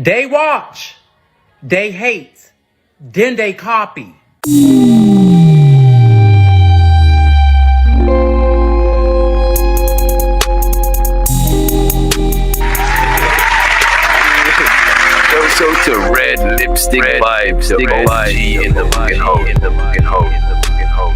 They watch, they hate, then they copy. So to Red Lipstick Vibes, the OG in the fucking hole, in the fucking hole, in the fucking hole.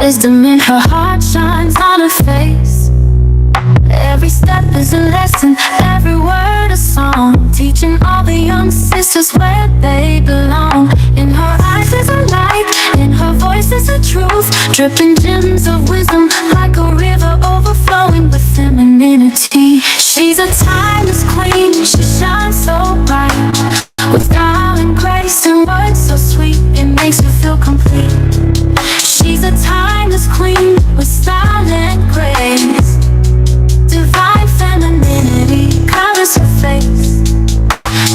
Wisdom in her heart shines on her face. Every step is a lesson, every word a song, teaching all the young sisters where they belong. In her eyes is a light, in her voice is a truth, dripping gems of wisdom like a river overflowing with femininity. She's a timeless queen, she shines so bright, with style and grace and words so sweet, it makes you feel complete. She's a timeless queen with style and grace. Divine femininity covers her face,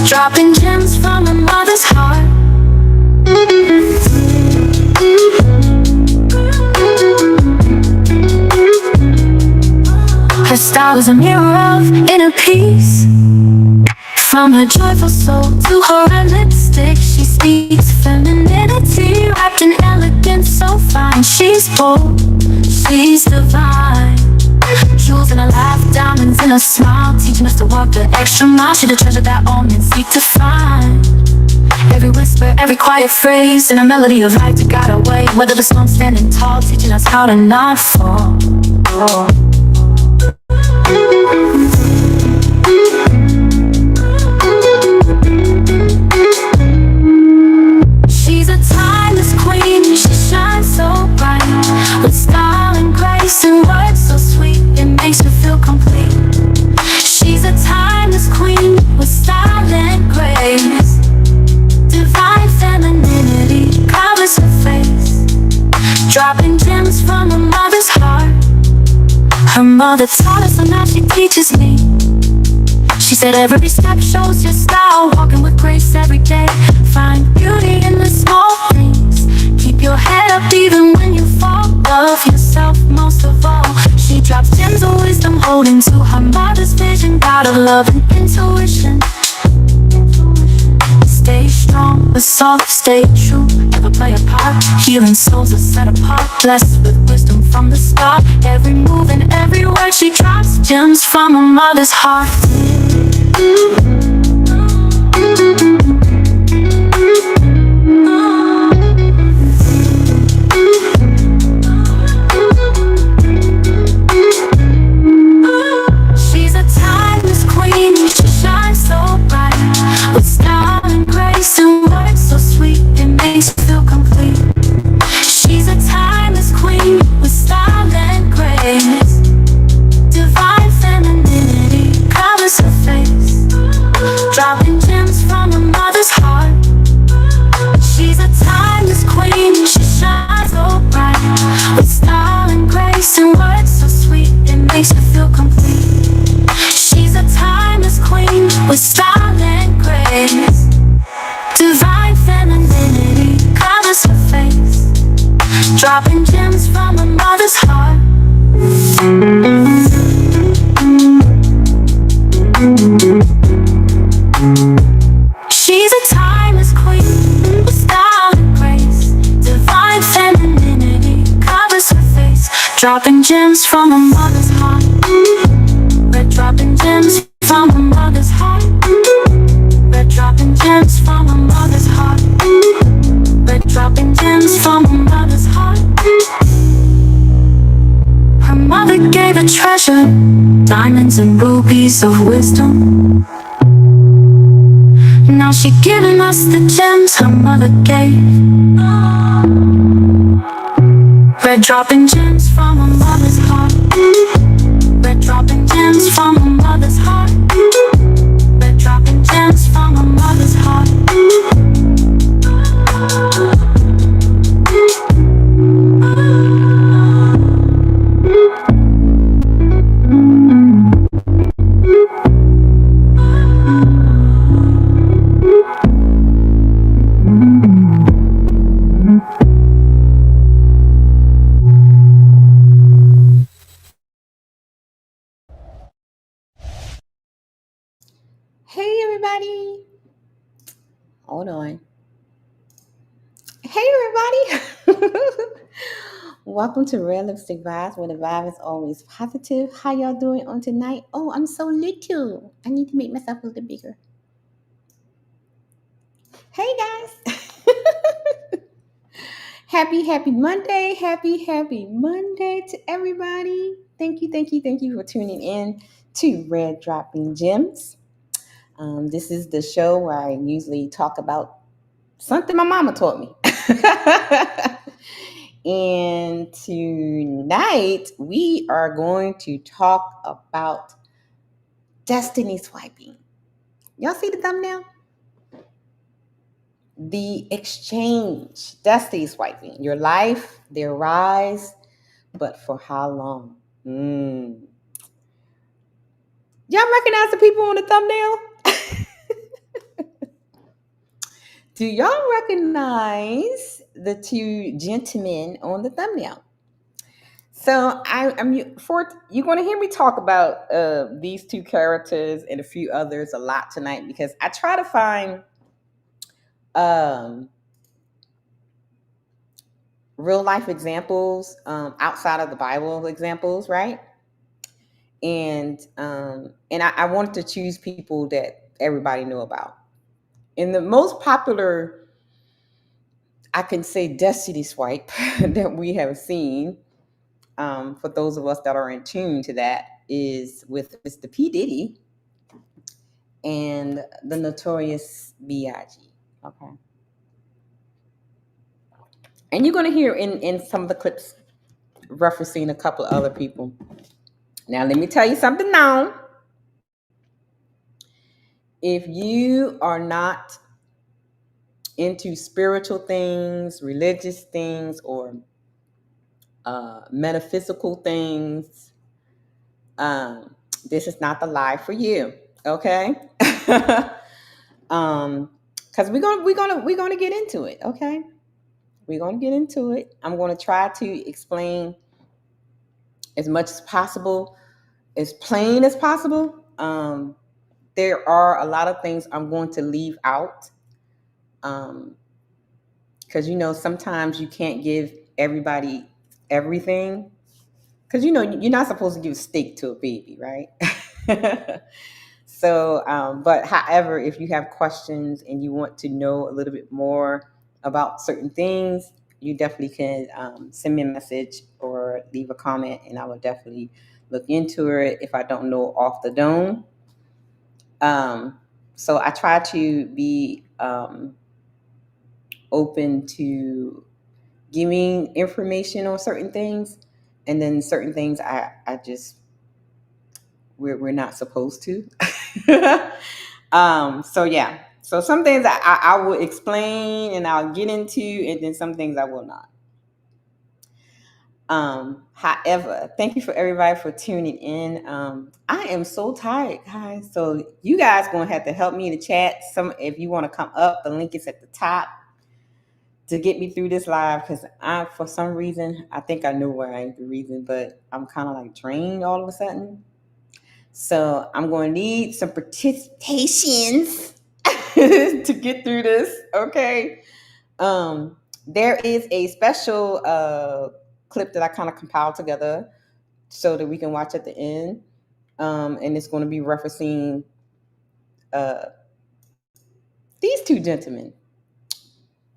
dropping gems from her mother's heart. Her style is a mirror of inner peace. From her joyful soul to her red lipstick, she speaks femininity wrapped in elegance so fine. She's bold, She's divine. Jewels in her laugh, diamonds in her smile, teaching us to walk the extra mile. She's the treasure that all men seek to find. Every whisper, every quiet phrase, and a melody of life to guide our way. Whether the storm's standing tall, teaching us how to not fall. She's a timeless queen, she shines so bright, with style and grace and words so sweet, it makes her feel complete. She's a timeless queen, with style and grace. Divine femininity covers her face, dropping gems from her mother's heart. Her mother taught us, and now she teaches me. She said every step shows your style, walking with grace every day. Find beauty in the small things, keep your head up even when you fall. Love yourself most of all. She drops gems of wisdom, holding to her mother's vision, God of love and intuition. Stay strong, but soft, stay true, never play a part. Healing souls are set apart, blessed with wisdom from the start. Every move and every word she drops, gems from her mother's heart. She's a timeless queen, she shines so bright, with style and grace and words so sweet, it makes you feel complete. She's a timeless queen, with style and grace. Divine femininity covers her face, dropping gems from her mother's heart. She's a timeless queen, she shines so bright, with style and grace and words so sweet, it makes her feel complete. She's a timeless queen, with style and grace. Divine femininity covers her face, dropping gems from her mother's heart. She's a timeless queen, with style and grace. Divine femininity covers her face, dropping gems from her mother's heart. We're dropping gems from her mother's heart. We're dropping gems from her mother's heart. We're dropping gems from her mother's heart. Her mother gave a treasure, diamonds and rubies of wisdom. Now she giving us the gems her mother gave. We're dropping gems from her mother's heart. We're dropping gems from her mother's heart. We're dropping gems from her mother's heart. Hey everybody, hold on. Hey everybody, welcome to Red Lipstick Vibes, where the vibe is always positive. How y'all doing on tonight? Oh, I'm so little. I need to make myself a little bigger. Hey guys, happy Monday, happy Monday to everybody. Thank you for tuning in to Red Dropping Gems. This is the show where I usually talk about something my mama taught me. And tonight we are going to talk about destiny swiping. Y'all see the thumbnail? The exchange, destiny swiping. Your life, their rise, but for how long? Y'all recognize the people on the thumbnail? Do y'all recognize the two gentlemen on the thumbnail? So you're going to hear me talk about these two characters and a few others a lot tonight, because I try to find real life examples outside of the Bible examples, right? And I wanted to choose people that everybody knew about. And the most popular, I can say, destiny swipe that we have seen, for those of us that are in tune to that, is with Mr. P. Diddy and the notorious B.I.G. Okay. And you're going to hear in some of the clips referencing a couple of other people. Now, let me tell you something now. If you are not into spiritual things, religious things, or metaphysical things, this is not the live for you. Okay. Because we're gonna get into it. Okay. We're gonna get into it. I'm gonna try to explain as much as possible, as plain as possible. There are a lot of things I'm going to leave out. Because sometimes you can't give everybody everything. Because you're not supposed to give steak to a baby, right? So, but however, if you have questions and you want to know a little bit more about certain things, you definitely can send me a message or leave a comment, and I will definitely look into it if I don't know off the dome. So I try to be open to giving information on certain things, and then certain things I just we're not supposed to. So yeah. So some things I will explain and I'll get into, and then some things I will not. However, thank you for everybody for tuning in. I am so tired, guys. So you guys gonna have to help me in the chat. If you want to come up, the link is at the top to get me through this live, because for some reason, I think I know where I am the reason, but I'm kind of like drained all of a sudden. So I'm going to need some participations to get through this. Okay. There is a special clip that I kind of compiled together so that we can watch at the end. And it's going to be referencing these two gentlemen,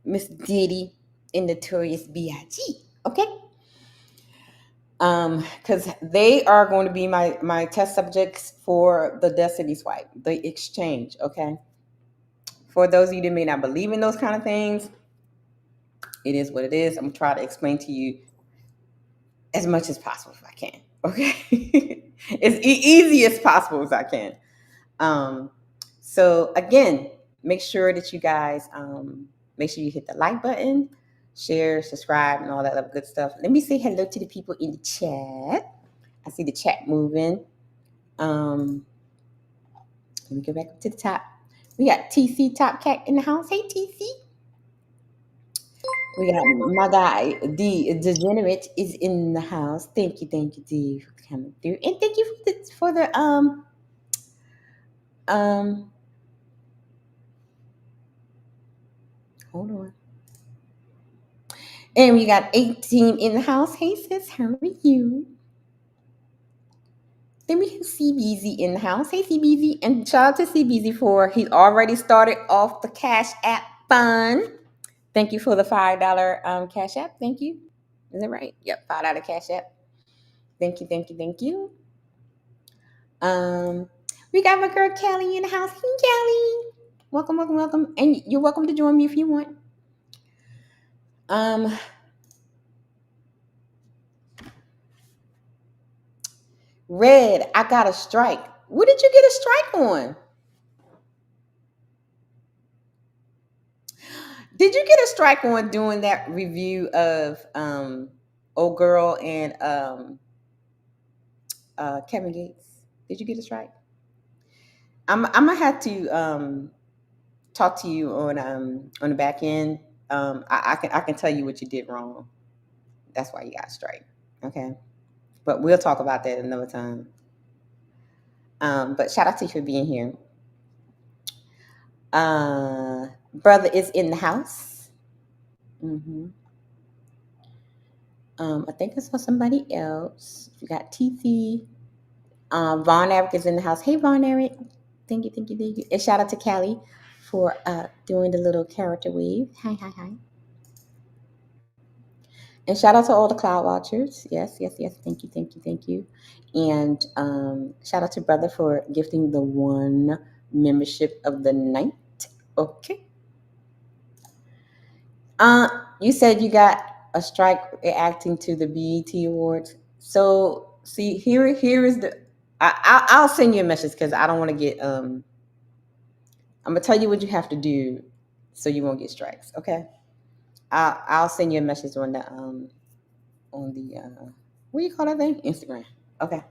Miss Diddy and Notorious B.I.G. Okay. Because they are going to be my test subjects for the Destiny Swipe, the exchange. Okay. For those of you that may not believe in those kind of things, it is what it is. I'm going to try to explain to you as much as possible if I can. Okay. As easy as possible as I can. So again, make sure that you guys, make sure you hit the like button, share, subscribe, and all that other good stuff. Let me say hello to the people in the chat. I see the chat moving. Let me go back up to the top. We got TC Top Cat in the house. Hey, TC. We got my guy, D Degenerate, is in the house. Thank you, D, for coming through. And thank you for the hold on. And we got 18 in the house. Hey sis, how are you? Then we have CBZ in the house. Hey CBZ, and shout out to CBZ for he already started off the Cash App fund. Thank you for the $5 Cash App. Thank you. Is that right? Yep, $5 Cash App. Thank you. We got my girl Kelly in the house. Hey Kelly. Welcome. And you're welcome to join me if you want. Red, I got a strike. What did you get a strike on? Did you get a strike on doing that review of Old Girl and Kevin Gates? Did you get a strike? I'm gonna have to talk to you on the back end. I can tell you what you did wrong. That's why you got a strike. Okay, but we'll talk about that another time. But shout out to you for being here. Brother is in the house. I think I saw somebody else. We got TC. Von Eric is in the house. Hey, Von Eric. Thank you, thank you, thank you. And shout out to Callie for doing the little character wave. Hi, hi, hi. And shout out to all the cloud watchers. Yes, yes, yes. Thank you, thank you, thank you. And shout out to brother for gifting the one membership of the night. Okay. You said you got a strike reacting to the BET Awards. So see, here is the. I'll send you a message because I don't want to get. I'm gonna tell you what you have to do, so you won't get strikes. Okay. I'll send you a message on the what do you call that thing? Instagram. Okay.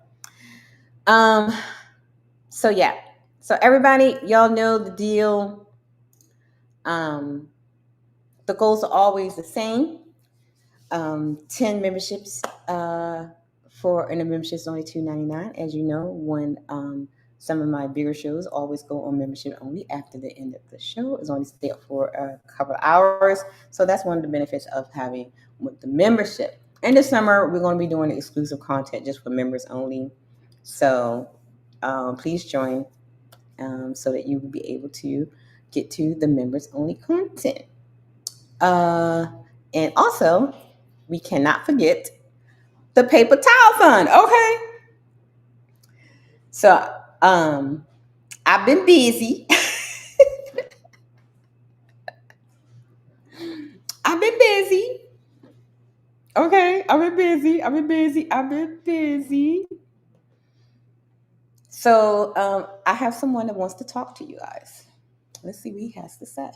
So yeah. So everybody, y'all know the deal. The goals are always the same. 10 memberships for, and the membership is only $2.99. As you know, when some of my bigger shows always go on membership only after the end of the show. It's only stay up for a couple of hours. So that's one of the benefits of having with the membership. And this summer, we're going to be doing exclusive content just for members only. So please join so that you will be able to get to the members only content. And also, we cannot forget the paper towel fund. Okay. So I've been busy. I've been busy. Okay. I've been busy. So I have someone that wants to talk to you guys. Let's see what he has to say.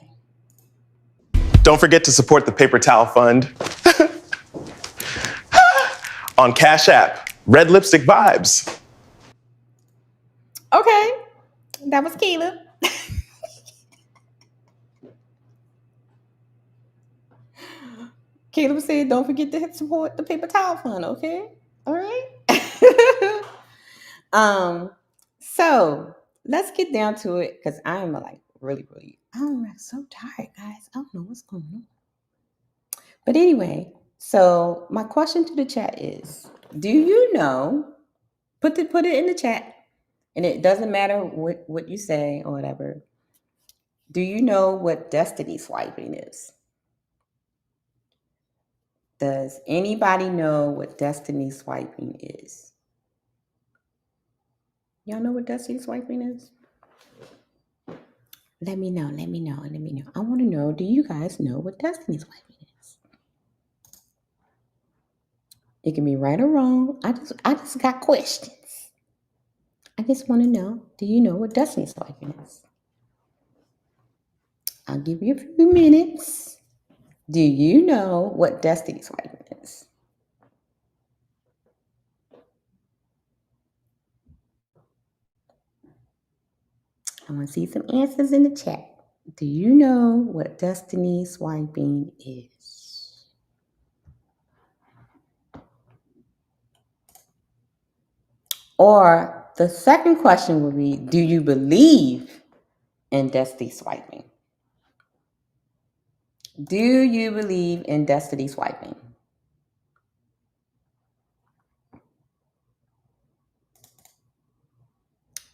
Don't forget to support the Paper Towel Fund on Cashapp, RedLipstickVibes. Okay. That was Caleb. Caleb said, don't forget to support the paper towel fund, okay? All right. So let's get down to it because I'm like really, I'm so tired, guys. I don't know what's going on. But anyway, so my question to the chat is, do you know, put it in the chat, and it doesn't matter what you say or whatever. Do you know what destiny swiping is? Does anybody know what destiny swiping is? Y'all know what destiny swiping is? Let me know. I want to know, do you guys know what destiny swiping is? It can be right or wrong. I just got questions. I just want to know, do you know what destiny swiping is? I'll give you a few minutes. Do you know what destiny swiping is? I want to see some answers in the chat. Do you know what destiny swiping is? Or the second question would be, do you believe in destiny swiping? Do you believe in destiny swiping?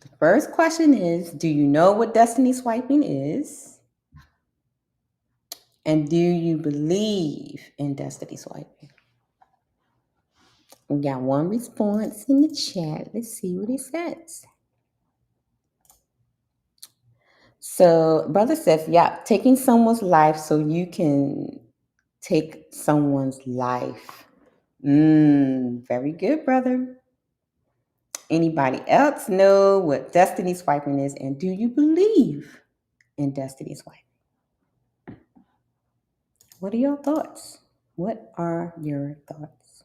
The first question is, do you know what destiny swiping is? And do you believe in destiny swiping? We got one response in the chat. Let's see what it says. So, brother says, yeah, taking someone's life so you can take someone's life. Very good, brother. Anybody else know what destiny swiping is? And do you believe in destiny swiping? What are your thoughts? What are your thoughts?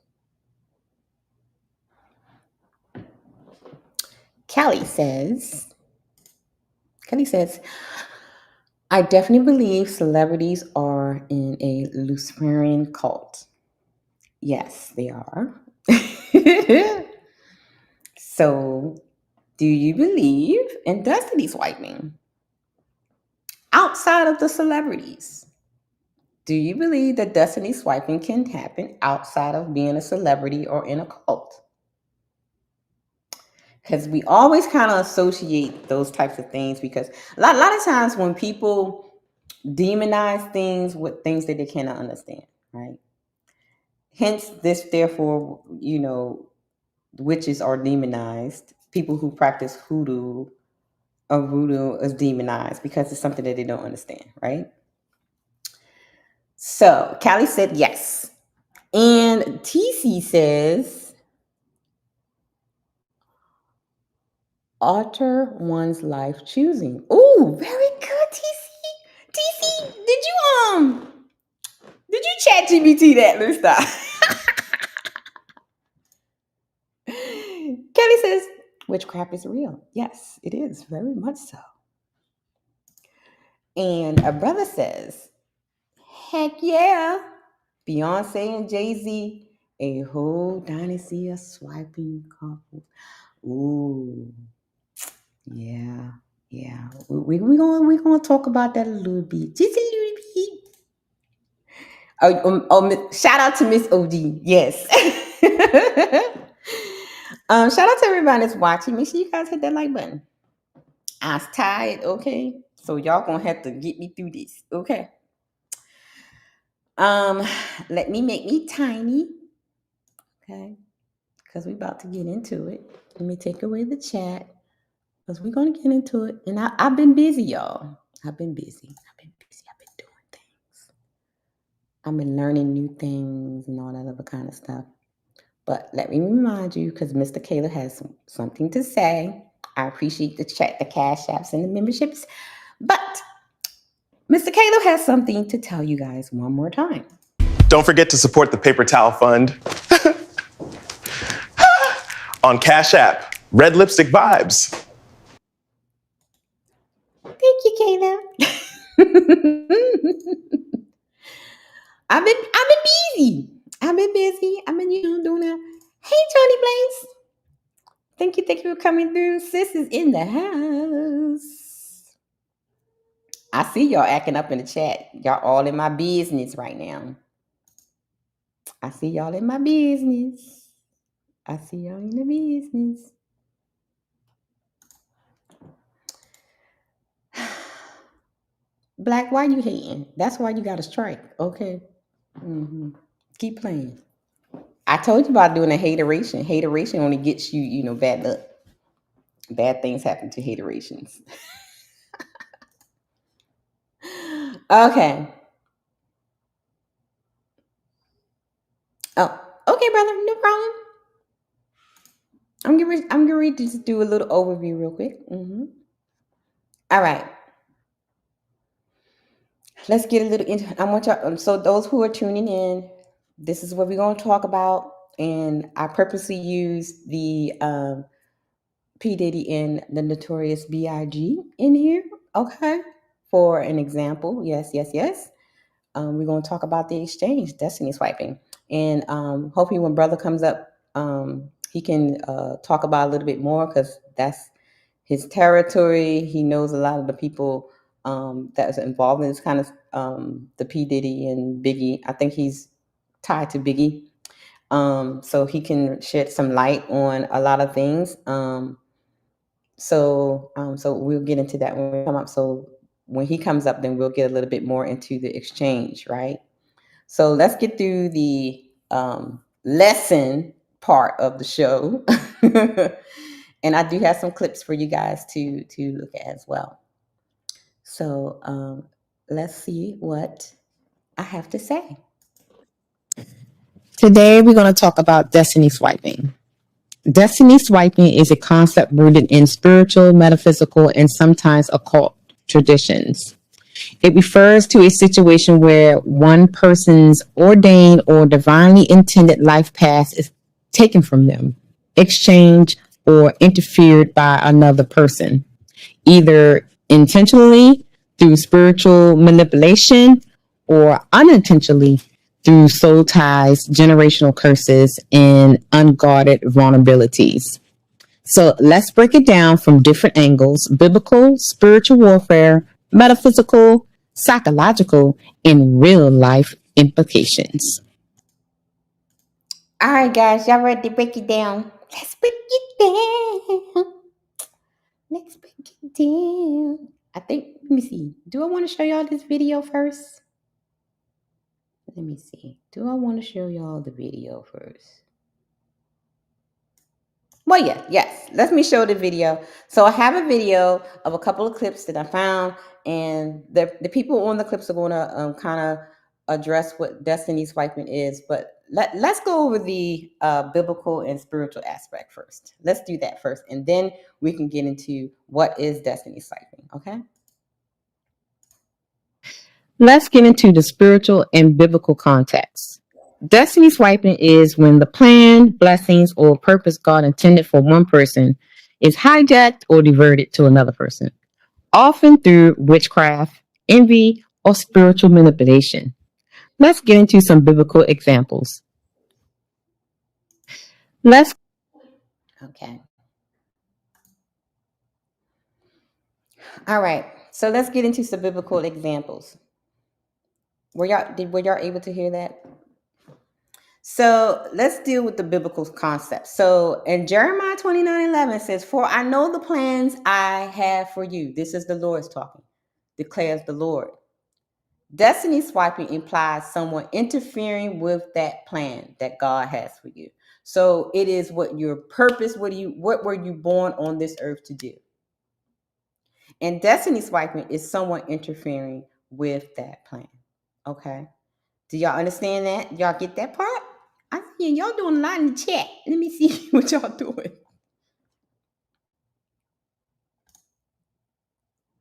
Kelly says, I definitely believe celebrities are in a Luciferian cult. Yes, they are. So, do you believe in destiny swiping? Outside of the celebrities, Do you believe that destiny swiping can happen outside of being a celebrity or in a cult? Because we always kind of associate those types of things, because a lot of times when people demonize things with things that they cannot understand, right? Hence, this, therefore, witches are demonized. People who practice hoodoo or voodoo is demonized because it's something that they don't understand, right? So Callie said yes. And TC says, alter one's life choosing. Oh, very good, TC. TC, did you chat GBT that? Let's stop. Kelly says, witchcraft is real. Yes, it is, very much so. And a brother says, heck yeah. Beyonce and Jay-Z, a whole dynasty of swiping couples. Ooh, yeah. We're gonna talk about that a little bit, just a little bit. Shout out to Miss OD. Yes. Shout out to everybody that's watching. Make sure you guys hit that like button. I was tired, okay? So y'all gonna have to get me through this, okay? Let me make me tiny, okay? Because we're about to get into it. Let me take away the chat, because we're gonna get into it. And I've been busy, y'all. I've been busy. I've been doing things. I've been learning new things and all that other kind of stuff. But let me remind you, because Mr. Kayla has something to say. I appreciate the chat, the cash apps, and the memberships. But Mr. Kayla has something to tell you guys one more time. Don't forget to support the Paper Towel Fund on Cashapp, RedLipstickVibes. Thank you, Kayla. I've been busy. I've been doing that. Hey, Tony Blaze. Thank you for coming through. Sis is in the house. I see y'all acting up in the chat. Y'all all in my business right now. I see y'all in my business. I see y'all in the business. Black, why you hating? That's why you got a strike, okay? Keep playing. I told you about doing a hateration. Hateration only gets you, bad luck. Bad things happen to haterations. Okay. Oh, okay, brother. No problem. I'm getting ready to just do a little overview real quick. All right. Let's get a little into. I want y'all. So those who are tuning in, this is what we're going to talk about, and I purposely use the P Diddy and the Notorious B.I.G. in here. Okay, for an example. Yes. We're going to talk about the exchange, destiny swiping, and hopefully when brother comes up, he can talk about a little bit more, because that's his territory. He knows a lot of the people that's involved in this kind of the P Diddy and Biggie. I think he's tied to Biggie, so he can shed some light on a lot of things. So we'll get into that when we come up. So when he comes up, then we'll get a little bit more into the exchange, right? So let's get through the lesson part of the show. And I do have some clips for you guys to look at as well. So let's see what I have to say. Today, we're going to talk about destiny swiping. Destiny swiping is a concept rooted in spiritual, metaphysical, and sometimes occult traditions. It refers to a situation where one person's ordained or divinely intended life path is taken from them, exchanged, or interfered by another person, either intentionally through spiritual manipulation or unintentionally through soul ties, generational curses, and unguarded vulnerabilities. So let's break it down from different angles: biblical, spiritual warfare, metaphysical, psychological, and real life implications. All right, guys, y'all ready to break it down? Let's break it down. Let's break it down. I think, let me see. Do I want to show y'all this video first? Let me see. Do I want to show y'all the video first? Well, yes. Let me show the video. So I have a video of a couple of clips that I found, and the people on the clips are going to kind of address what destiny swiping is. But let's go over the biblical and spiritual aspect first. Let's do that first, and then we can get into what is destiny swiping. Okay. Let's get into the spiritual and biblical context. Destiny swiping is when the plan, blessings, or purpose God intended for one person is hijacked or diverted to another person, often through witchcraft, envy, or spiritual manipulation. Let's get into some biblical examples. Okay. All right. So let's get into some biblical examples. Were y'all able to hear that? So let's deal with the biblical concept. So in Jeremiah 29:11 says, "For I know the plans I have for you." This is the Lord's talking, declares the Lord. Destiny swiping implies someone interfering with that plan that God has for you. So it is what your purpose, what were you born on this earth to do? And destiny swiping is someone interfering with that plan. Okay. Do y'all understand that? Y'all get that part? I see y'all doing a lot in the chat. Let me see what y'all doing.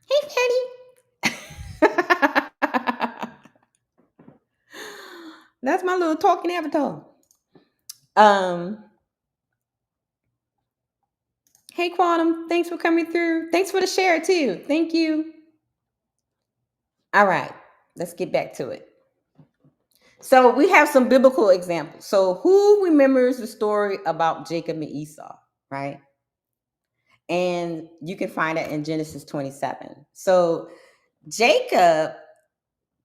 Hey, Patty. That's my little talking avatar. Hey, Quantum. Thanks for coming through. Thanks for the share, too. Thank you. All right. Let's get back to it. So we have some biblical examples. So who remembers the story about Jacob and Esau, right? And you can find it in Genesis 27. So Jacob,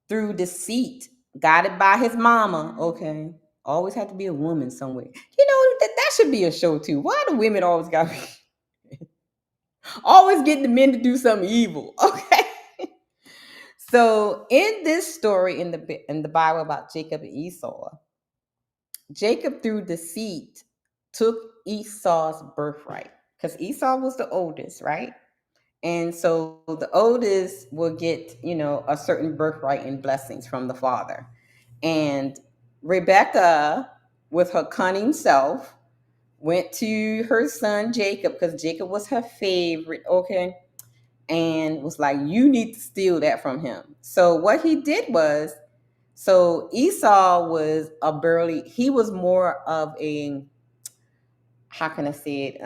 through deceit, guided by his mama, okay, always had to be a woman somewhere. You know, that should be a show too. Why do women always got always getting the men to do something evil? Okay. So in this story in the Bible about Jacob and Esau, Jacob through deceit took Esau's birthright because Esau was the oldest, right? And so the oldest will get, a certain birthright and blessings from the father. And Rebecca, with her cunning self, went to her son Jacob because Jacob was her favorite, okay? And was like, you need to steal that from him. So what he did was, so Esau was he was more of a, how can I say it?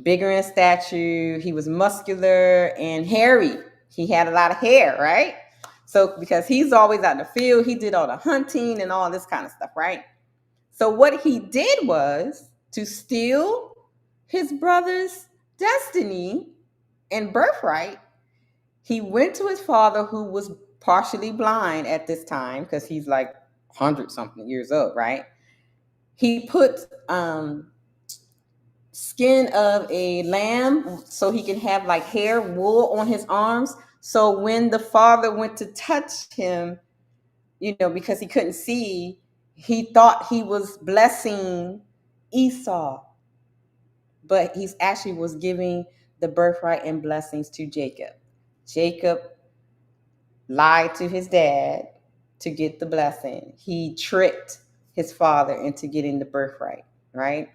Bigger in stature. He was muscular and hairy. He had a lot of hair, right? So because he's always out in the field, he did all the hunting and all this kind of stuff, right? So what he did was to steal his brother's destiny and birthright. He went to his father, who was partially blind at this time because he's like 100-something years old, right? He put skin of a lamb so he can have like hair, wool on his arms. So when the father went to touch him, because he couldn't see, he thought he was blessing Esau, but he actually was giving the birthright and blessings to Jacob. Jacob lied to his dad to get the blessing. He tricked his father into getting the birthright, right?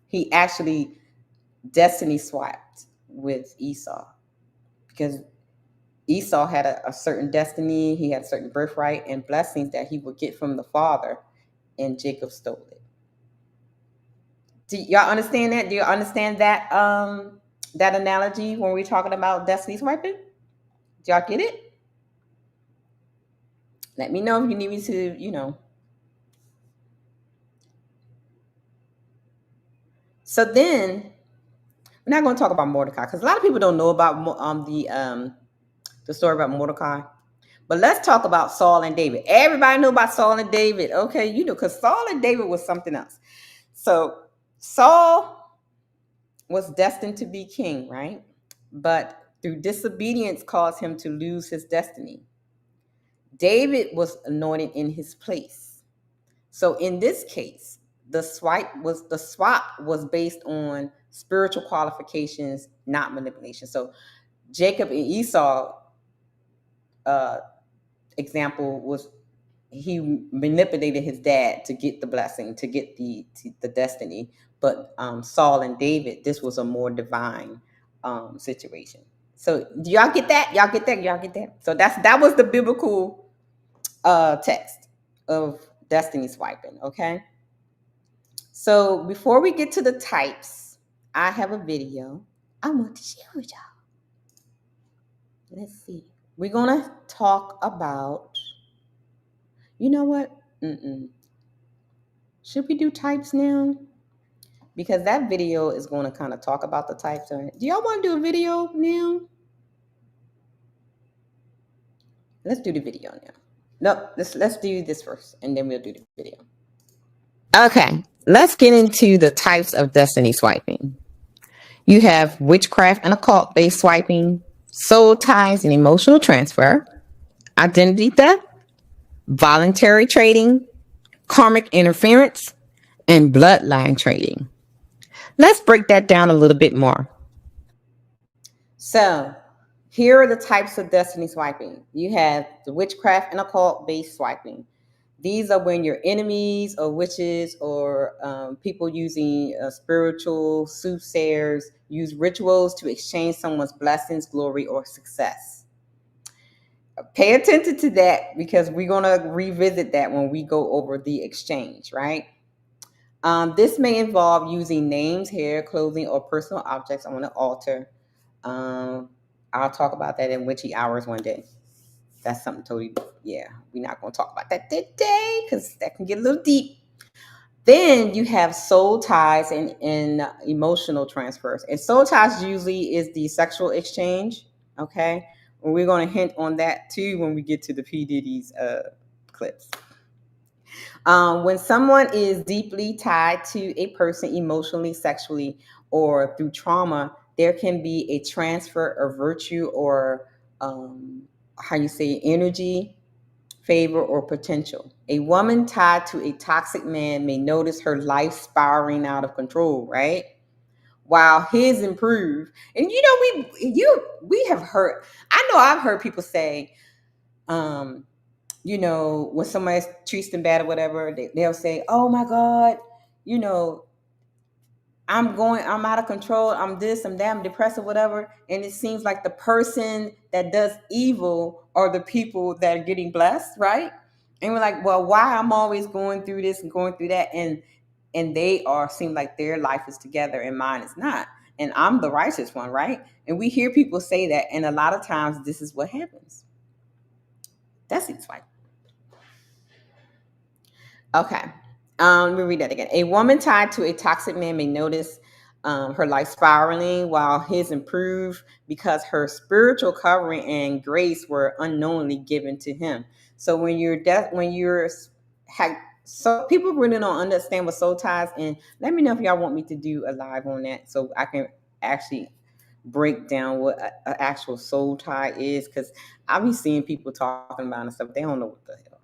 He actually destiny swapped with Esau because Esau had a certain destiny. He had a certain birthright and blessings that he would get from the father, and Jacob stole it. Do y'all understand that? Do you understand that that analogy when we're talking about destiny swiping? Do y'all get it? Let me know if you need me to, So then, we're not going to talk about Mordecai because a lot of people don't know about the story about Mordecai. But let's talk about Saul and David. Everybody know about Saul and David. Okay, you know, because Saul and David was something else. So Saul was destined to be king, right? But through disobedience caused him to lose his destiny. David was anointed in his place. So in this case, the swap was based on spiritual qualifications, not manipulation. So Jacob and Esau example was he manipulated his dad to get the blessing, to get the destiny. But Saul and David, this was a more divine situation. So do y'all get that? Y'all get that? Y'all get that? So that was the biblical text of destiny swiping. Okay. So before we get to the types, I have a video I want to share with y'all. Let's see. We're gonna talk about. You know what? Should we do types now? Because that video is going to kind of talk about the types. Do y'all want to do a video now? Let's do the video now. No, let's do this first, and then we'll do the video. Okay, let's get into the types of destiny swiping. You have witchcraft and occult-based swiping, soul ties and emotional transfer, identity theft, voluntary trading, karmic interference, and bloodline trading. Let's break that down a little bit more. So here are the types of destiny swiping. You have the witchcraft and occult-based swiping. These are when your enemies or witches or people using spiritual soothsayers use rituals to exchange someone's blessings, glory, or success. Pay attention to that because we're going to revisit that when we go over the exchange, right? This may involve using names, hair, clothing, or personal objects on an altar. I'll talk about that in witchy hours one day. That's something totally, we're not going to talk about that today because that can get a little deep. Then you have soul ties and emotional transfers. And soul ties usually is the sexual exchange, okay? And we're going to hint on that too when we get to the P. Diddy's clips. When someone is deeply tied to a person emotionally, sexually, or through trauma, there can be a transfer of virtue or energy, favor, or potential. A woman tied to a toxic man may notice her life spiraling out of control, right? While his improve. And we have heard, I know I've heard people say, when somebody treats them bad or whatever, they'll say, oh my God, I'm out of control. I'm this, I'm that, I'm depressed or whatever. And it seems like the person that does evil are the people that are getting blessed, right? And we're like, well, why I'm always going through this and going through that? And they seem like their life is together and mine is not. And I'm the righteous one, right? And we hear people say that. And a lot of times this is what happens. That's it, right? Okay. Let me read that again. A woman tied to a toxic man may notice her life spiraling while his improve because her spiritual covering and grace were unknowingly given to him. So so people really don't understand what soul ties, and let me know if y'all want me to do a live on that so I can actually break down what an actual soul tie is, because I'll be seeing people talking about it and stuff. They don't know what the hell.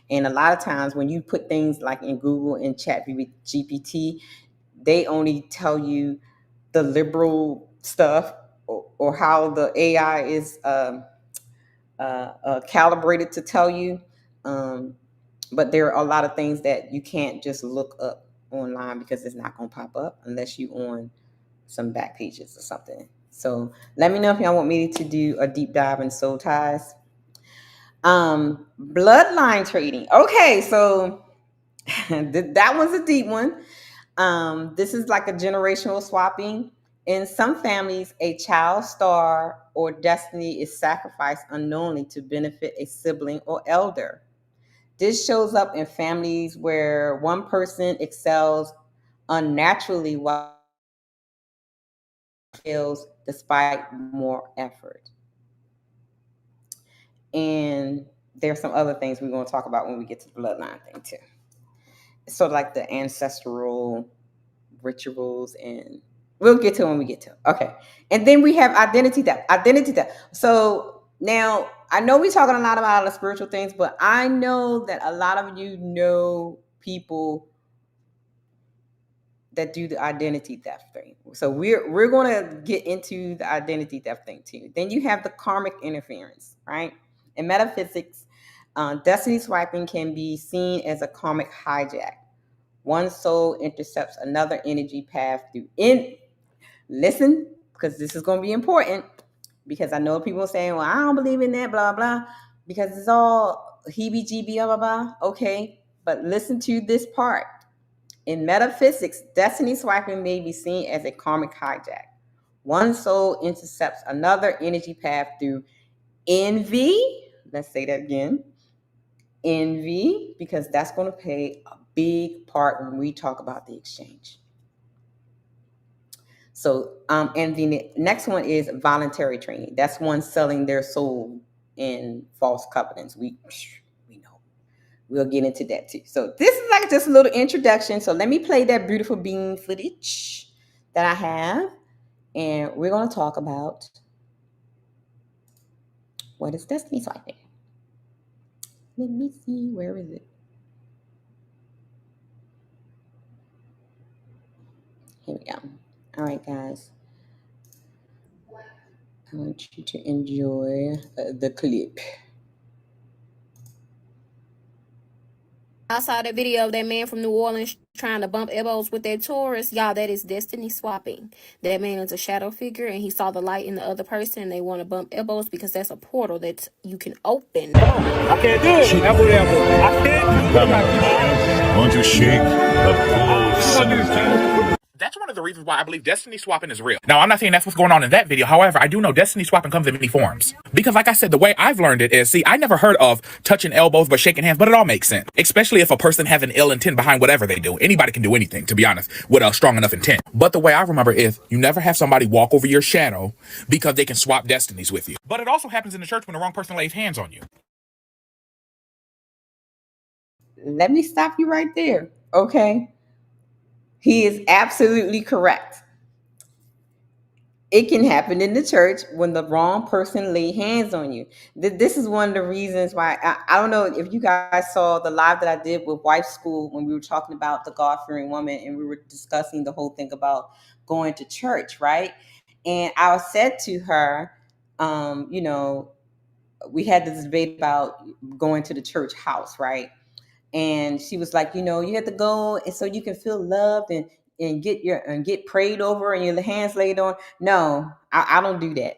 And a lot of times when you put things like in Google and Chat GPT, they only tell you the liberal stuff or how the AI is calibrated to tell you. But there are a lot of things that you can't just look up online because it's not going to pop up unless you on some back pages or something. So let me know if y'all want me to do a deep dive in soul ties. Bloodline trading. Okay, so that one's a deep one. This is like a generational swapping. In some families, a child star or destiny is sacrificed unknowingly to benefit a sibling or elder. This shows up in families where one person excels unnaturally while fails despite more effort. And there's some other things we're going to talk about when we get to the bloodline thing too. So like the ancestral rituals, and we'll get to it when we get to it. Okay. And then we have identity theft. So now I know we're talking a lot about the spiritual things, but I know that a lot of you know people that do the identity theft thing. So we're going to get into the identity theft thing too. Then you have the karmic interference, right? In metaphysics, destiny swiping can be seen as a karmic hijack. One soul intercepts another energy path listen, because this is going to be important, because I know people saying, well, I don't believe in that, blah, blah, because it's all heebie-jeebie, blah, blah, blah. Okay, but listen to this part. In metaphysics, destiny swiping may be seen as a karmic hijack. One soul intercepts another energy path through envy. Let's say that again. Envy, because that's going to play a big part when we talk about the exchange. So, and the next one is voluntary training. That's one selling their soul in false covenants. We know. We'll get into that too. So this is like just a little introduction. So let me play that beautiful bean footage that I have. And we're going to talk about what is destiny swiping. Let me see. Where is it? Here we go. All right, guys. I want you to enjoy the clip. I saw the video of that man from New Orleans trying to bump elbows with that tourist. Y'all, that is destiny swapping. That man is a shadow figure, and he saw the light in the other person, and they want to bump elbows because that's a portal that you can open. I can't do it. Elbow. I can't do it. Won't you shake the That's one of the reasons why I believe destiny swapping is real. Now, I'm not saying that's what's going on in that video. However, I do know destiny swapping comes in many forms. Because like I said, the way I've learned it is, see, I never heard of touching elbows but shaking hands, but it all makes sense. Especially if a person has an ill intent behind whatever they do. Anybody can do anything, to be honest, with a strong enough intent. But the way I remember is, you never have somebody walk over your shadow because they can swap destinies with you. But it also happens in the church when the wrong person lays hands on you. Let me stop you right there. Okay. He is absolutely correct. It can happen in the church when the wrong person lay hands on you. This is one of the reasons why I don't know if you guys saw the live that I did with Wife School when we were talking about the God-fearing woman, and we were discussing the whole thing about going to church, right? And I said to her, we had this debate about going to the church house, right? And she was like, you have to go and so you can feel loved and get prayed over and your hands laid on. No, I don't do that.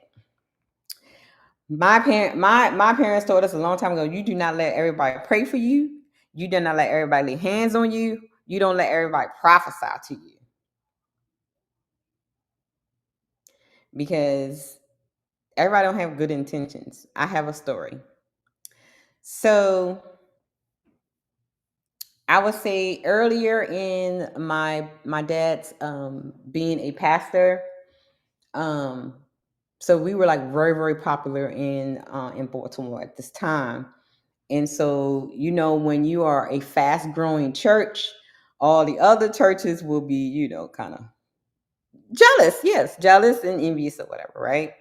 My parents told us a long time ago, you do not let everybody pray for you. You do not let everybody lay hands on you. You don't let everybody prophesy to you. Because everybody don't have good intentions. I have a story. So I would say earlier in my dad's being a pastor, so we were like very, very popular in Baltimore at this time. And so, when you are a fast growing church, all the other churches will be, kind of jealous and envious or whatever, right?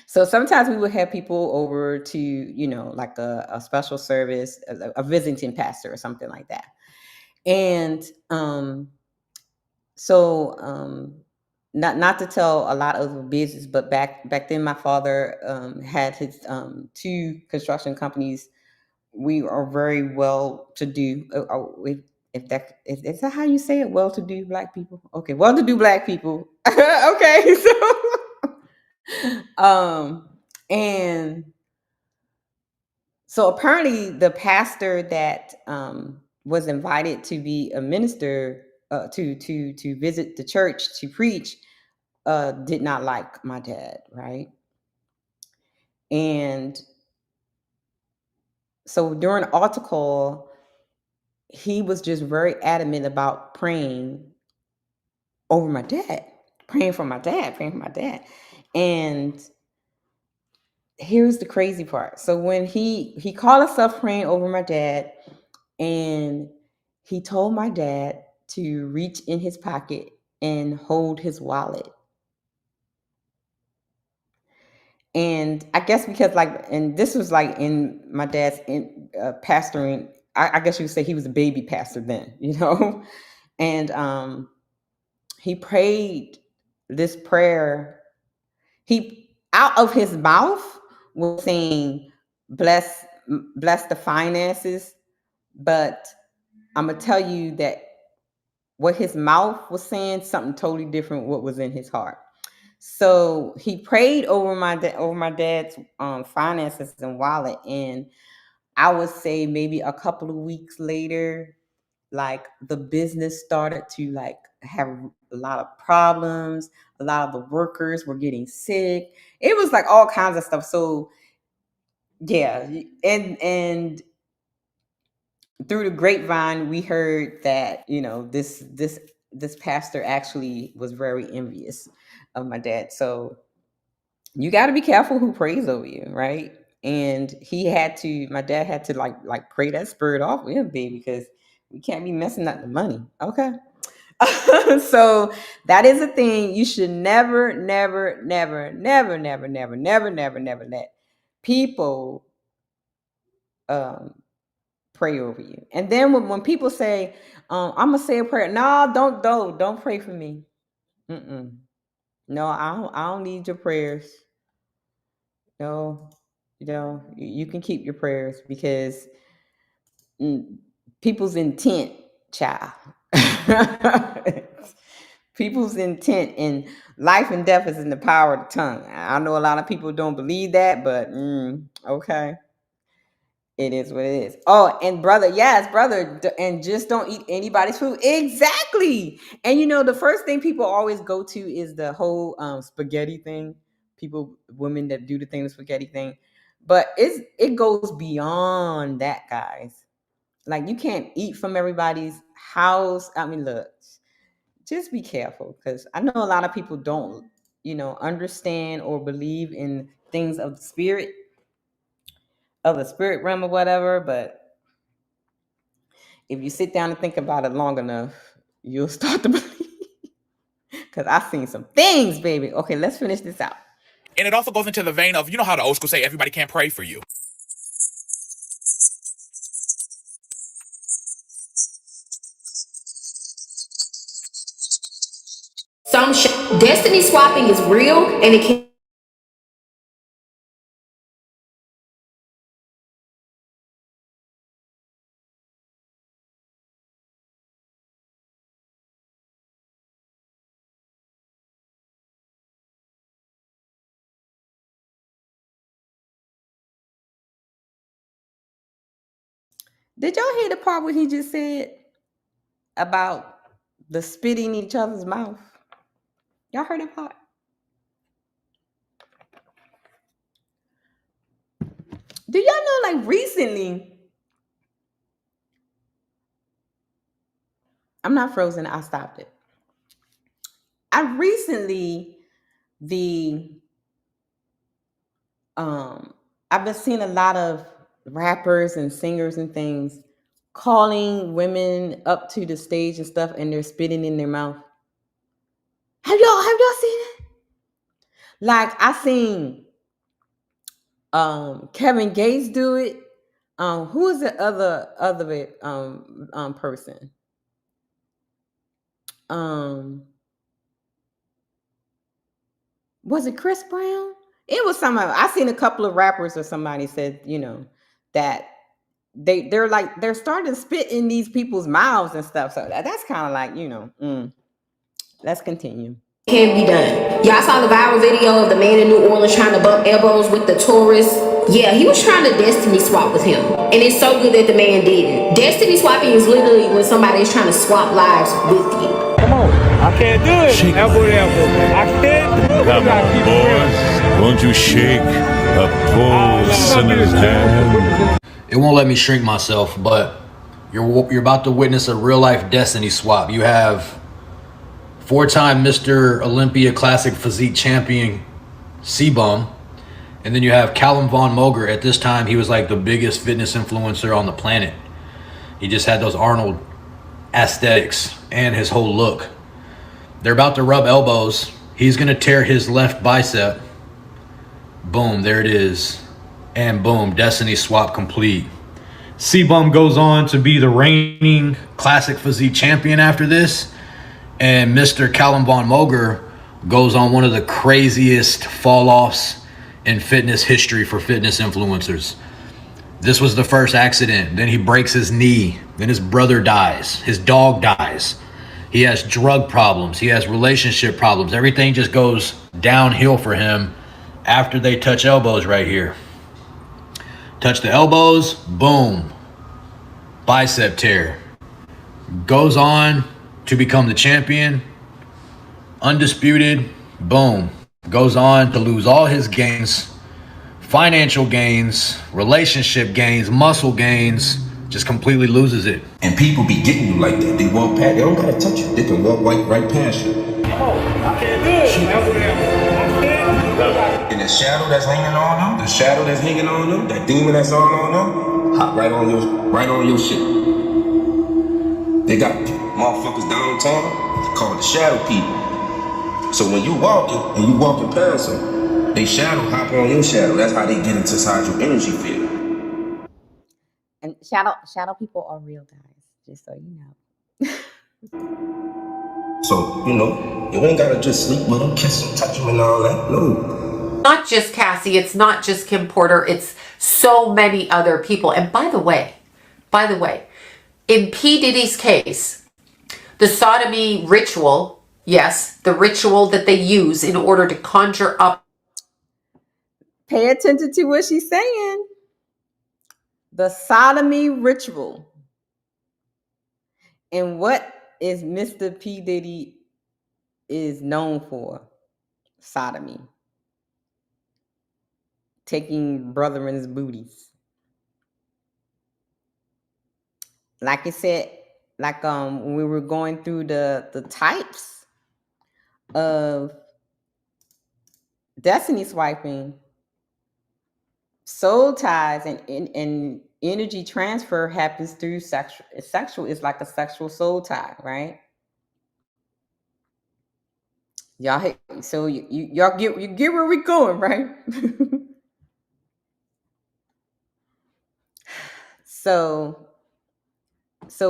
So sometimes we would have people over to, like a special service, a visiting pastor or something like that. And not to tell a lot of business, but back then my father had his 2 construction companies. We are very well to do. Is that how you say it? Well to do black people. Okay, well to do black people. Okay, so and so apparently the pastor that was invited to be a minister to visit the church to preach did not like my dad, right? And so during the altar call, he was just very adamant about praying over my dad, praying for my dad. And here's the crazy part. So when he called himself praying over my dad, and he told my dad to reach in his pocket and hold his wallet. And I guess because and this was like in my dad's pastoring. I guess you would say he was a baby pastor then, and he prayed this prayer. He out of his mouth was saying, bless the finances, but I'm gonna tell you that what his mouth was saying, something totally different what was in his heart. So he prayed over my dad's finances and wallet, and I would say maybe a couple of weeks later, like the business started to like have a lot of problems. A lot of the workers were getting sick. It was like all kinds of stuff. So yeah, and through the grapevine, we heard that this pastor actually was very envious of my dad. So you got to be careful who prays over you, right? And my dad had to like pray that spirit off with him, baby, because we can't be messing up the money. Okay. So that is a thing. You should never let people pray over you. And then when people say, I'm gonna say a prayer, no, don't pray for me. No, I don't need your prayers. No, you can keep your prayers, because people's intent, child. People's intent, and life and death is in the power of the tongue. I know a lot of people don't believe that, but okay. It is what it is. Oh, and brother, and just don't eat anybody's food. Exactly. And the first thing people always go to is the whole spaghetti thing. Women that do the thing, the spaghetti thing. But it goes beyond that, guys. Like, you can't eat from everybody's house. I mean, look, just be careful, because I know a lot of people don't, understand or believe in things of the spirit realm or whatever. But if you sit down and think about it long enough, you'll start to believe. Because I've seen some things, baby. Okay, let's finish this out. And it also goes into the vein of, how the old school say everybody can't pray for you. Destiny swapping is real, and it can. Did y'all hear the part what he just said about the spitting in each other's mouth? Y'all heard that part? Do y'all know, like, recently, I'm not frozen, I stopped it. I've been seeing a lot of rappers and singers and things calling women up to the stage and stuff, and they're spitting in their mouth. Have y'all seen it? Like, I seen Kevin Gates do it. Who is the other person? Was it Chris Brown? It was somebody. I seen a couple of rappers or somebody said, that they're starting to spit in these people's mouths and stuff. So that's kind of like, let's continue. Can be done. Y'all saw the viral video of the man in New Orleans trying to bump elbows with the tourist. Yeah, he was trying to destiny swap with him, and it's so good that the man didn't. Destiny swapping is literally when somebody is trying to swap lives with you. Come on, I can't do it. Elbow. I can't do it. Come on, boys. Won't you shake a poor sinner's hand? It won't let me shrink myself, but you're about to witness a real life destiny swap. You have 4-time Mr. Olympia Classic Physique champion C-Bum, And then you have Callum Von Moger. At this time, he was like the biggest fitness influencer on the planet. He just had those Arnold aesthetics and his whole look. They're about to rub elbows. He's going to tear his left bicep. Boom, there it is. And boom, destiny swap complete. C-Bum goes on to be the reigning classic physique champion after this. And Mr. Callum Von Moger goes on one of the craziest fall-offs in fitness history for fitness influencers. This was the first accident. Then he breaks his knee. Then his brother dies. His dog dies. He has drug problems. He has relationship problems. Everything just goes downhill for him after they touch elbows right here. Touch the elbows, boom. Bicep tear. Goes on to become the champion. Undisputed, boom. Goes on to lose all his gains. Financial gains, relationship gains, muscle gains. Just completely loses it. And people be getting you like that. They walk past. They don't gotta touch you. They can walk right past you. And the shadow that's hanging on them, that demon that's all on them, hop right on your shit. They got motherfuckers downtown called the shadow people. So when you walking and you walking past them, they shadow hop on your shadow. That's how they get inside your energy field. And shadow people are real, guys, just so you know. So, you ain't gotta just sleep with them, kiss them, touch them and all that. No. Not just Cassie, it's not just Kim Porter, it's so many other people. And by the way, in P. Diddy's case, the sodomy ritual, yes, the ritual that they use in order to conjure up. Pay attention to what she's saying. The sodomy ritual. And what is Mr. P. Diddy is known for? Sodomy. Taking brethren's booties. Like I said, when we were going through the types of destiny swiping, soul ties and energy transfer happens through sexual is like a sexual soul tie, right? Y'all, so y'all get where we going, right? So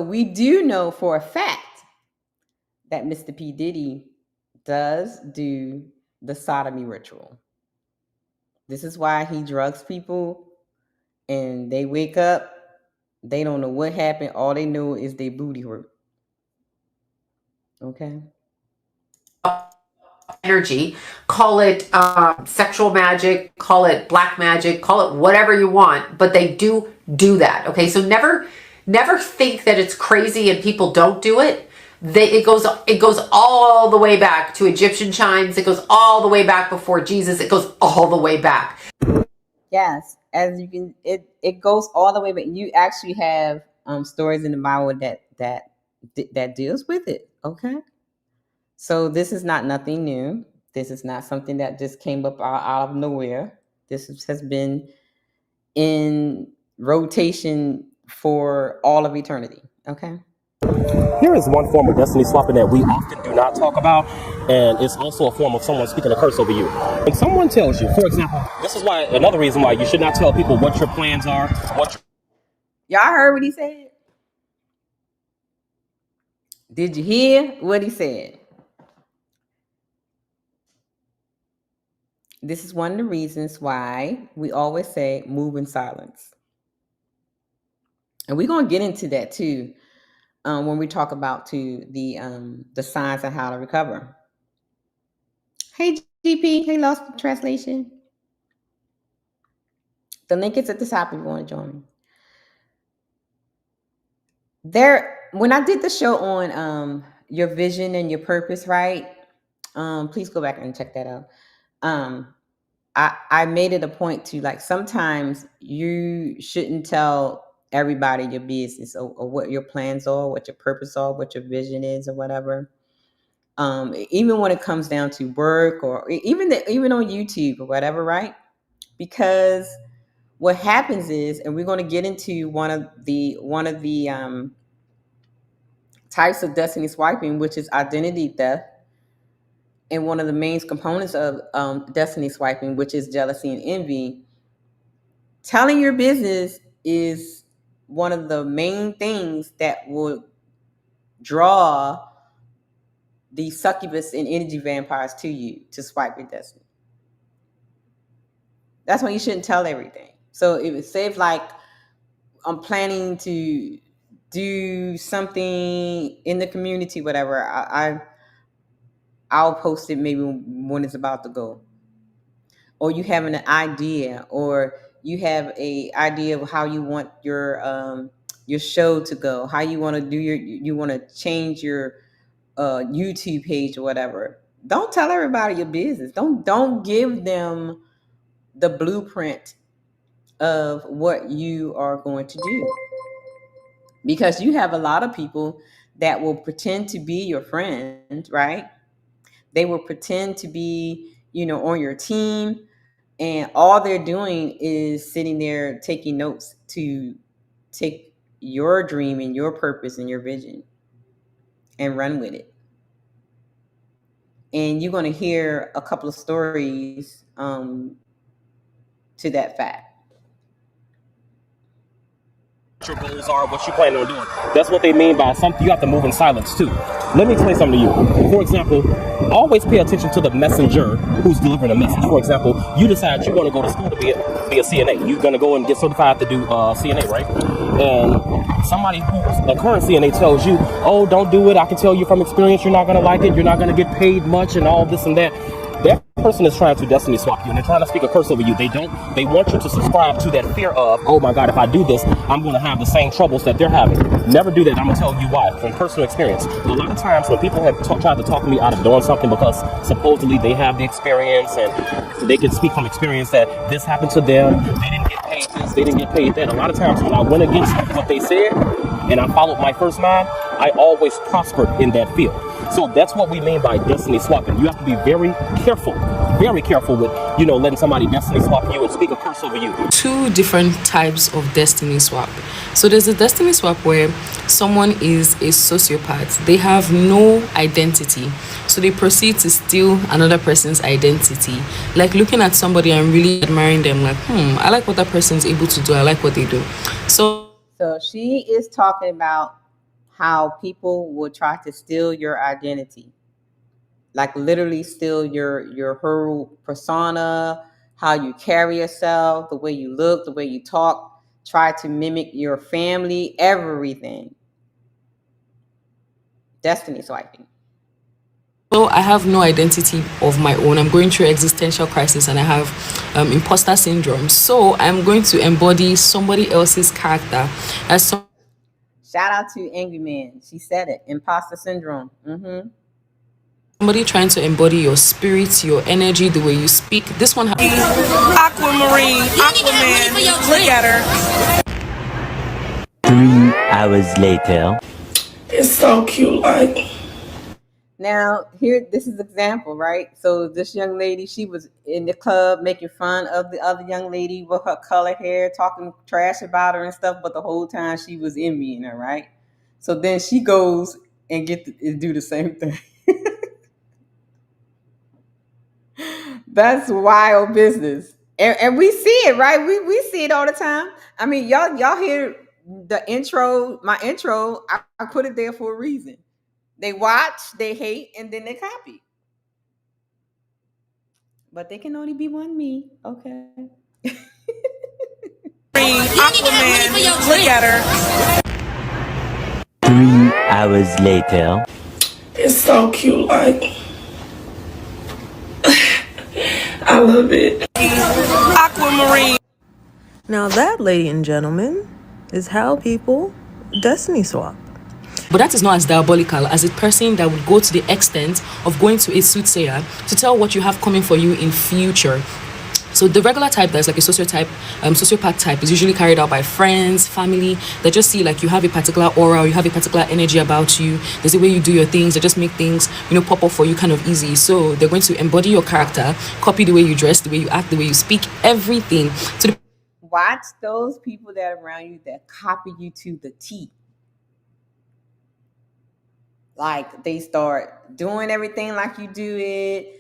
we do know for a fact that Mr. P. Diddy does do the sodomy ritual. This is why he drugs people and they wake up, they don't know what happened. All they know is their booty hurt. Okay. Energy, call it sexual magic, call it black magic, call it whatever you want, but they do that. Okay, so never think that it's crazy and people don't do it. It goes all the way back to Egyptian chimes. It goes all the way back before Jesus. It goes all the way back. Yes, as you can, it goes all the way back. You actually have stories in the Bible that deals with it. Okay. So this is not nothing new. This is not something that just came up out of nowhere. This has been in rotation for all of eternity. Okay. Here is one form of destiny swapping that we often do not talk about, and it's also a form of someone speaking a curse over you. When someone tells you, for example, this is why another reason why you should not tell people what your plans are. Y'all heard what he said? Did you hear what he said? This is one of the reasons why we always say move in silence. And we're going to get into that too when we talk about the signs and how to recover. Hey, GP. Hey, Lost Translation. The link is at the top if you want to join me. When I did the show on your vision and your purpose, right? Please go back and check that out. I made it a point to, like, sometimes you shouldn't tell everybody your business or what your plans are, what your purpose are, what your vision is or whatever. Even when it comes down to work or even on YouTube or whatever, right? because what happens is, and we're going to get into one of the types of destiny swiping, which is identity theft, and one of the main components of destiny swiping, which is jealousy and envy. Telling your business is one of the main things that will draw the succubus and energy vampires to you to swipe your destiny. That's why you shouldn't tell everything. So if like I'm planning to do something in the community, whatever, I'll post it maybe when it's about to go. Or you have an idea, or you have a idea of how you want your show to go, how you want to do you want to change your YouTube page or whatever. Don't tell everybody your business. Don't give them the blueprint of what you are going to do, because you have a lot of people that will pretend to be your friend, right? They will pretend to be, on your team, and all they're doing is sitting there taking notes to take your dream and your purpose and your vision and run with it. And you're going to hear a couple of stories to that fact. What your goals are, what you plan on doing. That's what they mean by something. You have to move in silence too. Let me explain something to you. For example, always pay attention to the messenger who's delivering a message. For example, you decide you want to go to school to be a CNA. You're going to go and get certified to do CNA, right? And somebody who's a current CNA tells you, oh, don't do it. I can tell you from experience you're not going to like it. You're not going to get paid much and all this and that. That person is trying to destiny swap you, and they're trying to speak a curse over you. They want you to subscribe to that fear of, oh my God, if I do this, I'm going to have the same troubles that they're having. Never do that. I'm going to tell you why, from personal experience. A lot of times when people have tried to talk me out of doing something because supposedly they have the experience and they can speak from experience that this happened to them, they didn't get paid this, they didn't get paid that. A lot of times when I went against what they said and I followed my first mind, I always prospered in that field. So that's what we mean by destiny swapping. You have to be very careful with, letting somebody destiny swap you and speak a curse over you. Two different types of destiny swap. So there's a destiny swap where someone is a sociopath. They have no identity. So they proceed to steal another person's identity. Like looking at somebody and really admiring them, like, I like what that person's able to do. I like what they do. So she is talking about how people will try to steal your identity, like literally steal your whole persona, how you carry yourself, the way you look, the way you talk, try to mimic your family, everything. Destiny swiping. So I have no identity of my own. I'm going through existential crisis and I have imposter syndrome. So I'm going to embody somebody else's character as Shout out to Angry Man. She said it. Imposter syndrome. Somebody trying to embody your spirit, your energy, the way you speak. This one has Aquamarine, Aquaman. Look at her. 3 hours later. It's so cute, like. Now, this is example, right? So this young lady, she was in the club making fun of the other young lady with her colored hair, talking trash about her and stuff, but the whole time she was envying her, right? So then she goes and do the same thing. That's wild business. And we see it, right? We see it all the time. I mean, y'all hear the intro, my intro, I put it there for a reason. They watch, they hate, and then they copy. But they can only be one me. Okay. Aquaman, look at her. 3 hours later. It's so cute, like. I love it. Aquamarine. Now that, ladies and gentlemen, is how people destiny swap. But that is not as diabolical as a person that would go to the extent of going to a soothsayer to tell what you have coming for you in future. So the regular type, that's like a sociopath type, is usually carried out by friends, family. They just see like you have a particular aura, or you have a particular energy about you. There's a way you do your things. They just make things, pop up for you kind of easy. So they're going to embody your character, copy the way you dress, the way you act, the way you speak, everything. So watch those people that are around you that copy you to the T. Like they start doing everything like you do it,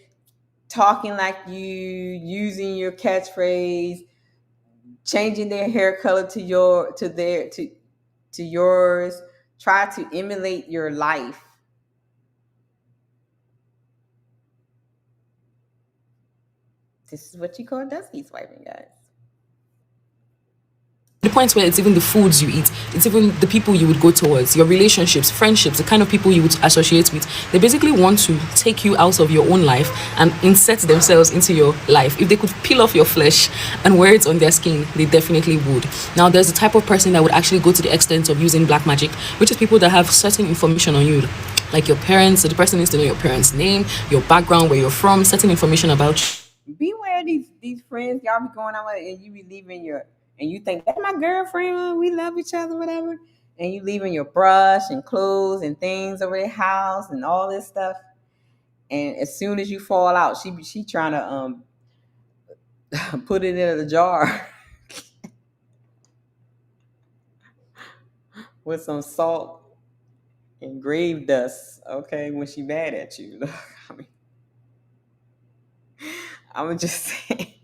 talking like you, using your catchphrase, changing their hair color to yours, try to emulate your life. This is what you call dusty swiping, guys. the point where it's even the foods you eat, it's even the people you would go towards, your relationships, friendships, the kind of people you would associate with. They basically want to take you out of your own life and insert themselves into your life. If they could peel off your flesh and wear it on their skin, they definitely would. Now, there's a type of person that would actually go to the extent of using black magic, which is people that have certain information on you, like your parents. So the person needs to know your parents' name, your background, where you're from, certain information about you. Beware these friends y'all be going out with, and you be leaving and you think that's my girlfriend, we love each other, whatever, and you leaving your brush and clothes and things over their house and all this stuff, and as soon as you fall out, she trying to put it in a jar with some salt and grave dust, okay, when she mad at you. I mean, I'm just saying,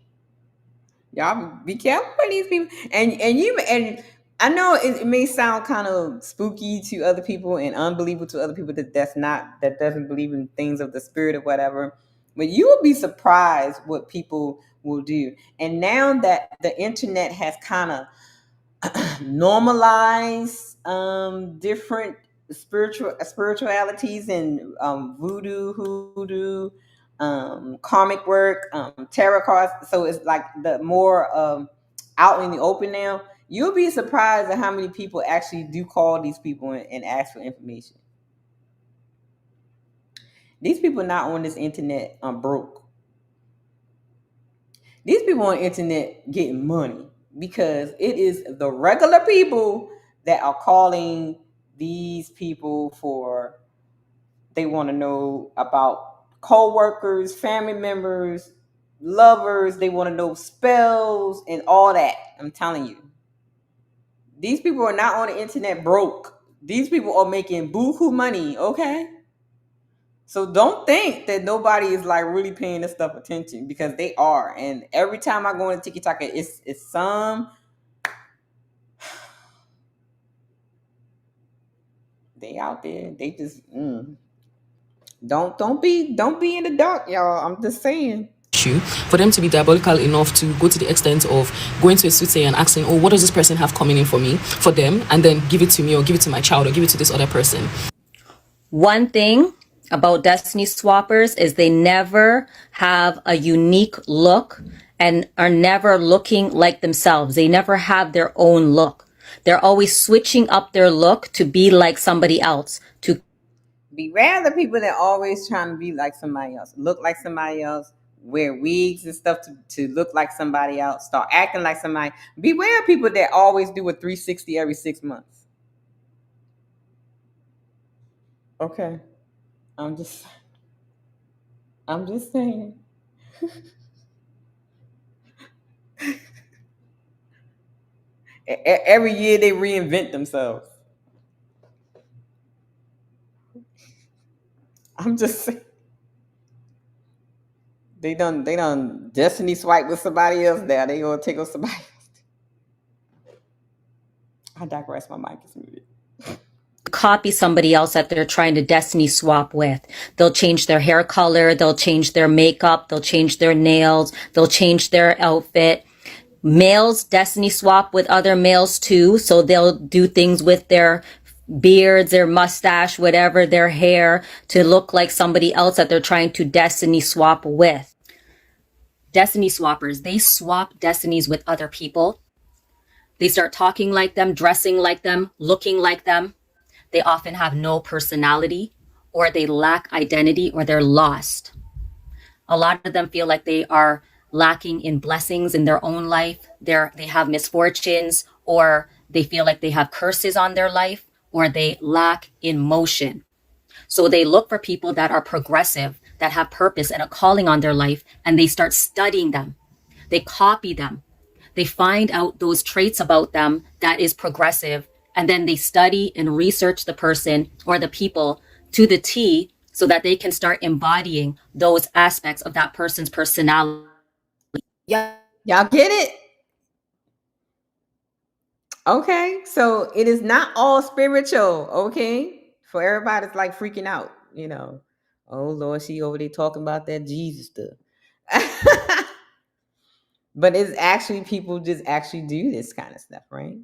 y'all be careful with these people. And I know it may sound kind of spooky to other people and unbelievable to other people that doesn't believe in things of the spirit or whatever. But you will be surprised what people will do. And now that the internet has kind of normalized different spiritualities and voodoo, hoodoo, karmic work, tarot cards, so it's like the more out in the open now. You'll be surprised at how many people actually do call these people and ask for information. These people not on this internet are broke. These people on the internet getting money because it is the regular people that are calling these people for, they want to know about co-workers, family members, lovers. They want to know spells and all that. I'm telling you, these people are not on the internet broke. These people are making buku money, okay? So don't think that nobody is like really paying this stuff attention, because they are. And every time I go into TikTok, it's some, they out there. They just don't be in the dark, y'all. I'm just saying. For them to be diabolical enough to go to the extent of going to a soothsayer and asking, oh, what does this person have coming in for them, and then give it to me, or give it to my child, or give it to this other person. One thing about Destiny Swappers is they never have a unique look and are never looking like themselves. They never have their own look. They're always switching up their look to be like somebody else. To beware the people that always trying to be like somebody else, look like somebody else, wear wigs and stuff to look like somebody else, start acting like somebody. Beware people that always do a 360 every 6 months. Okay. I'm just saying. Every year they reinvent themselves. I'm just saying. They done destiny swipe with somebody else now. They gonna take on somebody else. I digress. My mic is muted. Copy somebody else that they're trying to destiny swap with. They'll change their hair color, they'll change their makeup, they'll change their nails, they'll change their outfit. Males destiny swap with other males too, so they'll do things with their beards, their mustache, whatever, their hair, to look like somebody else that they're trying to destiny swap with. Destiny swappers, they swap destinies with other people. They start talking like them, dressing like them, looking like them. They often have no personality, or they lack identity, or they're lost. A lot of them feel like they are lacking in blessings in their own life. They have misfortunes, or they feel like they have curses on their life, or they lack in motion. So they look for people that are progressive, that have purpose and a calling on their life, and they start studying them. They copy them. They find out those traits about them that is progressive, and then they study and research the person or the people to the T so that they can start embodying those aspects of that person's personality. Y'all get it? Okay, so it is not all spiritual, okay? For everybody that's like freaking out, you know. Oh Lord, she over there talking about that Jesus stuff. But it's actually people just actually do this kind of stuff, right?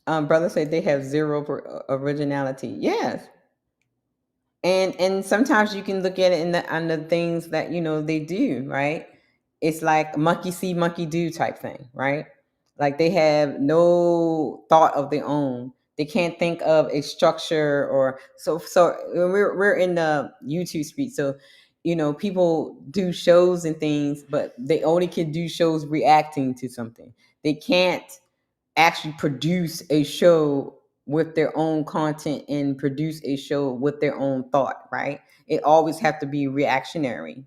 Brother said they have zero originality. Yes. And sometimes you can look at it on the things that they do, right? It's like monkey see, monkey do type thing, right? Like they have no thought of their own. They can't think of a structure or so. We're in the YouTube speak, so people do shows and things, but they only can do shows reacting to something. They can't actually produce a show with their own content and produce a show with their own thought, right? It always have to be reactionary,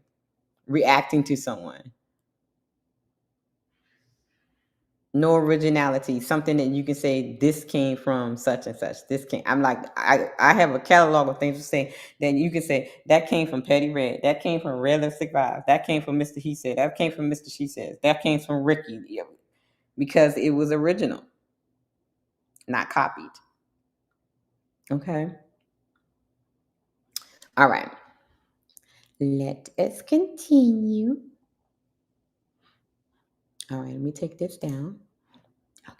reacting to someone. No originality, something that you can say this came from such and such. I have a catalog of things to say that you can say that came from Petty Red, that came from RedLipstickVibes, that came from Mr. He Said, that came from Mr. She Says, that came from Ricky, because it was original, not copied. Okay. All right. Let us continue. All right, let me take this down. Okay.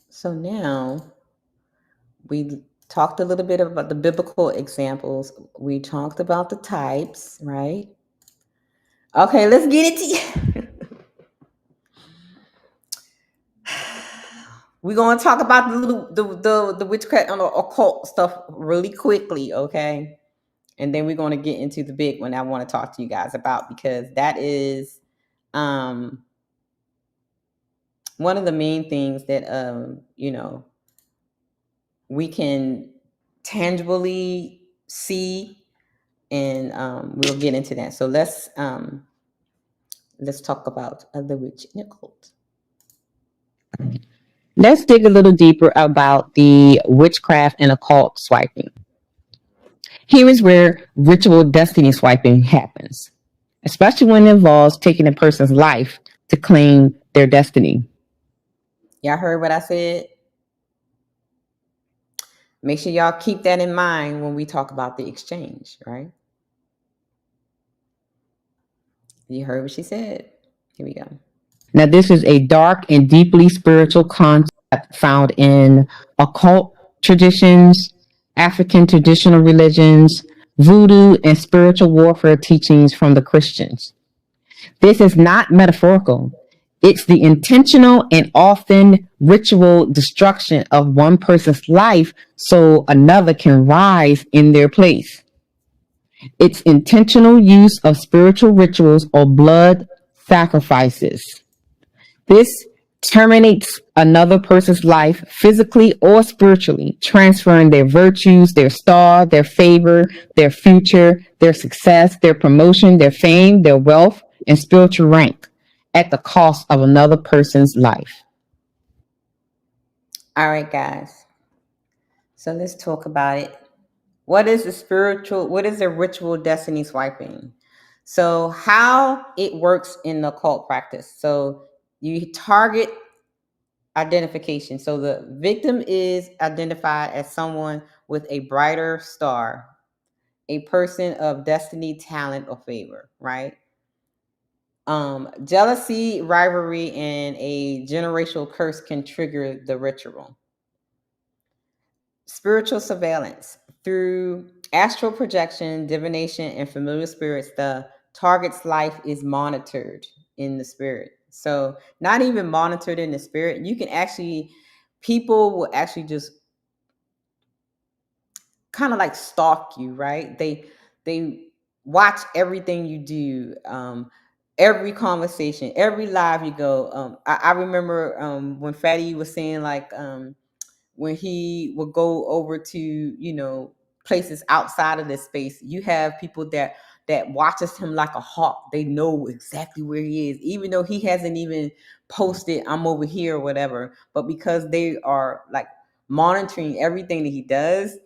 So now we talked a little bit about the biblical examples. We talked about the types, right? Okay, let's get it to you. We're going to talk about the witchcraft and the occult stuff really quickly, okay? And then we're going to get into the big one I want to talk to you guys about, because that is one of the main things that we can tangibly see, and we'll get into that. So let's talk about the witch and occult. Let's dig a little deeper about the witchcraft and occult swiping. Here is where ritual destiny swiping happens, especially when it involves taking a person's life to claim their destiny. Y'all heard what I said? Make sure y'all keep that in mind when we talk about the exchange, right? You heard what she said. Here we go. Now, this is a dark and deeply spiritual concept found in occult traditions, African traditional religions, voodoo, and spiritual warfare teachings from the Christians. This is not metaphorical. It's the intentional and often ritual destruction of one person's life so another can rise in their place. It's intentional use of spiritual rituals or blood sacrifices. This terminates another person's life physically or spiritually, transferring their virtues, their star, their favor, their future, their success, their promotion, their fame, their wealth, and spiritual rank at the cost of another person's life. All right, guys. So let's talk about it. What is the ritual destiny swiping? So how it works in the occult practice. So you target identification. So the victim is identified as someone with a brighter star, a person of destiny, talent, or favor, right? Jealousy, rivalry, and a generational curse can trigger the ritual. Spiritual surveillance. Through astral projection, divination, and familiar spirits, the target's life is monitored in the spirit. So not even monitored in the spirit. You can actually, people will actually just kind of like stalk you, right? They watch everything you do, every conversation, every live you go. I remember when Fatty was saying like when he would go over to places outside of this space, you have people that watches him like a hawk. They know exactly where he is, even though he hasn't even posted I'm over here or whatever. But because they are like monitoring everything that he does,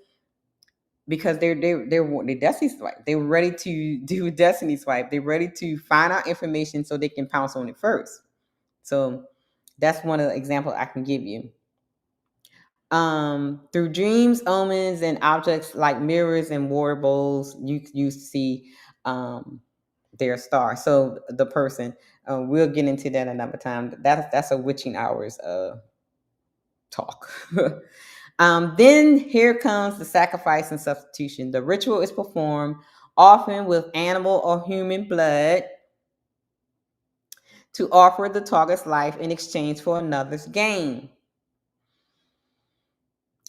because they're destiny swipe. They're ready to do a destiny swipe. They're ready to find out information so they can pounce on it first. So that's one of the examples I can give you. Through dreams, omens, and objects like mirrors and water bowls, you see their star. So the person, we'll get into that another time. That's a witching hours talk. Then here comes the sacrifice and substitution. The ritual is performed often with animal or human blood to offer the target's life in exchange for another's gain.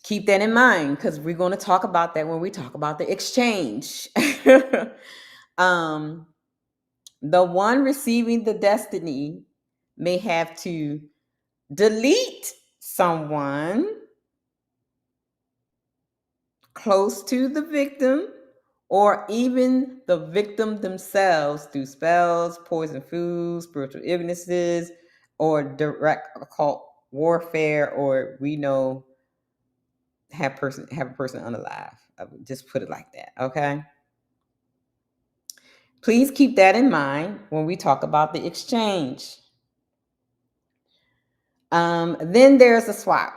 Keep that in mind, because we're going to talk about that when we talk about the exchange. The one receiving the destiny may have to delete someone close to the victim, or even the victim themselves, through spells, poison foods, spiritual illnesses, or direct occult warfare, or we know have a person unalive. I would just put it like that, okay? Please keep that in mind when we talk about the exchange. Then there's a swap.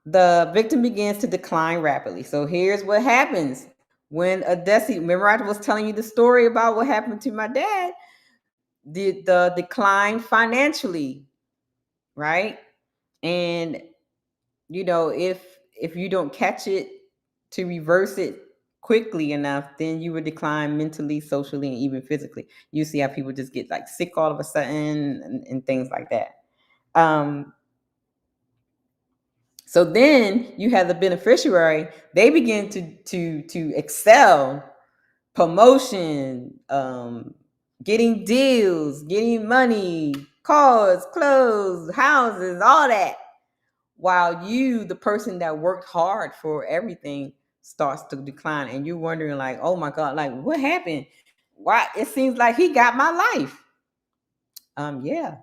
The victim begins to decline rapidly. So here's what happens when a destiny. Remember, I was telling you the story about what happened to my dad. The decline financially, right? And if you don't catch it to reverse it quickly enough, then you would decline mentally, socially, and even physically. You see how people just get like sick all of a sudden and things like that. So then you have the beneficiary. They begin to excel, promotion, getting deals, getting money, cars, clothes, houses, all that. While you, the person that worked hard for everything, starts to decline, and you're wondering like, oh my God, like what happened? Why it seems like he got my life? Yeah.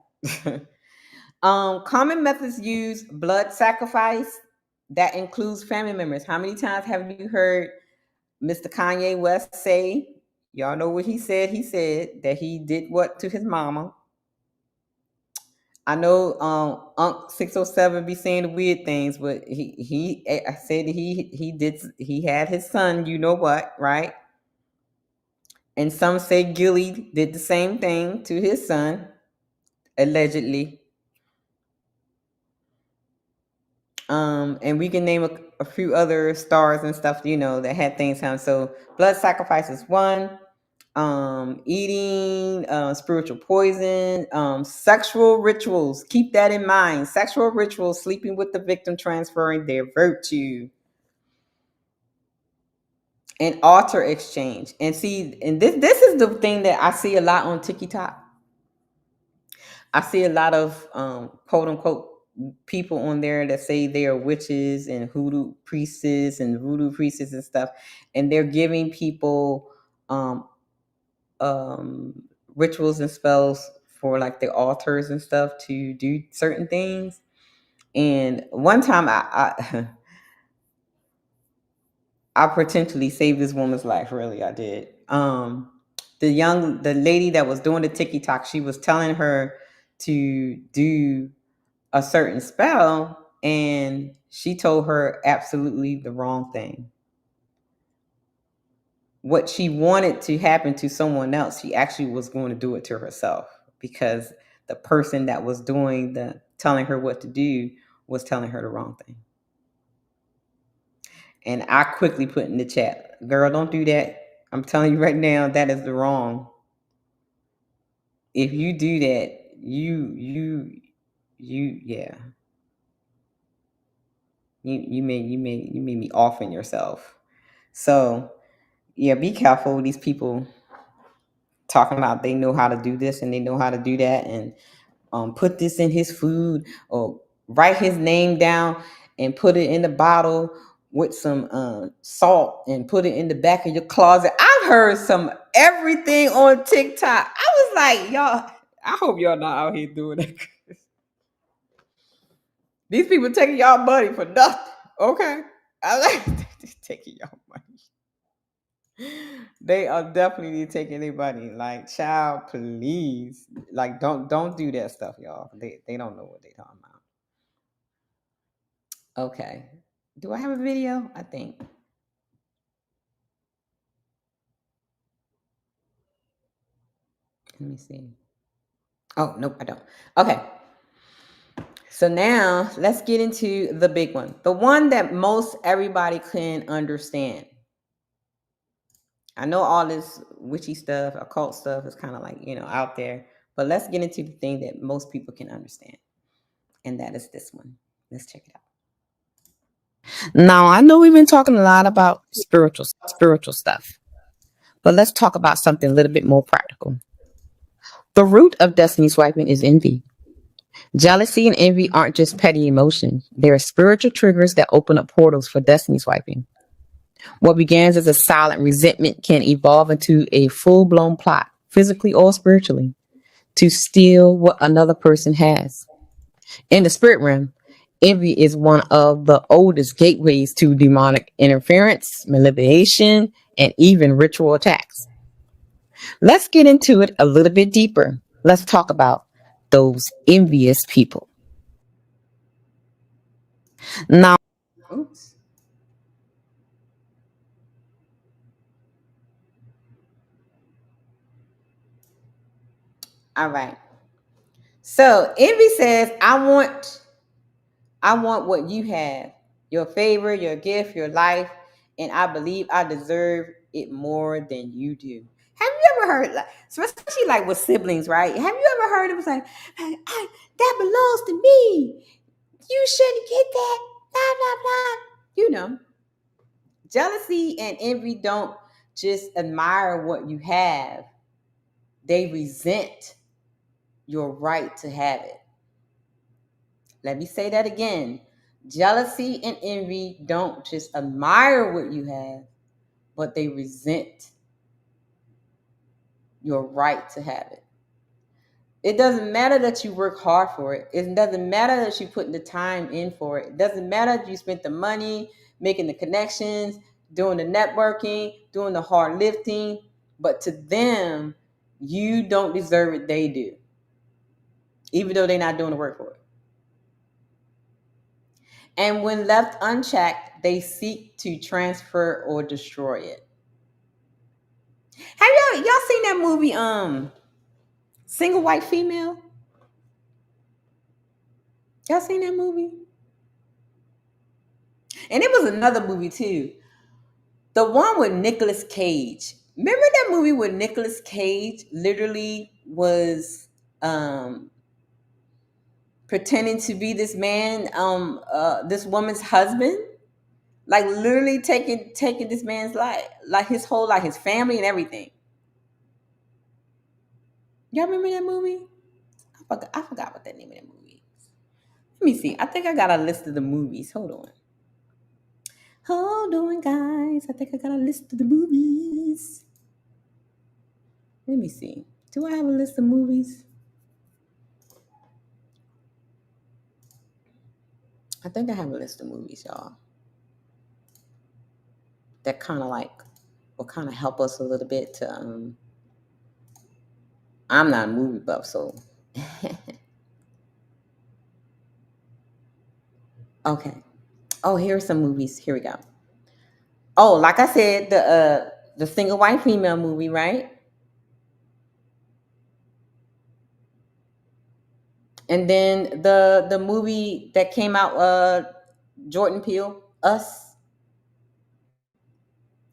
Common methods use blood sacrifice. That includes family members. How many times have you heard Mr. Kanye West say, y'all know what he said? He said that he did what to his mama. I know Unc 607 be saying the weird things, but I said he had his son, you know what, right? And some say Gilly did the same thing to his son, allegedly. And we can name a few other stars and stuff, that had things happen. So blood sacrifice is one. Eating, spiritual poison, sexual rituals. Keep that in mind. Sexual rituals, sleeping with the victim, transferring their virtue. And altar exchange. And see, and this is the thing that I see a lot on TikTok. I see a lot of quote unquote people on there that say they are witches and hoodoo priestesses and voodoo priestesses and stuff, and they're giving people rituals and spells for like the altars and stuff to do certain things. And one time I potentially saved this woman's life. Really, I did. The lady that was doing the TikTok, she was telling her to do a certain spell, and she told her absolutely the wrong thing. What she wanted to happen to someone else, she actually was going to do it to herself, because the person that was telling her what to do was telling her the wrong thing. And I quickly put in the chat, girl, don't do that. I'm telling you right now, that is the wrong. If you do that, you made me offing yourself. So yeah, be careful with these people talking about they know how to do this and they know how to do that, and put this in his food, or write his name down and put it in the bottle with some salt and put it in the back of your closet. I've heard some everything on TikTok. I was like, y'all, I hope y'all not out here doing that. These people taking y'all money for nothing. Okay, I like taking y'all money. They are definitely taking their money. Like, child, please, like, don't do that stuff, y'all. They don't know what they talking about. Okay, do I have a video? I think. Let me see. Oh, nope, I don't. Okay. So now let's get into the big one. The one that most everybody can understand. I know all this witchy stuff, occult stuff is kind of like, out there. But let's get into the thing that most people can understand. And that is this one. Let's check it out. Now, I know we've been talking a lot about spiritual stuff. But let's talk about something a little bit more practical. The root of destiny swiping is envy. Jealousy and envy aren't just petty emotions. They are spiritual triggers that open up portals for destiny swiping. What begins as a silent resentment can evolve into a full-blown plot, physically or spiritually, to steal what another person has. In the spirit realm, envy is one of the oldest gateways to demonic interference, manipulation, and even ritual attacks. Let's get into it a little bit deeper. Let's talk about those envious people. Now, oops. All right. So envy says, I want what you have, your favor, your gift, your life, and I believe I deserve it more than you do. Have you ever heard, especially like with siblings, right? Have you ever heard it was like, that belongs to me. You shouldn't get that. Blah, blah, blah. Jealousy and envy don't just admire what you have. They resent your right to have it. Let me say that again. Jealousy and envy don't just admire what you have, but they resent your right to have it. It doesn't matter that you work hard for it. It doesn't matter that you put the time in for it. It doesn't matter that you spent the money, making the connections, doing the networking, doing the hard lifting. But to them, you don't deserve it, they do. Even though they're not doing the work for it. And when left unchecked, they seek to transfer or destroy it. Have y'all seen that movie, Single White Female? Y'all seen that movie? And it was another movie too. The one with Nicolas Cage. Remember that movie where Nicolas Cage literally was pretending to be this man, this woman's husband? Like literally taking this man's life, like his whole life, his family and everything. Y'all remember that movie? I forgot what the name of that movie is. Let me see. I think I got a list of the movies. Hold on, guys. I think I got a list of the movies. Let me see. Do I have a list of movies? I think I have a list of movies, y'all. That kind of like will kind of help us a little bit to. I'm not a movie buff, so. Okay. Oh, here are some movies. Here we go. Oh, like I said, the Single White Female movie, right? And then the movie that came out, Jordan Peele, Us.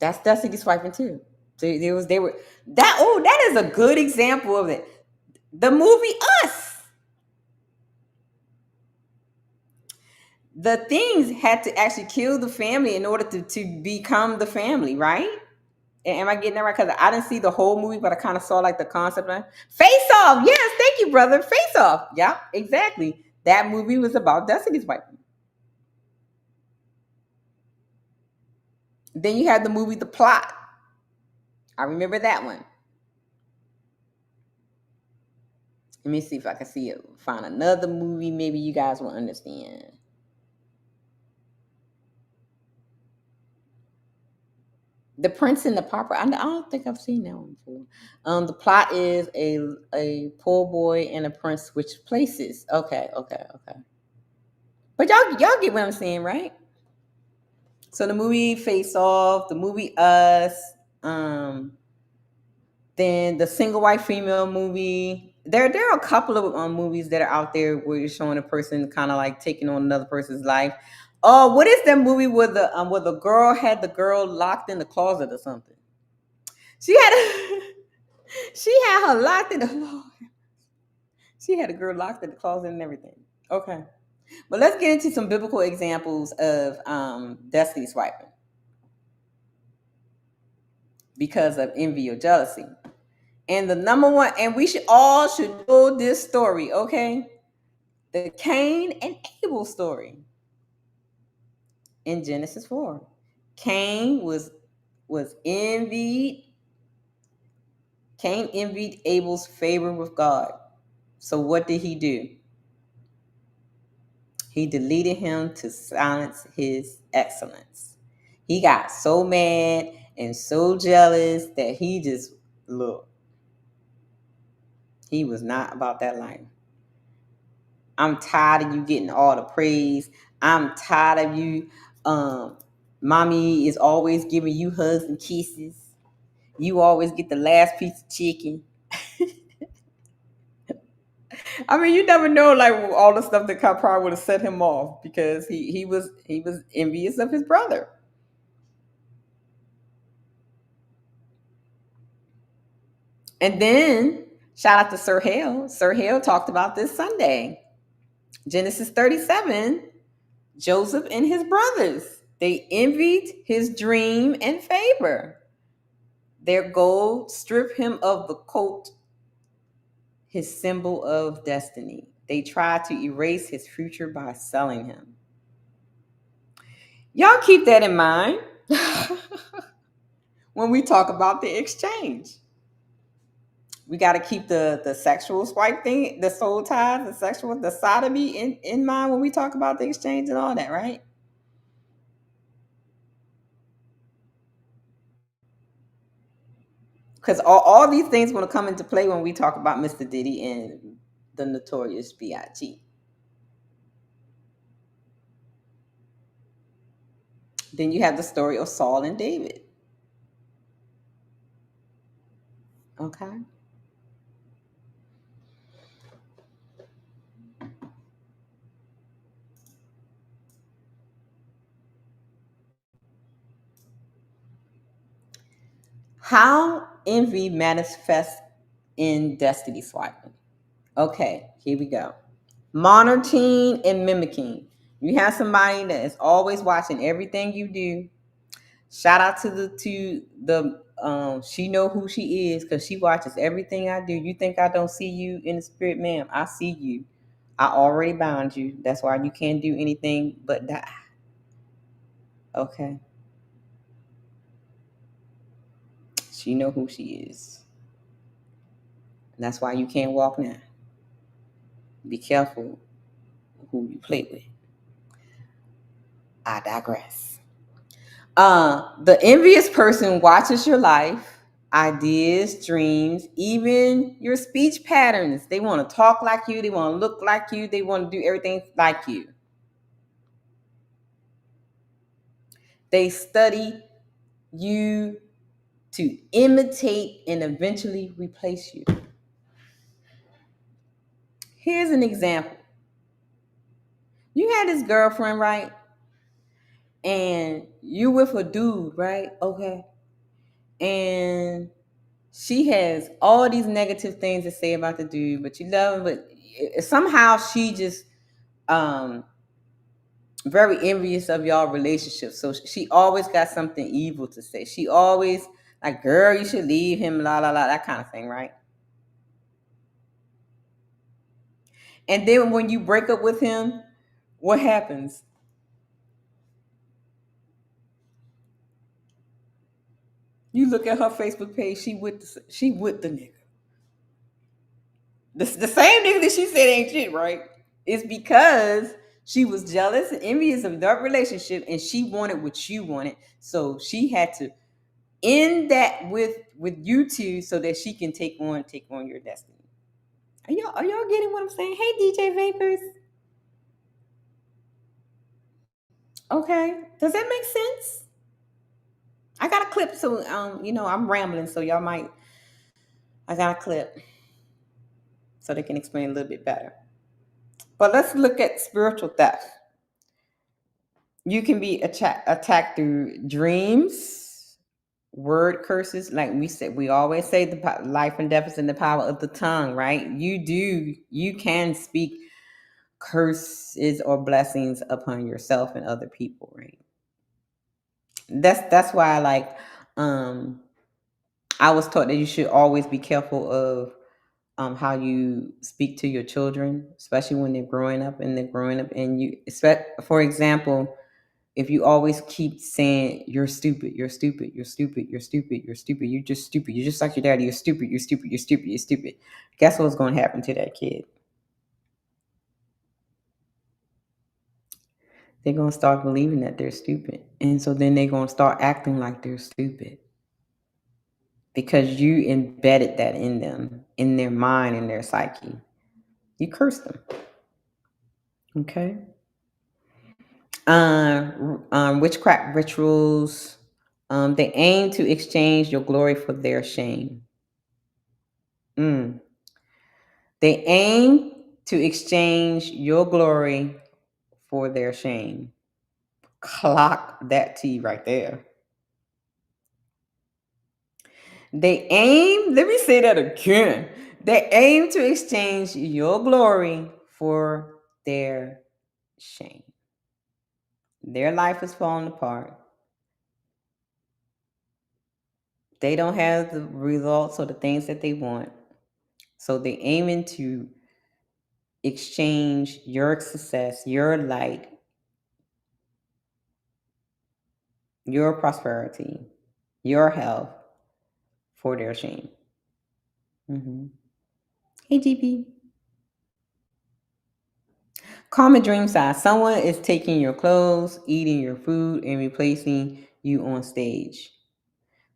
That's destiny swiping too. So that is a good example of it. The movie Us. the things had to actually kill the family in order to become the family, right? Am I getting that right? Because I didn't see the whole movie, but I kind of saw like the concept. Face Off. Yes, thank you, brother. Face Off. Yeah, exactly. That movie was about Destiny's Wife. Then you had the movie The Plot. I remember that one. Let me see if I can find another movie maybe you guys will understand. The Prince and the Pauper. I don't think I've seen that one before. The plot is a poor boy and a prince switch places. Okay. But y'all get what I'm saying, right? So the movie Face Off, the movie Us, then the Single White Female movie. There are a couple of movies that are out there where you're showing a person kind of like taking on another person's life. Oh, what is that movie where the girl had the girl locked in the closet or something? She had her locked in the She had a girl locked in the closet and everything. Okay. But let's get into some biblical examples of destiny swiping because of envy or jealousy. And the number one, and we should know this story, okay? The Cain and Abel story in Genesis 4. Cain was envied. Cain envied Abel's favor with God. So what did he do? He deleted him to silence his excellence. He got so mad and so jealous that he just, look, he was not about that life. I'm tired of you getting all the praise. I'm tired of you. Mommy is always giving you hugs and kisses. You always get the last piece of chicken. I mean, you never know, like all the stuff that probably would have set him off because he was envious of his brother. And then shout out to Sir Hale. Sir Hale talked about this Sunday. Genesis 37, Joseph and his brothers. They envied his dream and favor. Their gold stripped him of the coat, his symbol of destiny. They tried to erase his future by selling him. Y'all keep that in mind when we talk about the exchange. We got to keep the sexual swipe thing, the soul ties, the sodomy in mind when we talk about the exchange and all that, right? Because all these things want to come into play when we talk about Mr. Diddy and the Notorious B.I.G. Then you have the story of Saul and David. Okay. How envy manifests in destiny swiping. Okay, here we go. Monitoring and mimicking. You have somebody that is always watching everything you do. Shout out to the she know who she is because she watches everything I do. You think I don't see you in the spirit, ma'am? I see you. I already bound you. That's why you can't do anything but die. Okay. She know who she is. And that's why you can't walk now. Be careful who you play with. I digress. The envious person watches your life, ideas, dreams, even your speech patterns. They want to talk like you. They want to look like you. They want to do everything like you. They study you to imitate and eventually replace you. Here's an example. You had this girlfriend, right? And you with a dude, right? Okay. And she has all these negative things to say about the dude, but you love him, but somehow she just very envious of y'all relationship. So she always got something evil to say. She always like, girl, you should leave him, la la la, that kind of thing, right? And then when you break up with him, what happens? You look at her Facebook page, she with the nigga. The same nigga that she said ain't shit, right? It's because she was jealous and envious of their relationship, and she wanted what you wanted. So she had to end that with you two so that she can take on your destiny. Are y'all getting what I'm saying? Hey, DJ Vapors. Okay, does that make sense? I got a clip, so I'm rambling, so y'all might. I got a clip so they can explain a little bit better. But let's look at spiritual theft. You can be attacked through dreams, word curses. Like we said, we always say the life and death is in the power of the tongue, right? You can speak curses or blessings upon yourself and other people, right? That's why I was taught that you should always be careful of how you speak to your children, especially when they're growing up and you expect, for example, if you always keep saying you're stupid, you're stupid, you're stupid, you're stupid, you're stupid, you're just stupid, you're just like your daddy, you're stupid, you're stupid, you're stupid, you're stupid. Guess what's going to happen to that kid? They're going to start believing that they're stupid. And so then they're going to start acting like they're stupid. Because you embedded that in them, in their mind, in their psyche. You curse them. Okay? Witchcraft rituals, they aim to exchange your glory for their shame. They aim to exchange your glory for their shame. Clock that T right there. They aim, let me say that again. They aim to exchange your glory for their shame. Their life is falling apart. They don't have the results or the things that they want. So they aiming to exchange your success, your light, your prosperity, your health for their shame. Hey, GP. Common dream size. Someone is taking your clothes, eating your food, and replacing you on stage.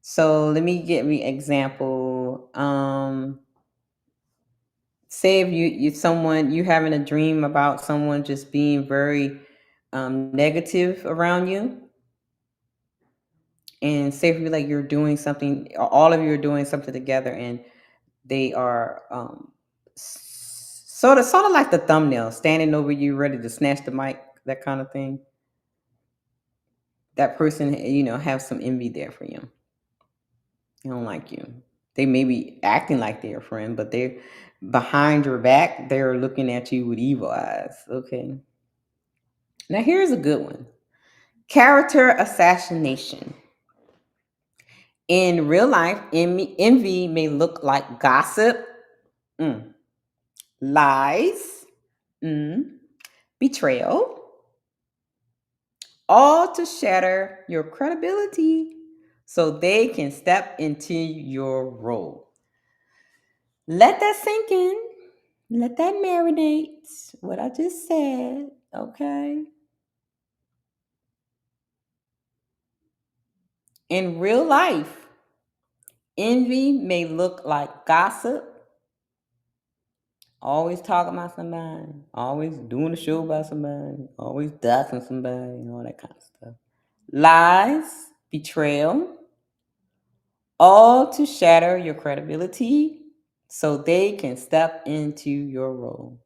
So let me give me example. Say if you having a dream about someone just being very negative around you, and say if you're doing something, all of you are doing something together, and they are sort of like the thumbnail, standing over you, ready to snatch the mic, that kind of thing. That person, have some envy there for you. They don't like you. They may be acting like they're a friend, but they're behind your back. They're looking at you with evil eyes. Okay. Now here's a good one. Character assassination. In real life, envy may look like gossip, lies, betrayal, all to shatter your credibility so they can step into your role. Let that sink in. Let that marinate. What I just said, okay? In real life, envy may look like gossip, always talking about somebody, always doing a show about somebody, always doxing somebody, and all that kind of stuff. Lies, betrayal, all to shatter your credibility so they can step into your role.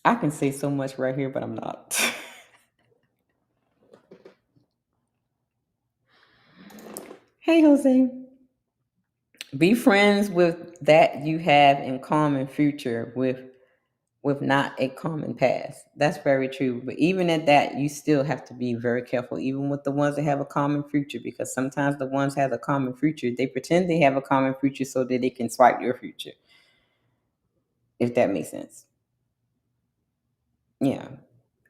I can say so much right here, but I'm not. Hey, Jose. Be friends with that you have in common future with with not a common past. That's very true. But even at that, you still have to be very careful, even with the ones that have a common future, because sometimes the ones have a common future, they pretend they have a common future so that they can swipe your future. If that makes sense. Yeah.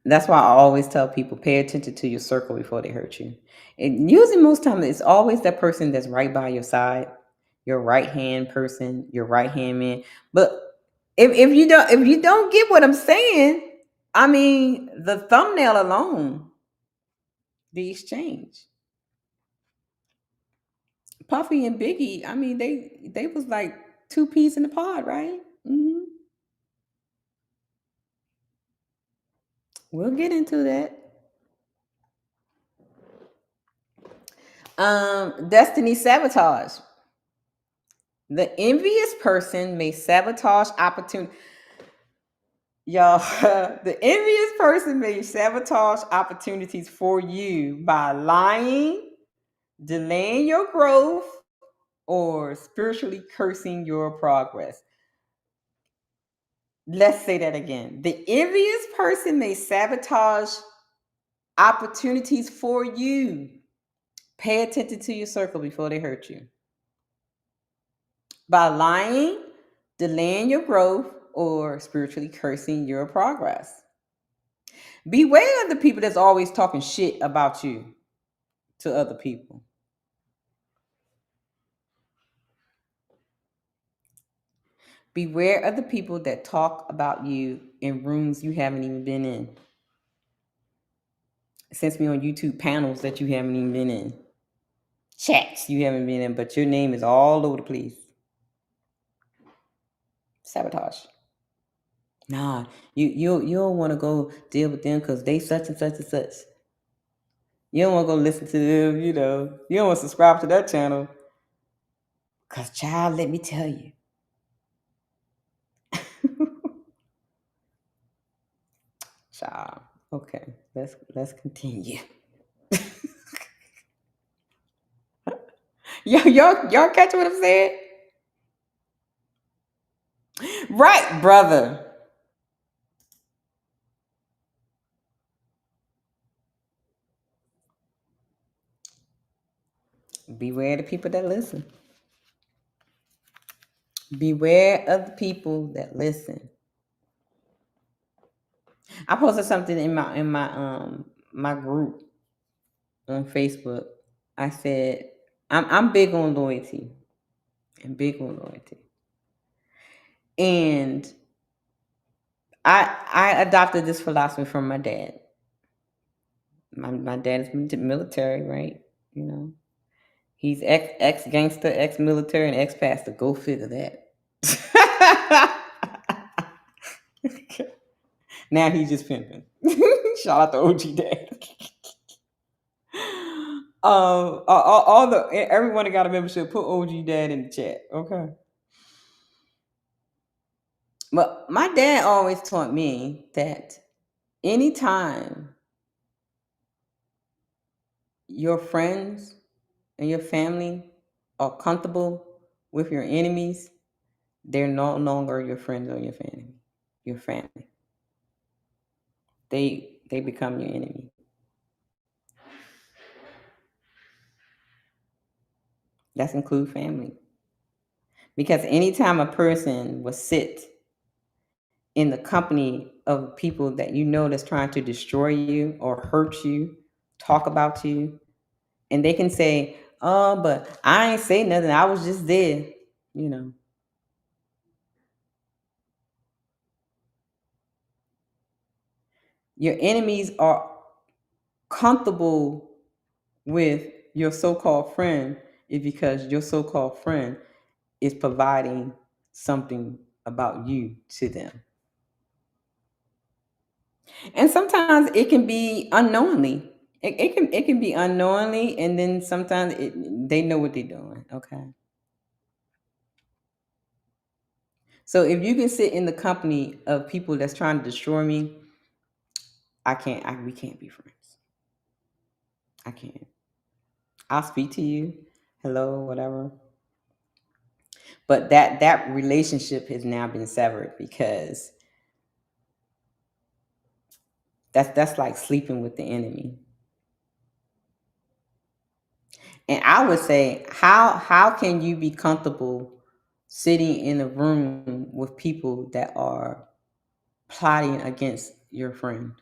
That's why I always tell people, pay attention to your circle before they hurt you. And usually most times it's always that person that's right by your side, your right hand person, your right hand man. But if you don't get what I'm saying, I mean, the thumbnail alone, the exchange. Puffy and Biggie, I mean, they was like two peas in the pod, right? Mm-hmm. We'll get into that. Destiny sabotage. The envious person may sabotage opportunity. Y'all, the envious person may sabotage opportunities for you by lying, delaying your growth, or spiritually cursing your progress. Let's say that again. The envious person may sabotage opportunities for you. Pay attention to your circle before they hurt you. By lying, delaying your growth, or spiritually cursing your progress. Beware of the people that's always talking shit about you to other people. Beware of the people that talk about you in rooms you haven't even been in. Sends me on YouTube panels that you haven't even been in. Chats you haven't been in, but your name is all over the place. Sabotage. Nah, you don't want to go deal with them because they such and such and such. You don't want to go listen to them, you know. You don't want to subscribe to that channel. Because, child, let me tell you. Child. Okay, let's continue. Y'all catch what I'm saying? Right, brother. Beware of the people that listen. Beware of the people that listen. I posted something in my group on Facebook. I said, I'm big on loyalty. I'm big on loyalty. And I adopted this philosophy from my dad. My dad is military, right? You know. He's ex-gangster, ex-military, and ex-pastor. Go figure that. Now he's just pimping. Shout out to OG Dad. Everyone that got a membership, put OG Dad in the chat, okay? But my dad always taught me that anytime your friends and your family are comfortable with your enemies, they're no longer your friends or your family. Your family. They become your enemy. That's include family. Because anytime a person will sit in the company of people that you know that's trying to destroy you or hurt you, talk about you, and they can say, oh, but I ain't say nothing. I was just there, you know. Your enemies are comfortable with your so-called friend is because your so-called friend is providing something about you to them. And sometimes it can be unknowingly. It can be unknowingly, and then sometimes they know what they're doing. Okay. So if you can sit in the company of people that's trying to destroy me, we can't be friends. I can't. I'll speak to you, hello, whatever. But that relationship has now been severed because That's like sleeping with the enemy. And I would say, how can you be comfortable sitting in a room with people that are plotting against your friend?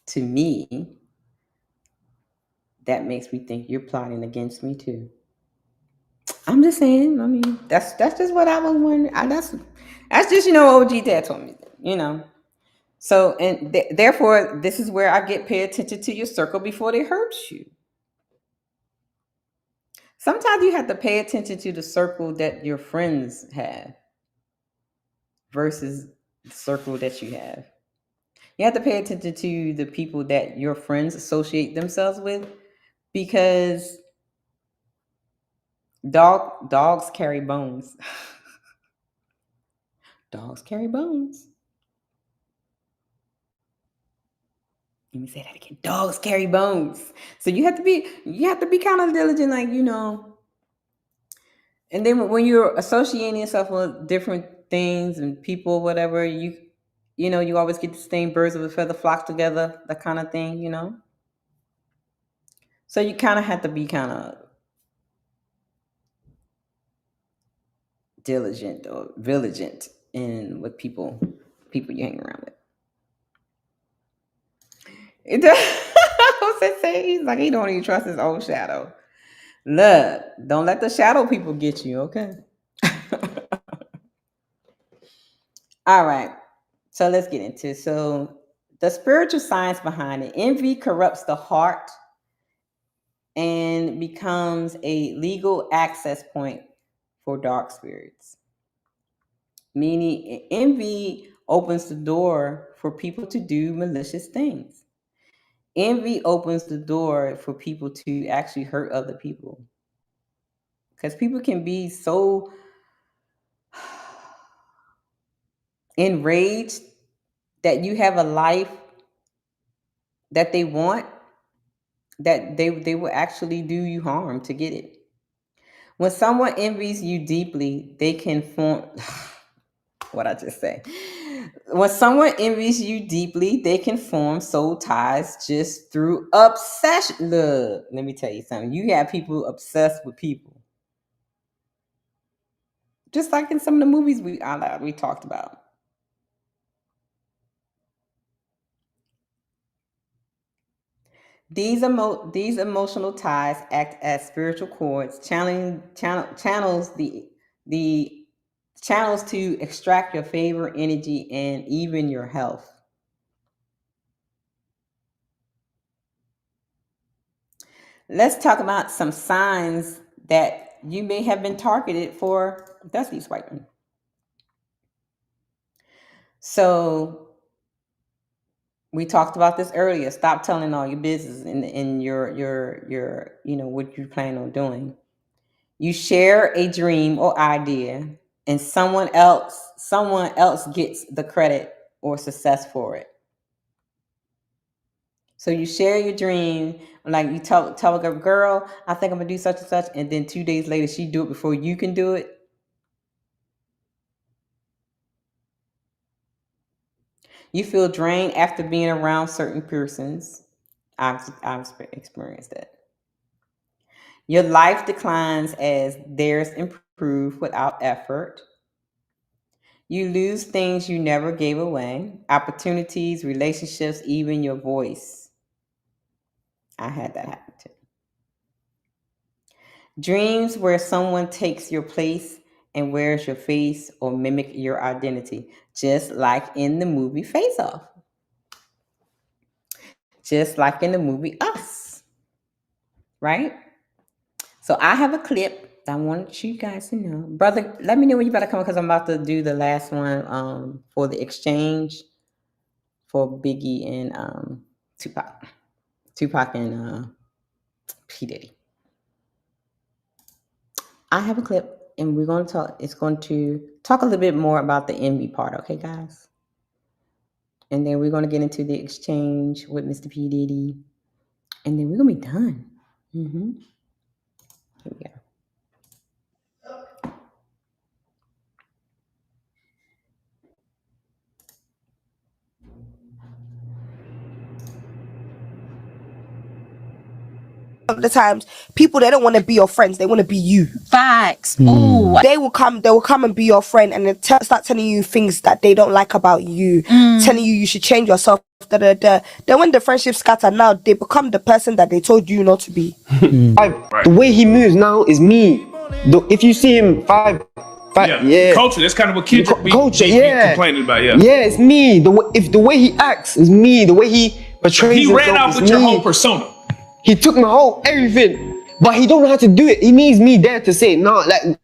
To me, that makes me think you're plotting against me too. I'm just saying. I mean, that's just what I was wondering. That's just OG Dad told me. So and therefore, this is where I get pay attention to your circle before they hurt you. Sometimes you have to pay attention to the circle that your friends have versus the circle that you have. You have to pay attention to the people that your friends associate themselves with, because dogs carry bones. Dogs carry bones. Let me say that again. Dogs carry bones. So you have to be kind of diligent, like, and then when you're associating yourself with different things and people, whatever, you always get the same birds of a feather flock together, that kind of thing. So you kind of have to be kind of diligent or vigilant in what people you hang around with. It does. What's that say? He's like, he don't even trust his own shadow. Look, don't let the shadow people get you, okay? All right. So let's get into it. So the spiritual science behind it. Envy corrupts the heart and becomes a legal access point for dark spirits. Meaning envy opens the door for people to do malicious things. Envy opens the door for people to actually hurt other people. Because people can be so enraged that you have a life that they want, that they will actually do you harm to get it. When someone envies you deeply, they can form what I just say. When someone envies you deeply, they can form soul ties just through obsession. Look, let me tell you something. You have people obsessed with people. Just like in some of the movies we talked about. These emotional ties act as spiritual cords, channels the channels to extract your favor, energy, and even your health. Let's talk about some signs that you may have been targeted for destiny swiping. So we talked about this earlier. Stop telling all your business in your what you plan on doing. You share a dream or idea, and someone else gets the credit or success for it. So you share your dream, like you tell a girl, I think I'm gonna do such and such, and then 2 days later she do it before you can do it. You feel drained after being around certain persons. I've experienced that. Your life declines as theirs improve without effort. You lose things you never gave away, opportunities, relationships, even your voice. I had that happen too. Dreams where someone takes your place and wears your face or mimic your identity, just like in the movie Face Off. Just like in the movie Us. Right? So I have a clip that I want you guys to know. Brother, let me know when you better come, because I'm about to do the last one for the exchange for Biggie and Tupac. Tupac and P. Diddy. I have a clip, and we're going to talk. It's going to talk a little bit more about the envy part, okay, guys? And then we're going to get into the exchange with Mr. P. Diddy, and then we're going to be done. Here we go. of the times, people, they don't want to be your friends. They want to be you. Facts. Ooh. They will come and be your friend, and then start telling you things that they don't like about you, telling you should change yourself. Then when the friendship scatter, now they become the person that they told you not to be. The way he moves now is me. If you see him five, culture. That's kind of what kids be complaining about. Yeah, it's me. If the way he acts is me, the way he portrays he himself ran off is with your me. whole persona. He took my whole everything, but he don't know how to do it. He needs me there to say no. Like,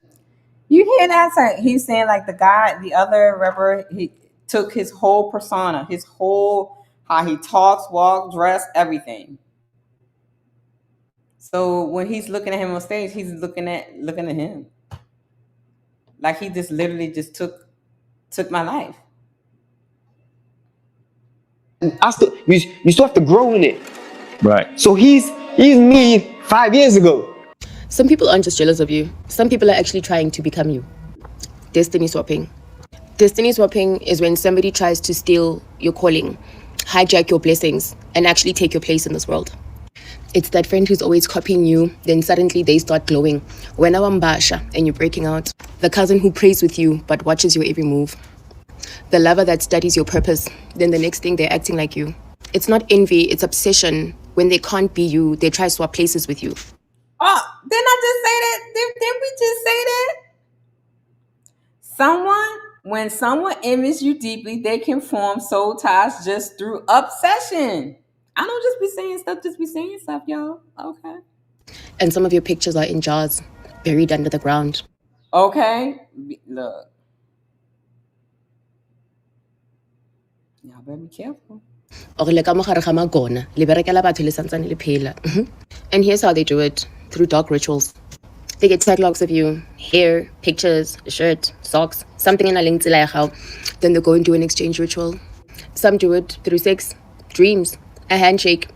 you hear that? So he's saying like the other rapper, he took his whole persona, his whole how he talks, walks, dress, everything. So when he's looking at him on stage, he's looking at him. Like he just literally just took my life. You still have to grow in it. Right. So he's me 5 years ago. Some people aren't just jealous of you. Some people are actually trying to become you. Destiny swapping. Destiny swapping is when somebody tries to steal your calling, hijack your blessings, and actually take your place in this world. It's that friend who's always copying you, then suddenly they start glowing. When I'm basha and you're breaking out. The cousin who prays with you but watches your every move. The lover that studies your purpose, then the next thing they're acting like you. It's not envy, it's obsession. When they can't be you, they try to swap places with you. Oh, didn't I just say that? Didn't we just say that? When someone images you deeply, they can form soul ties just through obsession. I don't just be saying stuff, y'all. Okay. And some of your pictures are in jars, buried under the ground. Okay. Look. Y'all better be careful. And here's how they do it, through dark rituals. They get taglocks of you, hair, pictures, a shirt, socks, something in a link to then they go and do an exchange ritual. Some do it through sex, dreams, a handshake,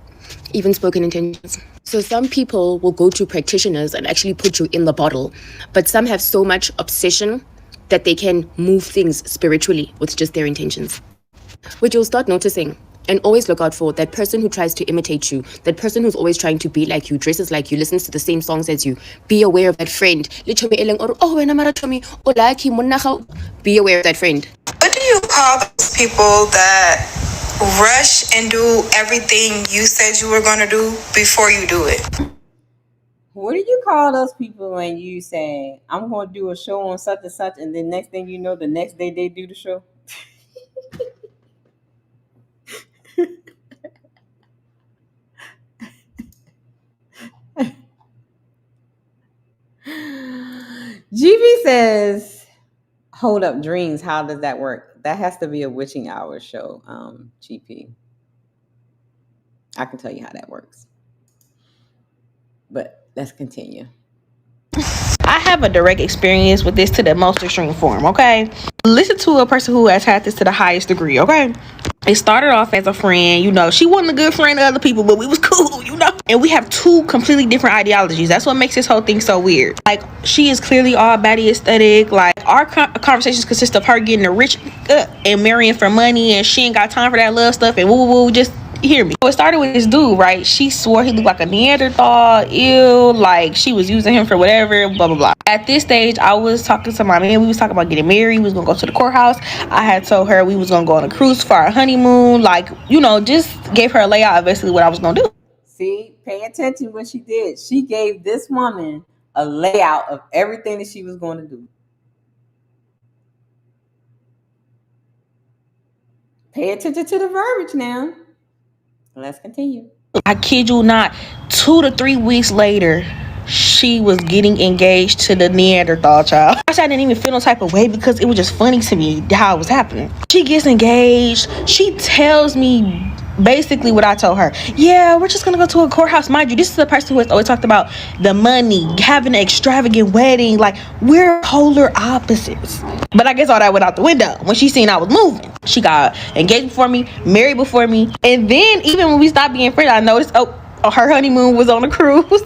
even spoken intentions. So some people will go to practitioners and actually put you in the bottle, but some have so much obsession that they can move things spiritually with just their intentions. Which you'll start noticing. And always look out for that person who tries to imitate you, that person who's always trying to be like you, dresses like you, listens to the same songs as you. Be aware of that friend. Be aware of that friend. What do you call those people that rush and do everything you said you were going to do before you do it? What do you call those people when you say, I'm going to do a show on such and such, and then next thing you know, the next day they do the show? GB says, hold up, dreams. How does that work? That has to be a witching hour show, GP. I can tell you how that works. But let's continue. I have a direct experience with this to the most extreme form, okay? Listen to a person who has had this to the highest degree, okay? It started off as a friend, she wasn't a good friend to other people, but we was cool, And we have two completely different ideologies. That's what makes this whole thing so weird. Like, she is clearly all baddie aesthetic. Like, our conversations consist of her getting a rich and marrying for money, and she ain't got time for that love stuff, and woo, just hear me. So it started with this dude, right? She swore he looked like a Neanderthal, ill, like she was using him for whatever, blah, blah, blah. At this stage, I was talking to my man. We was talking about getting married. We was going to go to the courthouse. I had told her we was going to go on a cruise for our honeymoon. Like, just gave her a layout of basically what I was going to do. See, pay attention what she did. She gave this woman a layout of everything that she was going to do. Pay attention to the verbiage now. Let's continue. I kid you not, 2 to 3 weeks later, she was getting engaged to the Neanderthal child. I didn't even feel no type of way because it was just funny to me how it was happening. She gets engaged. She tells me basically what I told her. Yeah, we're just gonna go to a courthouse. Mind you, this is the person who has always talked about the money, having an extravagant wedding. Like, we're polar opposites. But I guess all that went out the window when she seen I was moving. She got engaged before me, married before me, and then even when we stopped being friends, I noticed her honeymoon was on a cruise.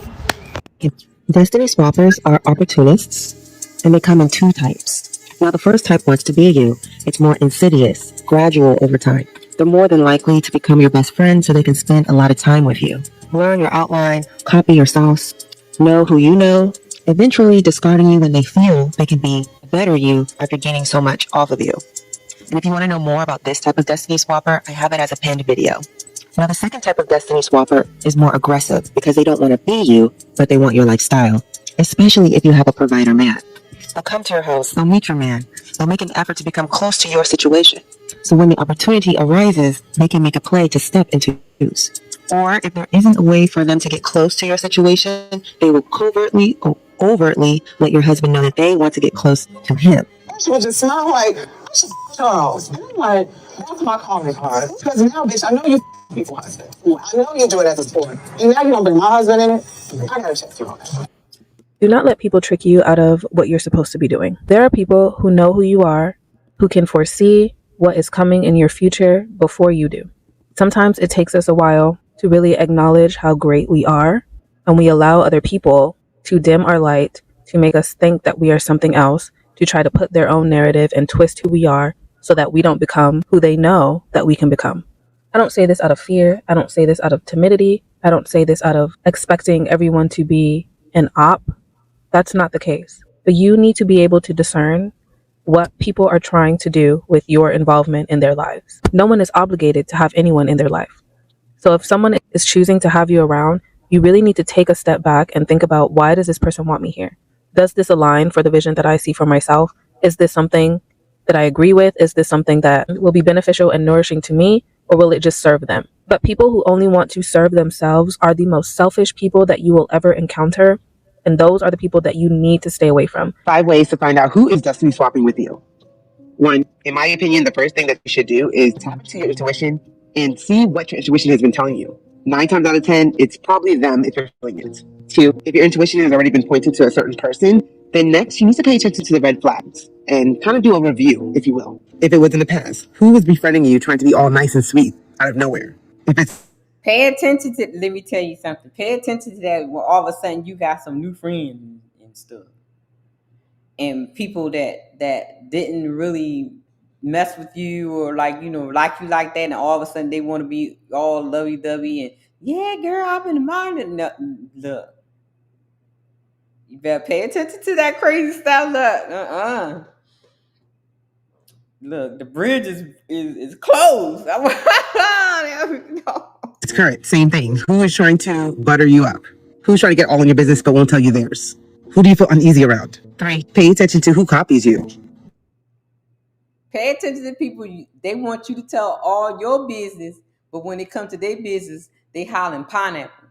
Destiny swappers are opportunists, and they come in 2 types. Now, the first type wants to be you. It's more insidious, gradual over time. They're more than likely to become your best friend so they can spend a lot of time with you. Learn your outline, copy your sauce, know who you know, eventually discarding you when they feel they can be a better you after gaining so much off of you. And if you want to know more about this type of destiny swapper, I have it as a pinned video. Now, the second type of destiny swapper is more aggressive because they don't want to be you, but they want your lifestyle, especially if you have a provider man. They'll come to your house, they'll meet your man, they'll make an effort to become close to your situation. So when the opportunity arises, they can make a play to step into use. Or if there isn't a way for them to get close to your situation, they will covertly or overtly let your husband know that they want to get close to him. What just smell like Charles? And I'm like, that's my calling card. Because now, bitch, I know you people husband. I know you do it as a sport. And now you don't bring my husband in it. I gotta check you on that. Do not let people trick you out of what you're supposed to be doing. There are people who know who you are, who can foresee what is coming in your future before you do. Sometimes it takes us a while to really acknowledge how great we are, and we allow other people to dim our light, to make us think that we are something else, to try to put their own narrative and twist who we are so that we don't become who they know that we can become. I don't say this out of fear. I don't say this out of timidity. I don't say this out of expecting everyone to be an op. That's not the case. But you need to be able to discern what people are trying to do with your involvement in their lives. No one is obligated to have anyone in their life. So if someone is choosing to have you around, you really need to take a step back and think about, why does this person want me here? Does this align for the vision that I see for myself? Is this something that I agree with? Is this something that will be beneficial and nourishing to me, or will it just serve them? But people who only want to serve themselves are the most selfish people that you will ever encounter. And those are the people that you need to stay away from. 5 ways to find out who is destiny swapping with you. 1, in my opinion, the first thing that you should do is tap into your intuition and see what your intuition has been telling you. 9 times out of 10, it's probably them if you're feeling it. 2, if your intuition has already been pointed to a certain person, then next you need to pay attention to the red flags and kind of do a review, if you will. If it was in the past, who was befriending you trying to be all nice and sweet out of nowhere? If it's Pay attention to, let me tell you something. Pay attention to that when all of a sudden you got some new friends and stuff. And people that didn't really mess with you or like you like that, and all of a sudden they want to be all lovey-dovey and, yeah, girl, I've been minding. No, look. You better pay attention to that crazy stuff. Look, Look, the bridge is closed. There we go. It's current, same thing. Who is trying to butter you up? Who's trying to get all in your business but won't tell you theirs? Who do you feel uneasy around? 3, pay attention to who copies you. Pay attention to people. They want you to tell all your business, but when it comes to their business, they hollering pineapple.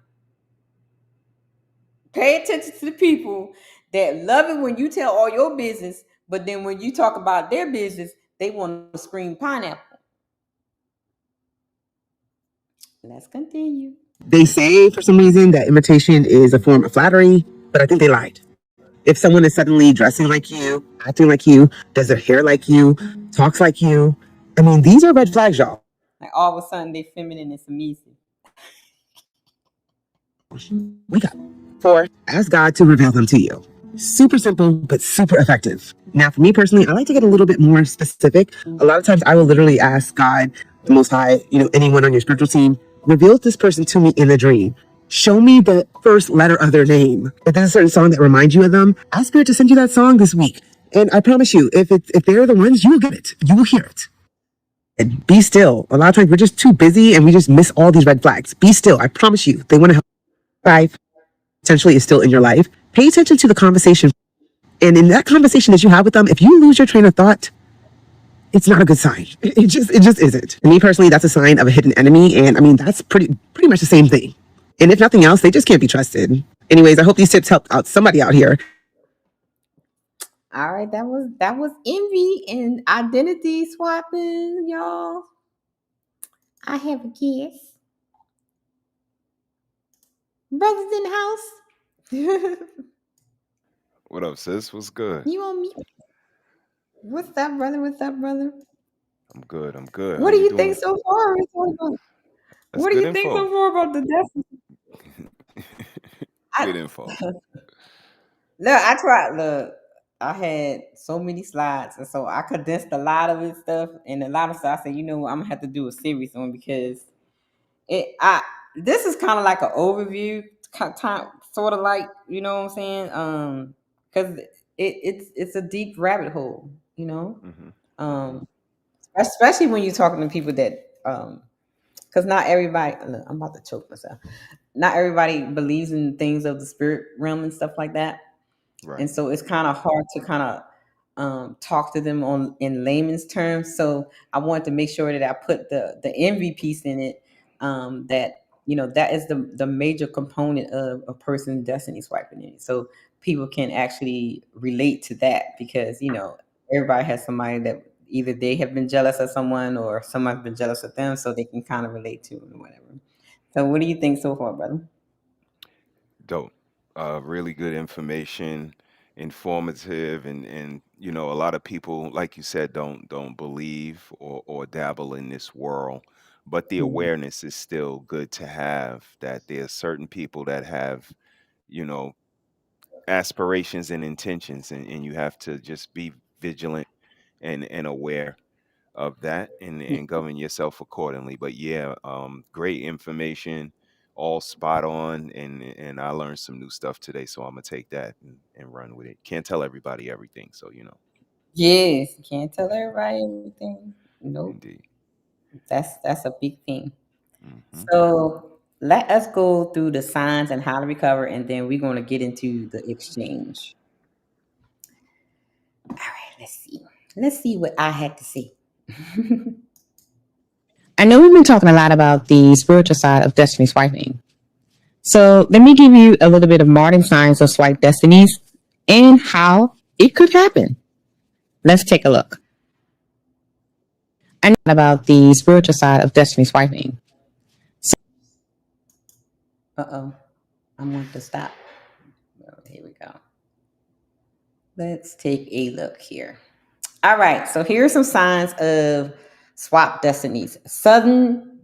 Pay attention to the people that love it when you tell all your business, but then when you talk about their business, they want to scream pineapple. Let's continue. They say for some reason that imitation is a form of flattery, but I think they lied. If someone is suddenly dressing like you, acting like you, does their hair like you, talks like you, I mean, these are red flags, y'all. Like all of a sudden they feminine and submissive. We got 4, ask God to reveal them to you. Super simple, but super effective. Now, for me personally, I like to get a little bit more specific. A lot of times I will literally ask God, the Most High, anyone on your spiritual team, reveal this person to me in a dream. Show me the first letter of their name. If there's a certain song that reminds you of them, ask Spirit to send you that song this week. And I promise you, if they're the ones, you will get it. You will hear it. And be still. A lot of times we're just too busy and we just miss all these red flags. Be still. I promise you, they want to help. 5, potentially is still in your life. Pay attention to the conversation. And in that conversation that you have with them, if you lose your train of thought, it's not a good sign. It just isn't. And me personally, that's a sign of a hidden enemy. And I mean, that's pretty much the same thing. And if nothing else, they just can't be trusted. Anyways, I hope these tips helped out somebody out here. All right, that was envy and identity swapping, y'all. I have a guess. Brothers in the house. What up, sis? What's good? You on me? What's up, brother? What's up, brother? I'm good. I'm good. What do you think so far? What do you think so far about the destiny? Good info. Look, I tried. Look, I had so many slides, and so I condensed a lot of it stuff, and a lot of stuff. I said, you know what, I'm gonna have to do a series on because this is kind of like an overview time, sort of like, you know what I'm saying? Because it's a deep rabbit hole, you know. Especially when you're talking to people that because not everybody. Look, I'm about to choke myself. Not everybody believes in things of the spirit realm and stuff like that. And so it's kind of hard to kind of talk to them in layman's terms. So I wanted to make sure that I put the envy piece in it. That that is the major component of a person's destiny swiping in it. So people can actually relate to that because everybody has somebody that either they have been jealous of someone or someone's been jealous of them, so they can kind of relate to it or whatever. So what do you think so far, brother? Dope. Really good information, informative, and a lot of people, like you said, don't believe or dabble in this world, but the awareness is still good to have. That there's certain people that have, you know, aspirations and intentions, and you have to just be vigilant and aware of that and govern yourself accordingly. But yeah, great information, all spot on, and I learned some new stuff today, so I'm gonna take that and run with it. Can't tell everybody everything, so Yes, can't tell everybody everything. Nope. Indeed. That's a big thing. So let us go through the signs and how to recover, and then we're going to get into the exchange. All right, let's see. Let's see what I had to say. I know we've been talking a lot about the spiritual side of destiny swiping. So let me give you a little bit of modern science of swipe destinies and how it could happen. Let's take a look. I know about the spiritual side of destiny swiping. Uh-oh. I want to stop. Oh, here we go. Let's take a look here. All right. So here are some signs of swap destinies. Sudden,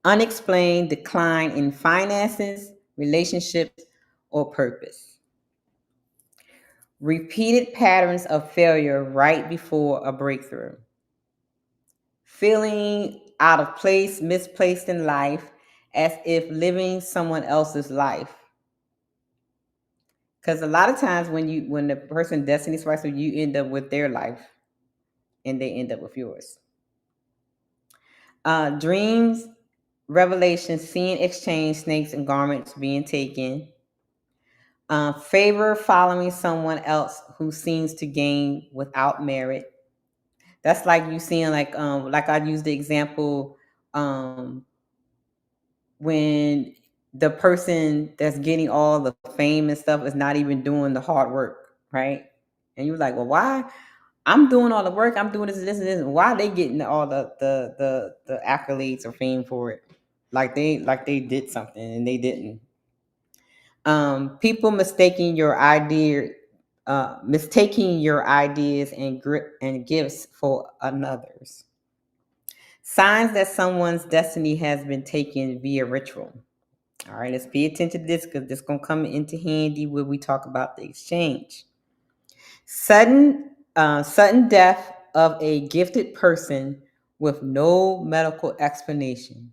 unexplained decline in finances, relationships, or purpose. Repeated patterns of failure right before a breakthrough. Feeling out of place, misplaced in life, as if living someone else's life. Because a lot of times when the person destiny swipes, you end up with their life and they end up with yours. Dreams, revelations, seeing exchange, snakes and garments being taken. Favor following someone else who seems to gain without merit. That's like you seeing like I used the example when the person that's getting all the fame and stuff is not even doing the hard work, right? And you're like, well, why? I'm doing all the work. I'm doing this and this and this. Why are they getting all the accolades or fame for it? Like they did something and they didn't. People mistaking your ideas and gifts for another's. Signs that someone's destiny has been taken via ritual. All right, let's pay attention to this because this is going to come into handy when we talk about the exchange. Sudden death of a gifted person with no medical explanation,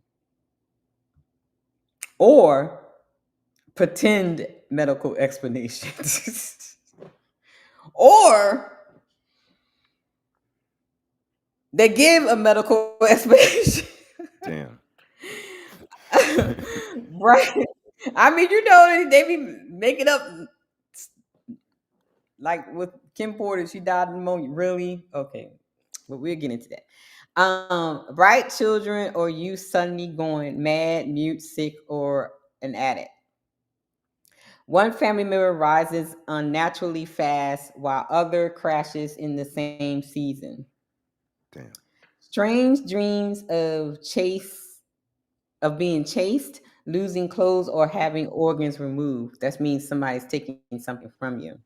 or pretend medical explanation, or they give a medical explanation. Damn. Right. I mean, they be making up. Like with Kim Porter, she died of pneumonia. Really? Okay. But we'll get into that. Bright children or you suddenly going mad, mute, sick, or an addict. One family member rises unnaturally fast while other crashes in the same season. Damn. Strange dreams of being chased, losing clothes, or having organs removed. That means somebody's taking something from you.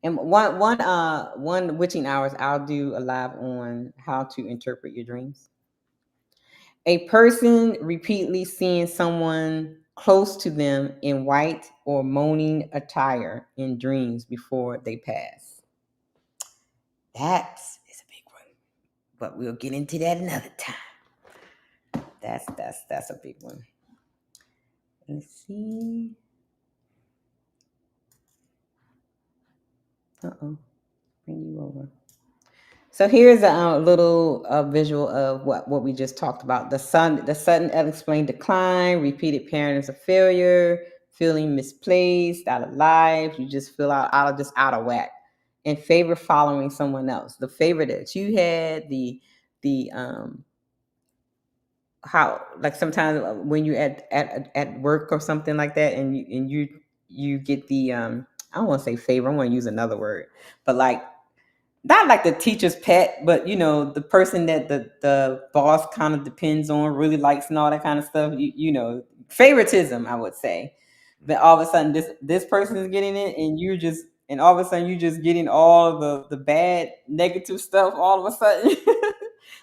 And one witching hours, I'll do a live on how to interpret your dreams. A person repeatedly seeing someone close to them in white or mourning attire in dreams before they pass. That is a big one, but we'll get into that another time. That's a big one. Let's see. Bring you over. So here's a little visual of what we just talked about. The sudden unexplained decline, repeated patterns of failure, feeling misplaced, out of life. You just feel out of whack, and favor following someone else. The favor that you had, the how, like sometimes when you at work or something like that, and you get the I don't want to say favor. I want to use another word, but like, not like the teacher's pet, but the person that the boss kind of depends on, really likes, and all that kind of stuff. Favoritism, I would say. But all of a sudden, this person is getting it, and all of a sudden, you're just getting all of the bad, negative stuff. All of a sudden,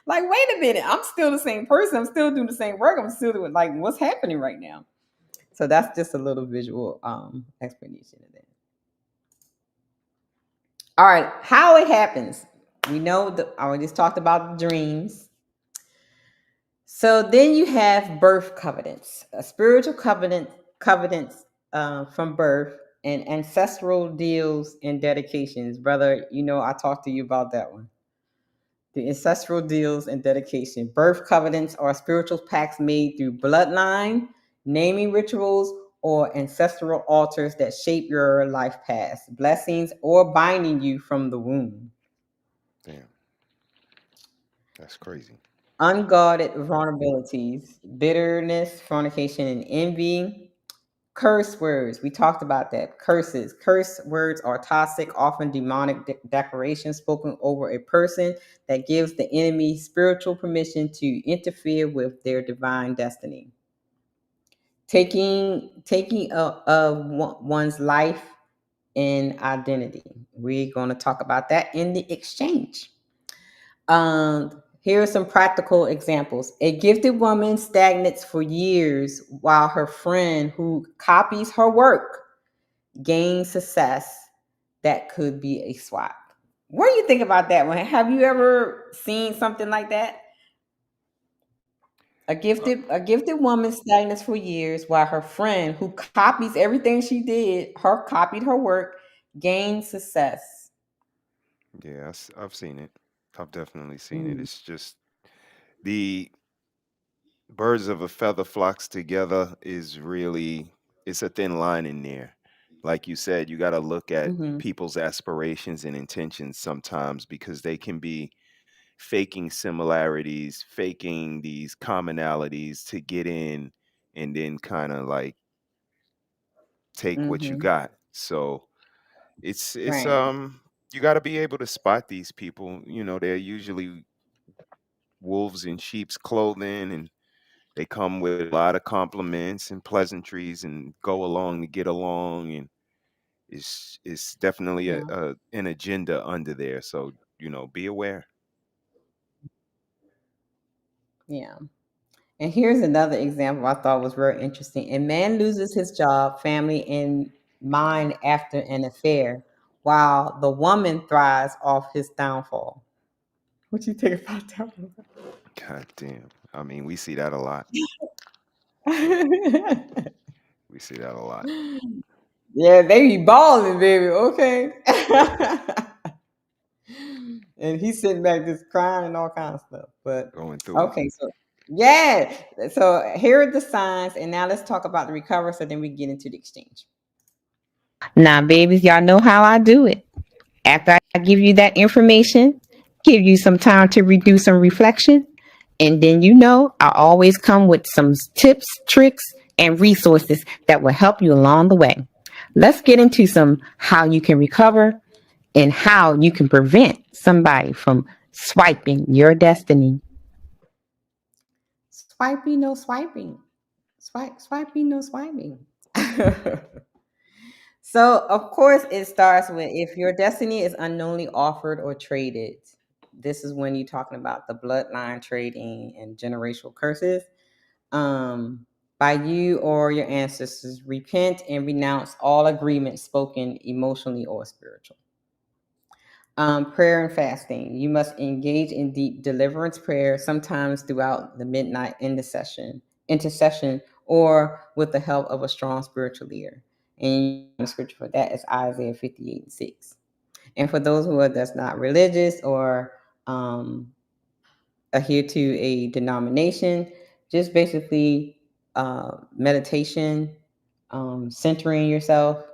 like, wait a minute, I'm still the same person. I'm still doing the same work. I'm still doing, like, what's happening right now. So that's just a little visual explanation of that. All right, how it happens. We know that I just talked about the dreams. So then you have birth covenants, a spiritual covenants from birth, and ancestral deals and dedications. Brother, I talked to you about that one. The ancestral deals and dedication. Birth covenants are spiritual pacts made through bloodline, naming rituals, or ancestral altars that shape your life path, blessings, or binding you from the womb. Damn. That's crazy. Unguarded vulnerabilities, bitterness, fornication, and envy. Curse words. We talked about that. Curses. Curse words are toxic, often demonic declarations spoken over a person that gives the enemy spiritual permission to interfere with their divine destiny. Taking of one's life and identity. We're going to talk about that in the exchange. Here are some practical examples. A gifted woman stagnates for years while her friend who copies her work gains success. That could be a swap. What do you think about that one? Have you ever seen something like that? A gifted woman stagnates for years while her friend who copies everything she did, copied her work, gains success. Yeah, I've seen it. I've definitely seen it. It's just the birds of a feather flocks together is really, it's a thin line in there. Like you said, you got to look at people's aspirations and intentions sometimes, because they can be faking similarities, faking these commonalities to get in, and then kind of like take what you got. So it's Right. you got to be able to spot these people. They're usually wolves in sheep's clothing, and they come with a lot of compliments and pleasantries and go along to get along, and it's definitely Yeah. an agenda under there. So be aware. Yeah. And here's another example I thought was very interesting. A man loses his job, family, and mind after an affair, while the woman thrives off his downfall. What you think about that one? God damn. I mean, we see that a lot. We see that a lot. Yeah, they be balling, baby. Okay. And he's sitting back just crying and all kinds of stuff. But Going through it. okay, so yeah. So here are the signs, and now let's talk about the recovery. So then we get into the exchange. Now, babies, y'all know how I do it. After I give you that information, give you some time to do some reflection, and then I always come with some tips, tricks, and resources that will help you along the way. Let's get into some how you can recover and how you can prevent somebody from swiping your destiny. Swiping, no swiping. Swiping, no swiping. So, of course, it starts with if your destiny is unknowingly offered or traded. This is when you're talking about the bloodline trading and generational curses. By you or your ancestors, repent and renounce all agreements spoken emotionally or spiritual. Prayer and fasting. You must engage in deep deliverance prayer, sometimes throughout the midnight intercession, or with the help of a strong spiritual leader. And the scripture for that is Isaiah 58:6. And for those who are that's not religious or adhere to a denomination, just basically meditation, centering yourself,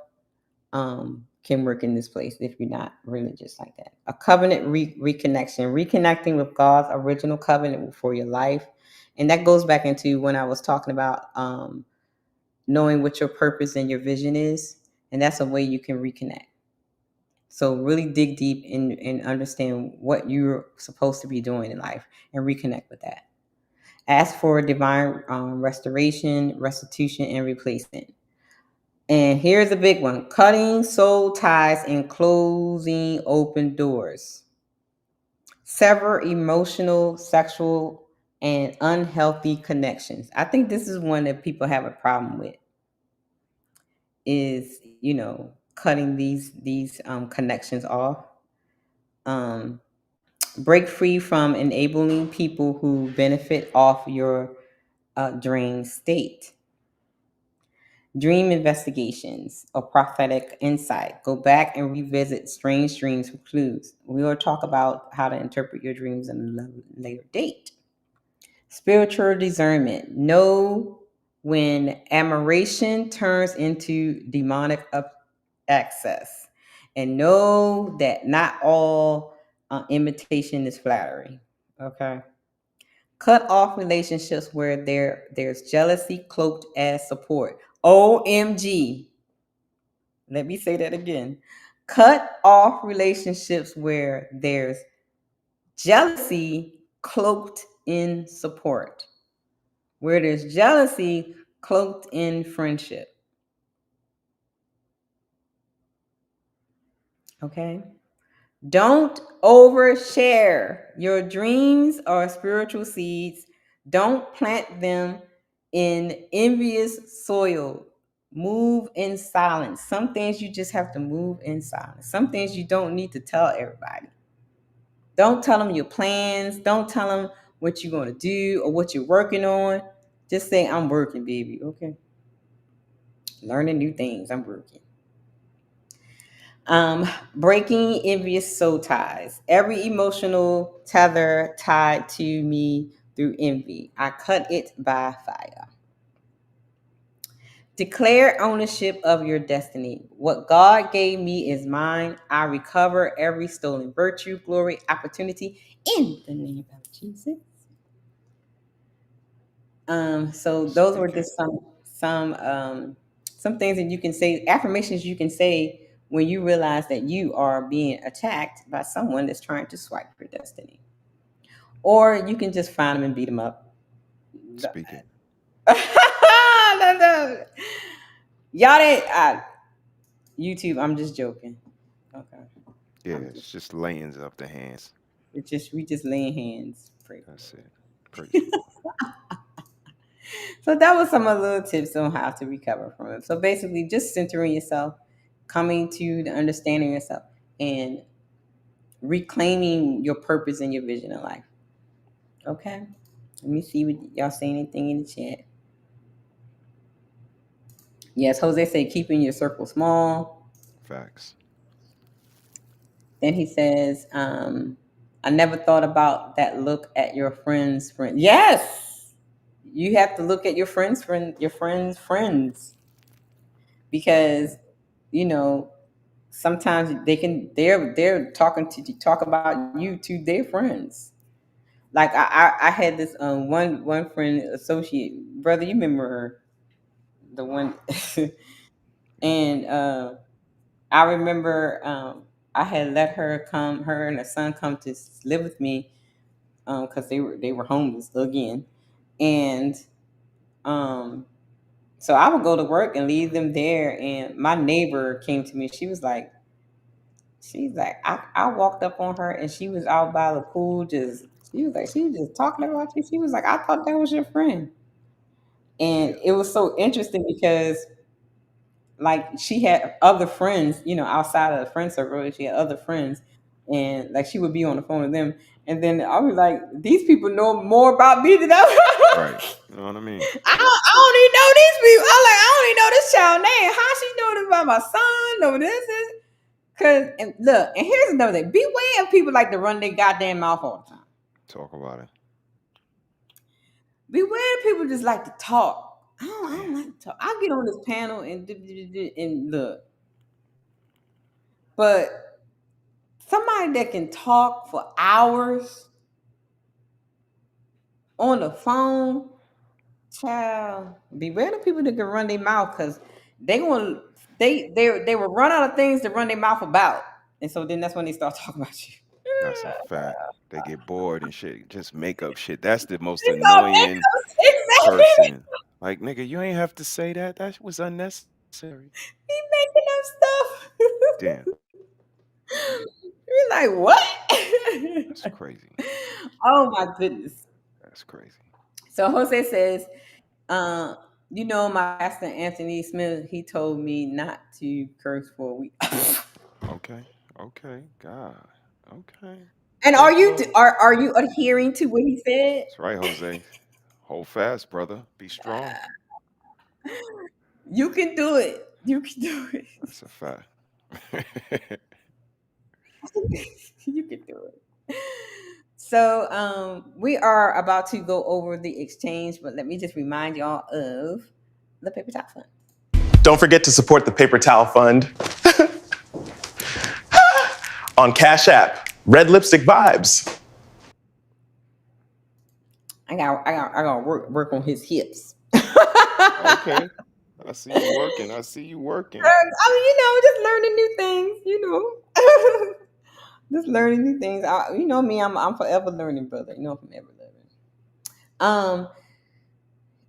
can work in this place if you're not religious like that. A covenant reconnection, reconnecting with God's original covenant for your life. And that goes back into when I was talking about knowing what your purpose and your vision is. And that's a way you can reconnect. So really dig deep and understand what you're supposed to be doing in life and reconnect with that. Ask for divine restoration, restitution, and replacement. And here's a big one: cutting soul ties and closing open doors. Sever emotional, sexual, and unhealthy connections. I think this is one that people have a problem with, is, cutting these connections off. Break free from enabling people who benefit off your dream state. Dream investigations or prophetic insight. Go back and revisit strange dreams for clues. We will talk about how to interpret your dreams in a later date. Spiritual discernment. Know when admiration turns into demonic access. And know that not all imitation is flattery. Okay. Cut off relationships where there's jealousy cloaked as support. OMG. Let me say that again. Cut off relationships where there's jealousy cloaked in support. Where there's jealousy cloaked in friendship. Okay? Don't overshare. Your dreams are spiritual seeds. Don't plant them in envious soil. Move in silence. Some things you just have to move in silence. Some things you don't need to tell everybody. Don't tell them your plans. Don't tell them what you're going to do or what you're working on. Just say, I'm working, baby. Okay. Learning new things. I'm working. Breaking envious soul ties. Every emotional tether tied to me through envy, I cut it by fire. Declare ownership of your destiny. What God gave me is mine. I recover every stolen virtue, glory, opportunity in the name of Jesus. So those were just some things that you can say, affirmations you can say when you realize that you are being attacked by someone that's trying to swipe your destiny. Or you can just find them and beat them up. Speak it. No. Y'all didn't YouTube, I'm just joking. Okay. Yeah, it's just layings of the hands. We just laying hands. That's it. Praise the Lord. So that was some of the little tips on how to recover from it. So basically just centering yourself, coming to the understanding yourself, and reclaiming your purpose and your vision in life. Okay? Let me see what y'all say anything in the chat. Yes, Jose said keeping your circle small. Facts. Then he says, I never thought about that. Look at your friend's friend. Yes! You have to look at your friend's friends. Because, sometimes they're talk about you to their friends. Like I had this one friend associate, brother, you remember her, the one, and I remember I had let her and her son come to live with me because they were homeless again, and so I would go to work and leave them there, and my neighbor came to me. She's like, I walked up on her and she was out by the pool she was just talking about you. She was like, I thought that was your friend. And it was so interesting because like she had other friends, outside of the friend circle, she had other friends. and like she would be on the phone with them, and then I was like, these people know more about me than I. Right. You know what I mean? I don't even know these people. I'm like, I don't even know this child name. How she knowing about my son? No, this is because and look, and here's another thing. Beware of people like to run their goddamn mouth all the time. Talk about it. Beware of people just like to talk. I don't like to talk. I get on this panel and look. But somebody that can talk for hours on the phone, child, beware the people that can run their mouth because they will run out of things to run their mouth about. And so then that's when they start talking about you. That's a fact. They get bored and shit. Just make up shit. That's the most It's all annoying exactly. person. Like, nigga, you ain't have to say that. That was unnecessary. He making up stuff. Damn. You're like, what? That's crazy. Oh my goodness. That's crazy. So Jose says, you know, my pastor Anthony Smith, he told me not to curse for a week. Okay. Okay. God. Okay. And are you adhering to what he said? That's right, Jose. Hold fast, brother. Be strong. You can do it. You can do it. That's a fact. You can do it. So we are about to go over the exchange, but let me just remind y'all of the paper towel fund. Don't forget to support the Paper Towel Fund on Cashapp, RedLipstickVibes. I got work on his hips. Okay. I see you working. I see you working. I mean, just learning new things, just learning new things. You know me, I'm forever learning, brother. You know I'm forever learning.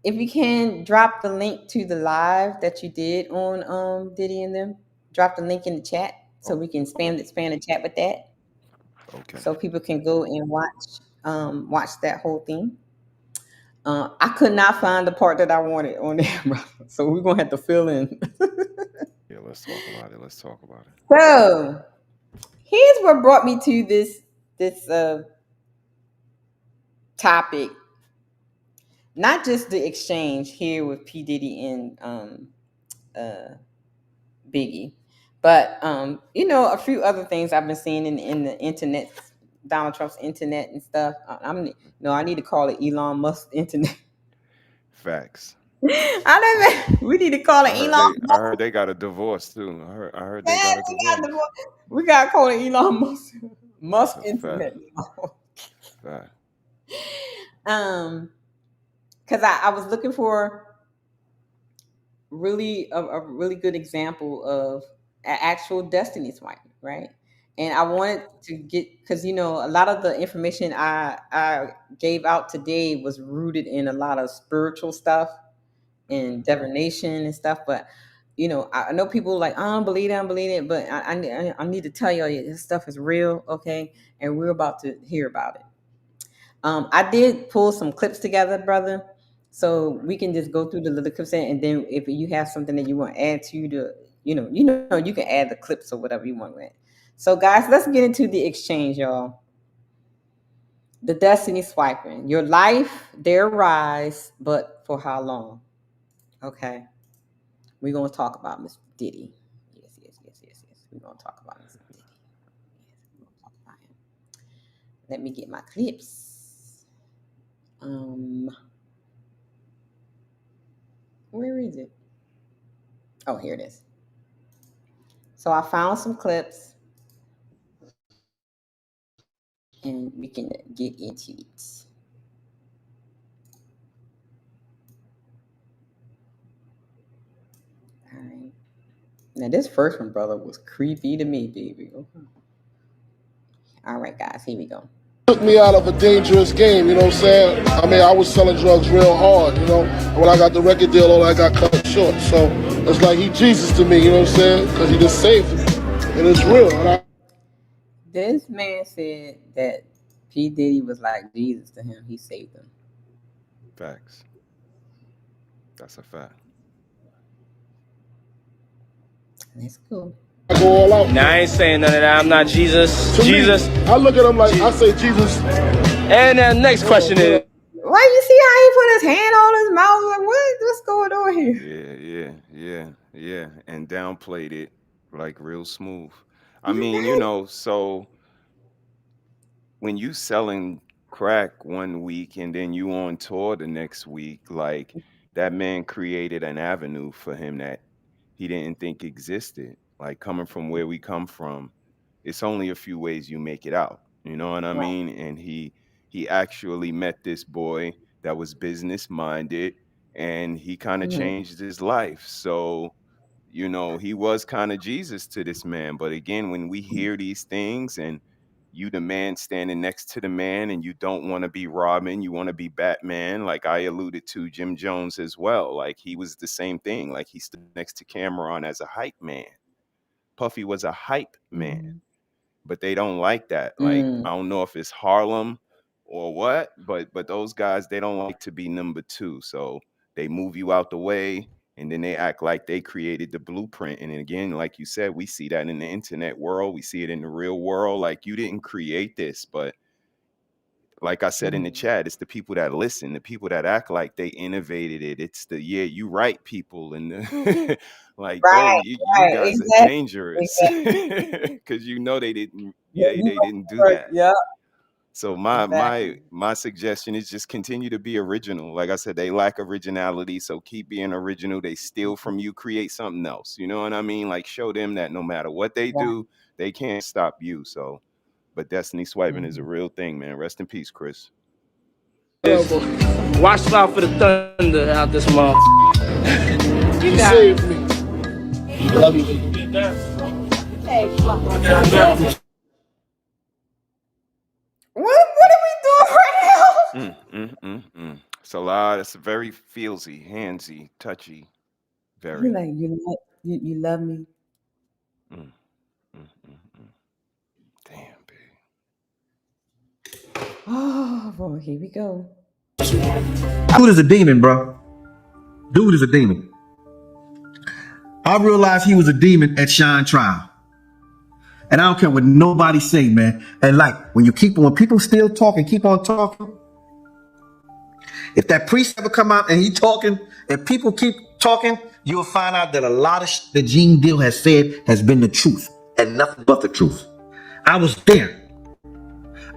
If you can drop the link to the live that you did on Diddy and them, drop the link in the chat so we can spam the chat with that. Okay. So people can go and watch that whole thing. I could not find the part that I wanted on there, bro. So we're gonna have to fill in. Yeah, let's talk about it. Let's talk about it. So here's what brought me to this topic. Not just the exchange here with P. Diddy and Biggie, but a few other things I've been seeing in the internet, Donald Trump's internet and stuff. I need to call it Elon Musk internet. Facts. We need to call it Elon Musk. I heard they got a divorce too. I heard they got a divorce. We gotta call it Elon Musk internet. Fact. Because I was looking for really a really good example of an actual destiny swipe, right? And I wanted to get, because a lot of the information I gave out today was rooted in a lot of spiritual stuff and divination and stuff. But I know people like, I don't believe it, but I need to tell you this stuff is real, okay? And we're about to hear about it. I did pull some clips together, brother, so we can just go through the little clips, and then if you have something that you want to add to you can add the clips or whatever you want to add. So, guys, let's get into the exchange, y'all. The destiny swiping. Your life, their rise, but for how long? Okay. We're going to talk about Mr. Diddy. Yes. We're going to talk about Mr. Diddy. Yes, we're going to talk about him. Let me get my clips. Where is it? Oh, here it is. So I found some clips and we can get into it. All right. Now this first one, brother, was creepy to me, baby. Okay. All right, guys, here we go. Took me out of a dangerous game, you know what I'm saying? I mean, I was selling drugs real hard, When I got the record deal, all I got cut short. So it's like he Jesus to me, you know what I'm saying? Because he just saved me. And it's real. This man said that P. Diddy was like Jesus to him. He saved him. Facts. That's a fact. That's cool. I go all out. Nah, I ain't saying none of that. I'm not Jesus. To Jesus. me, I look at him like I say Jesus. And the next question is. Why you see how he put his hand on his mouth? Like, what's going on here? Yeah, and downplayed it like real smooth. I mean, so when you selling crack one week and then you on tour the next week, like that man created an avenue for him that he didn't think existed. Like coming from where we come from, it's only a few ways you make it out. You know what I mean? And he actually met this boy that was business minded and he kind of changed his life. So, he was kind of Jesus to this man. But again, when we hear these things and you the man standing next to the man and you don't want to be Robin, you want to be Batman, like I alluded to Jim Jones as well. Like he was the same thing. Like he stood next to Cameron as a hype man. Puffy was a hype man, but they don't like that. Like I don't know if it's Harlem or what, but those guys, they don't like to be number two. So they move you out the way and then they act like they created the blueprint. And again, like you said, we see that in the internet world. We see it in the real world. Like you didn't create this, but like I said in the chat, it's the people that listen, the people that act like they innovated it. It's the you right people and the like, Right, you guys exactly. are dangerous because they didn't they didn't do that. Yeah. So my suggestion is just continue to be original. Like I said, they lack originality, so keep being original. They steal from you, create something else. You know what I mean? Like show them that no matter what they do, they can't stop you. So, but Destiny swiping is a real thing, man. Rest in peace, Chris. Watch out for the thunder out this month. You saved me. Love you. What are we doing right now? It's a lot. It's very feelsy, handsy, touchy. Very. You like you love me. Damn, baby. Oh boy, here we go. Dude is a demon, bro. Dude is a demon. I realized he was a demon at Shine trial. And I don't care what nobody say, man. And like when people still talking, keep on talking. If that priest ever come out and he talking, if people keep talking, you'll find out that a lot of the Gene Deal has said has been the truth and nothing but the truth. I was there.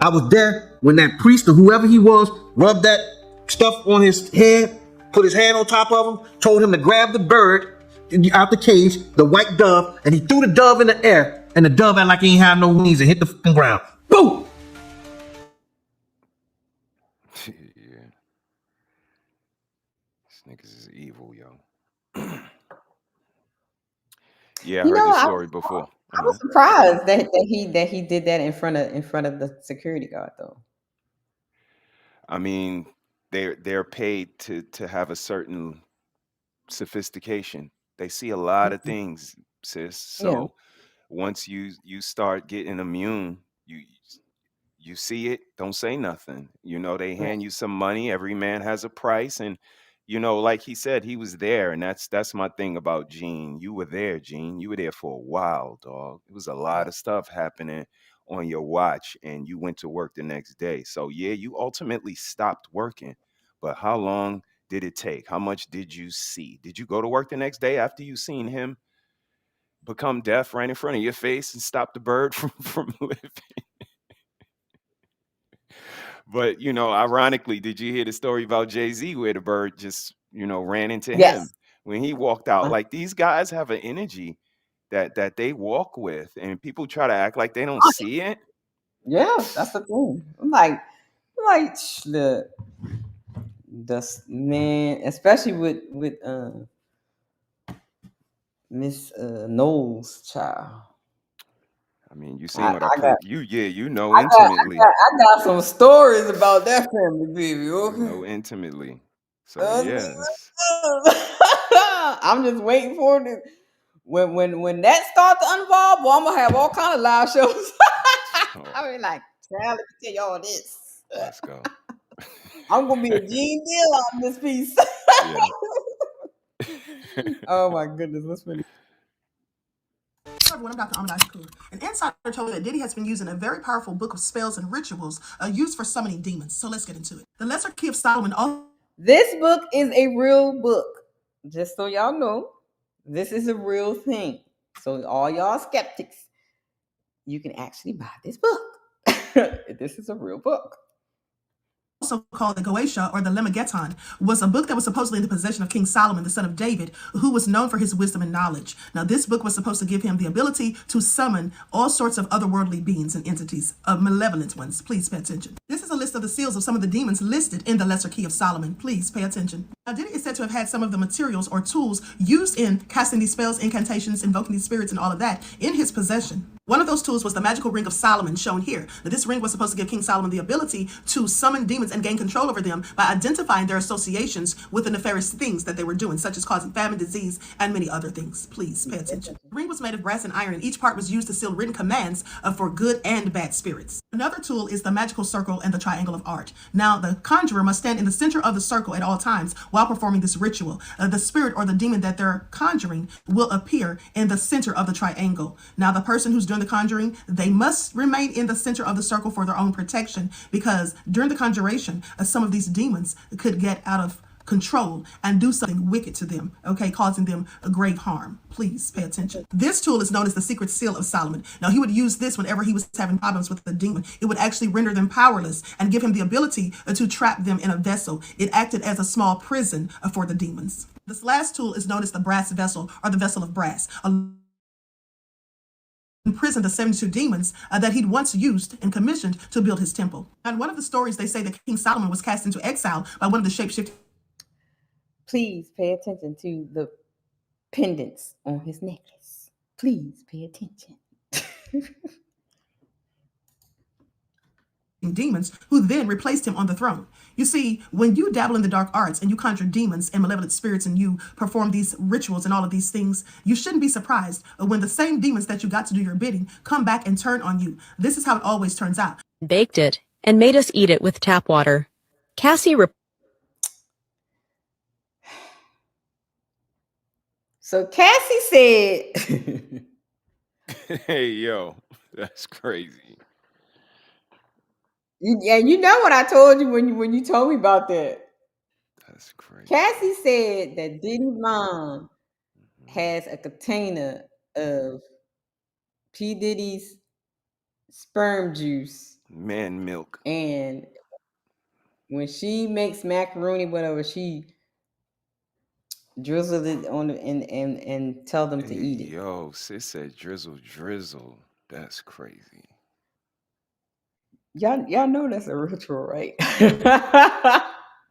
I was there when that priest or whoever he was rubbed that stuff on his head, put his hand on top of him, told him to grab the bird out the cage, the white dove, and he threw the dove in the air, and the dove acted like he ain't have no wings and hit the fucking ground. Boom! Yeah. These niggas is evil, yo. Yeah, I heard this story before. I was surprised that he did that in front of the security guard though. I mean, they're paid to have a certain sophistication. They see a lot of things, sis. So once you start getting immune, you see it, don't say nothing. They hand you some money. Every man has a price, and like he said, he was there, and that's my thing about Gene. You were there, Gene. You were there for a while, dog. It was a lot of stuff happening on your watch, and you went to work the next day. So yeah, you ultimately stopped working, but how long did it take? How much did you see? Did you go to work the next day after you seen him become deaf right in front of your face and stop the bird from living? But ironically, did you hear the story about Jay-Z where the bird just ran into him when he walked out? Like these guys have an energy that they walk with, and people try to act like they don't see it. Yeah, that's the thing. I'm like the man, especially with Miss Knowles' child. I mean, you seen what I put. Intimately. I got some stories about that family, baby. Okay? Intimately. So yes. I'm just waiting for it. When that starts to unvolve, well, I'm gonna have all kind of live shows. I mean, like, let me tell y'all this. Let's go. I'm gonna be a Gene Deal on this piece. Oh my goodness, let's finish. everyone, I'm Dr. Ahmed Shakur. An insider told me that Diddy has been using a very powerful book of spells and rituals used for summoning demons. So let's get into it. The Lesser Key of Solomon. This book is a real book. Just so y'all know, this is a real thing. So all y'all skeptics, you can actually buy this book. This is a real book. Also called the Goetia or the Lemegeton, was a book that was supposedly in the possession of King Solomon, the son of David, who was known for his wisdom and knowledge. Now, this book was supposed to give him the ability to summon all sorts of otherworldly beings and entities, malevolent ones. Please pay attention. This is a list of the seals of some of the demons listed in the Lesser Key of Solomon. Please pay attention. Now, Diddy is said to have had some of the materials or tools used in casting these spells, incantations, invoking these spirits, and all of that in his possession. One of those tools was the magical ring of Solomon, shown here. Now, this ring was supposed to give King Solomon the ability to summon demons and gain control over them by identifying their associations with the nefarious things that they were doing, such as causing famine, disease, and many other things. Please pay attention. The ring was made of brass and iron, and each part was used to seal written commands for good and bad spirits. Another tool is the magical circle and the triangle of art. Now, the conjurer must stand in the center of the circle at all times while performing this ritual. The spirit or the demon that they're conjuring will appear in the center of the triangle. Now, the person who's doing the conjuring, they must remain in the center of the circle for their own protection, because during the conjuration, some of these demons could get out of control and do something wicked to them, okay, causing them a grave harm. Please pay attention. This tool is known as the secret seal of Solomon. Now, he would use this whenever he was having problems with the demon. It would actually render them powerless and give him the ability to trap them in a vessel. It acted as a small prison for the demons. This last tool is known as the brass vessel, or the vessel of brass. Imprisoned the 72 demons that he'd once used and commissioned to build his temple. And one of the stories, they say that King Solomon was cast into exile by one of the shapeshifting. Please pay attention to the pendants on his necklace. Please pay attention. Demons who then replaced him on the throne. You see, when you dabble in the dark arts and you conjure demons and malevolent spirits and you perform these rituals and all of these things, you shouldn't be surprised when the same demons that you got to do your bidding come back and turn on you. This is how it always turns out. Baked it and made us eat it with tap water. Cassie So Cassie said, Hey, yo, that's crazy. yeah, you know what I told you when you told me about that. That's crazy. Cassie said that Diddy's mom has a container of P. Diddy's sperm juice. Man milk. And when she makes macaroni, whatever, she drizzles it on the, and tell them to eat it. Yo, sis said drizzle. That's crazy. Y'all know that's a ritual, right?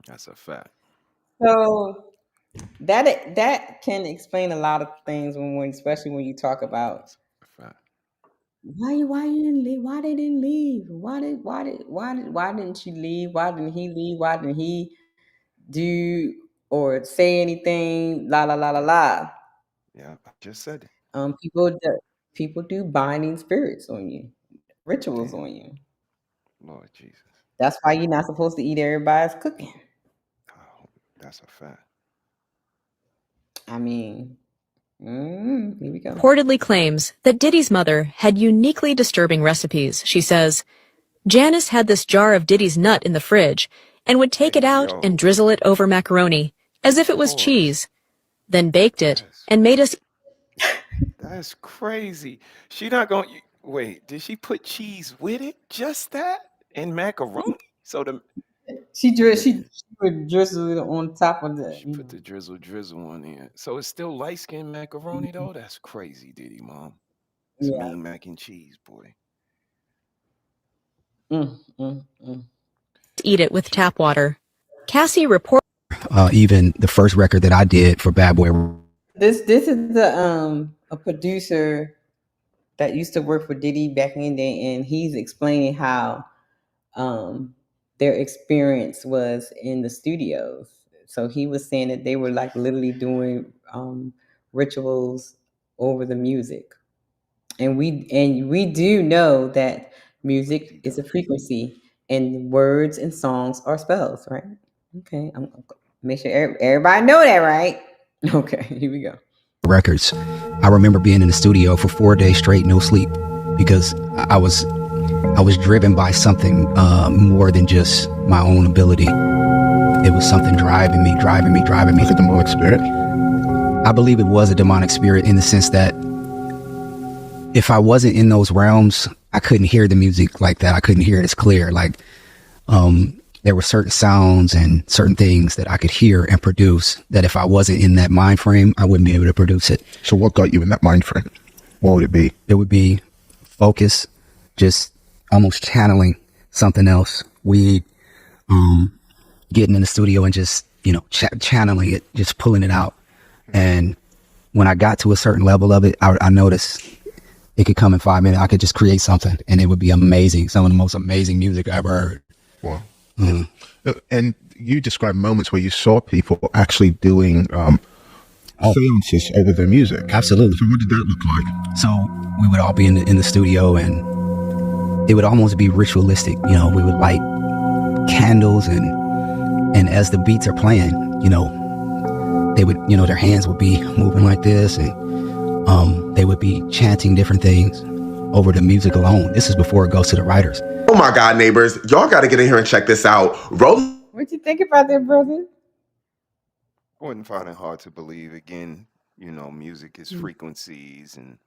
That's a fact. So that can explain a lot of things when especially when you talk about why you didn't leave? Why they didn't leave? Why didn't she leave? Why didn't he leave? Why didn't he do or say anything? La la la la la. Yeah, I just said it. People do binding spirits on you, rituals on you. Lord Jesus. That's why you're not supposed to eat everybody's cooking. Oh, that's a fact. I mean, here we go. reportedly claims that Diddy's mother had uniquely disturbing recipes. She says, Janice had this jar of Diddy's nut in the fridge and would take it out and drizzle it over macaroni as if it was cheese, then baked it and made us. That's crazy. She not going to wait. Did she put cheese with it? Just that and macaroni? So she would drizzle it on top of that. She put the drizzle on there. So it's still light skinned macaroni though. That's crazy, Diddy mom. It's mean mac and cheese, boy. Eat it with tap water. Cassie report. Even the first record that I did for Bad Boy. This is a producer that used to work for Diddy back in the day, and he's explaining how their experience was in the studios. So he was saying that they were like literally doing rituals over the music, and we do know that music is a frequency, and words and songs are spells, right? Okay, I'm make sure everybody know that, right? Okay, here we go. records. I remember being in the studio for 4 days straight, no sleep, because I was driven by something more than just my own ability. It was something driving me. Was it a demonic spirit? I believe it was a demonic spirit, in the sense that if I wasn't in those realms, I couldn't hear the music like that. I couldn't hear it as clear. Like, there were certain sounds and certain things that I could hear and produce that if I wasn't in that mind frame, I wouldn't be able to produce it. So what got you in that mind frame? What would it be? It would be focus, just almost channeling something else. Getting in the studio and just, channeling it, just pulling it out. And when I got to a certain level of it, I noticed it could come in 5 minutes. I could just create something and it would be amazing. Some of the most amazing music I ever heard. Wow. And you described moments where you saw people actually doing seances over their music. Absolutely. So what did that look like? So we would all be in the studio, and it would almost be ritualistic. We would light candles, and as the beats are playing, they would, their hands would be moving like this, and they would be chanting different things over the music alone. This is before it goes to the writers. Oh my God, neighbors, y'all got to get in here and check this out. What you think about that, brother? I wouldn't find it hard to believe. Again, music is frequencies, and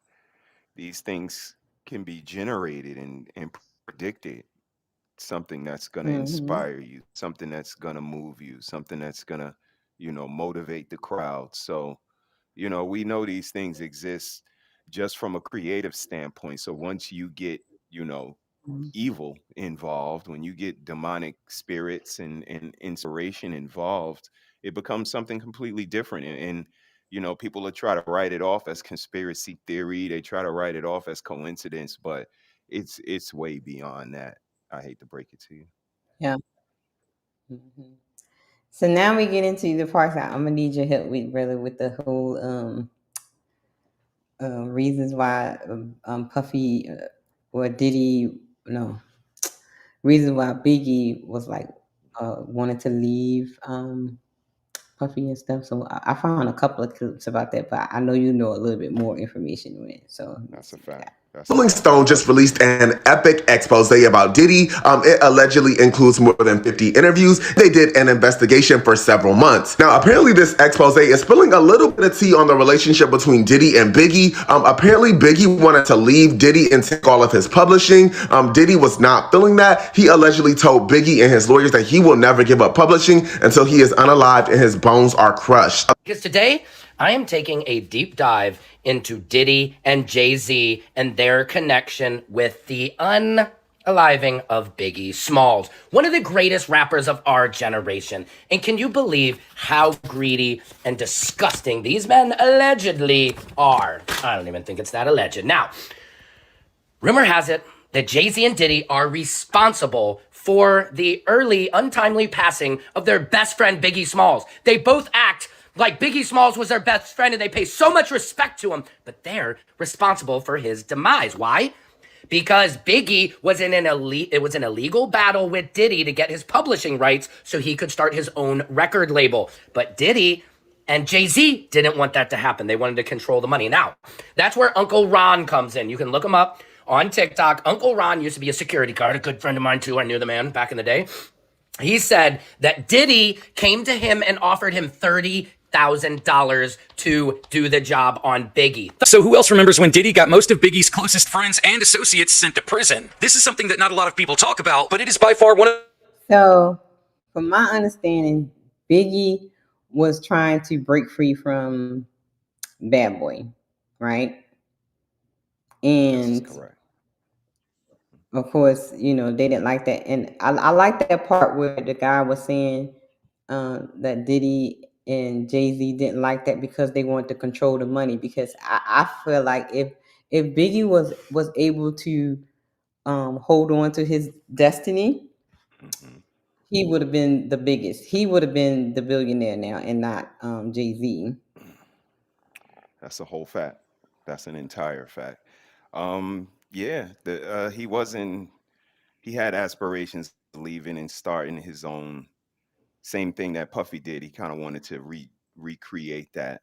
these things can be generated and predicted. Something that's going to inspire you, something that's going to move you, something that's going to, motivate the crowd. So, we know these things exist just from a creative standpoint. So once you get, evil involved, when you get demonic spirits and inspiration involved, it becomes something completely different. And people will try to write it off as conspiracy theory. They try to write it off as coincidence, but it's way beyond that. I hate to break it to you. Yeah. So now we get into the parts that I'm gonna need your help with, brother, with the whole reasons why Puffy or Diddy, no, reasons why Biggie was like wanted to leave Puffy and stuff. So I found a couple of clips about that, but I know you know a little bit more information on it. So that's a fact. Rolling Stone just released an epic expose about Diddy. It allegedly includes more than 50 interviews. They did an investigation for several months. Now, apparently this expose is spilling a little bit of tea on the relationship between Diddy and Biggie. Apparently Biggie wanted to leave Diddy and take all of his publishing. Diddy was not feeling that. He allegedly told Biggie and his lawyers that he will never give up publishing until he is unalived and his bones are crushed. Because today, I am taking a deep dive into Diddy and Jay-Z and their connection with the unaliving of Biggie Smalls, one of the greatest rappers of our generation. And can you believe how greedy and disgusting these men allegedly are? I don't even think it's that alleged. Now, rumor has it that Jay-Z and Diddy are responsible for the early, untimely passing of their best friend, Biggie Smalls. They both act like Biggie Smalls was their best friend and they pay so much respect to him, but they're responsible for his demise. Why? Because Biggie was in an illegal battle with Diddy to get his publishing rights so he could start his own record label. But Diddy and Jay-Z didn't want that to happen. They wanted to control the money. Now, that's where Uncle Ron comes in. You can look him up on TikTok. Uncle Ron used to be a security guard, a good friend of mine too. I knew the man back in the day. He said that Diddy came to him and offered him $30,000 to do the job on Biggie. So who else remembers when Diddy got most of Biggie's closest friends and associates sent to prison? This is something that not a lot of people talk about, but it is by far one of... So, from my understanding, Biggie was trying to break free from Bad Boy, right? And of course, they didn't like that. And I like that part where the guy was saying that Diddy and Jay-Z didn't like that because they wanted to control the money. Because I feel like if Biggie was able to hold on to his destiny, he would have been the biggest. He would have been the billionaire now and not Jay-Z. That's a whole fact. That's an entire fact. Yeah, he had aspirations of leaving and starting his own, same thing that Puffy did. He kind of wanted to recreate that.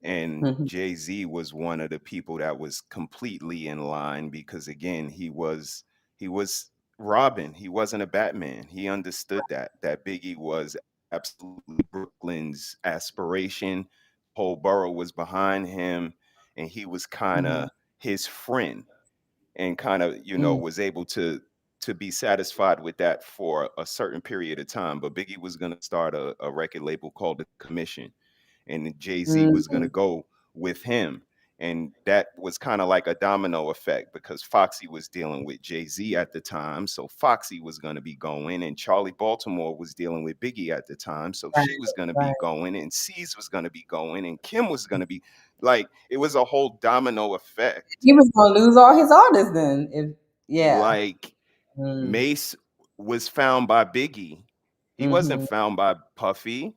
And Jay-Z was one of the people that was completely in line because again, he was Robin. He wasn't a Batman. He understood that Biggie was absolutely Brooklyn's aspiration. Whole borough was behind him, and he was kind of his friend, and kind of was able to be satisfied with that for a certain period of time. But Biggie was going to start a record label called the Commission, and Jay-Z was going to go with him. And that was kind of like a domino effect because Foxy was dealing with Jay-Z at the time. So Foxy was going to be going, and Charlie Baltimore was dealing with Biggie at the time. So she was going to be going, and C's was going to be going, and Kim was going to be like, it was a whole domino effect. He was going to lose all his artists then. Like Mace was found by Biggie. He wasn't found by Puffy.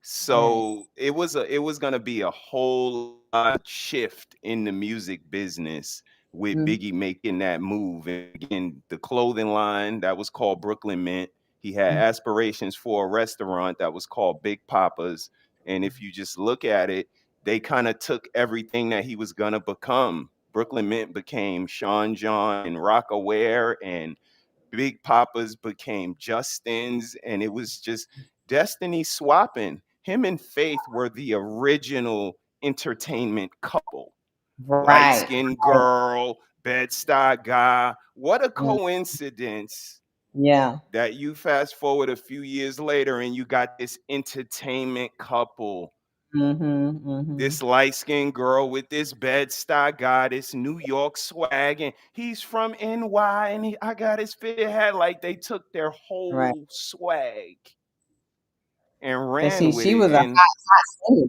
So it was going to be a whole lot shift in the music business with Biggie making that move. And again, the clothing line that was called Brooklyn Mint. He had aspirations for a restaurant that was called Big Papa's. And if you just look at it, they kind of took everything that he was going to become. Brooklyn Mint became Sean John and Rockaware, and Big Papa's became Justin's, and it was just destiny swapping. Him and Faith were the original entertainment couple. Light-skinned girl, Bed-Stuy guy. What a coincidence. Yeah. That you fast forward a few years later and you got this entertainment couple. This light-skinned girl with this Bed-Stuy guy, this New York swag, and he's from NY, and I got his fitted hat. Like, they took their whole swag and ran with she it. was a hot singer.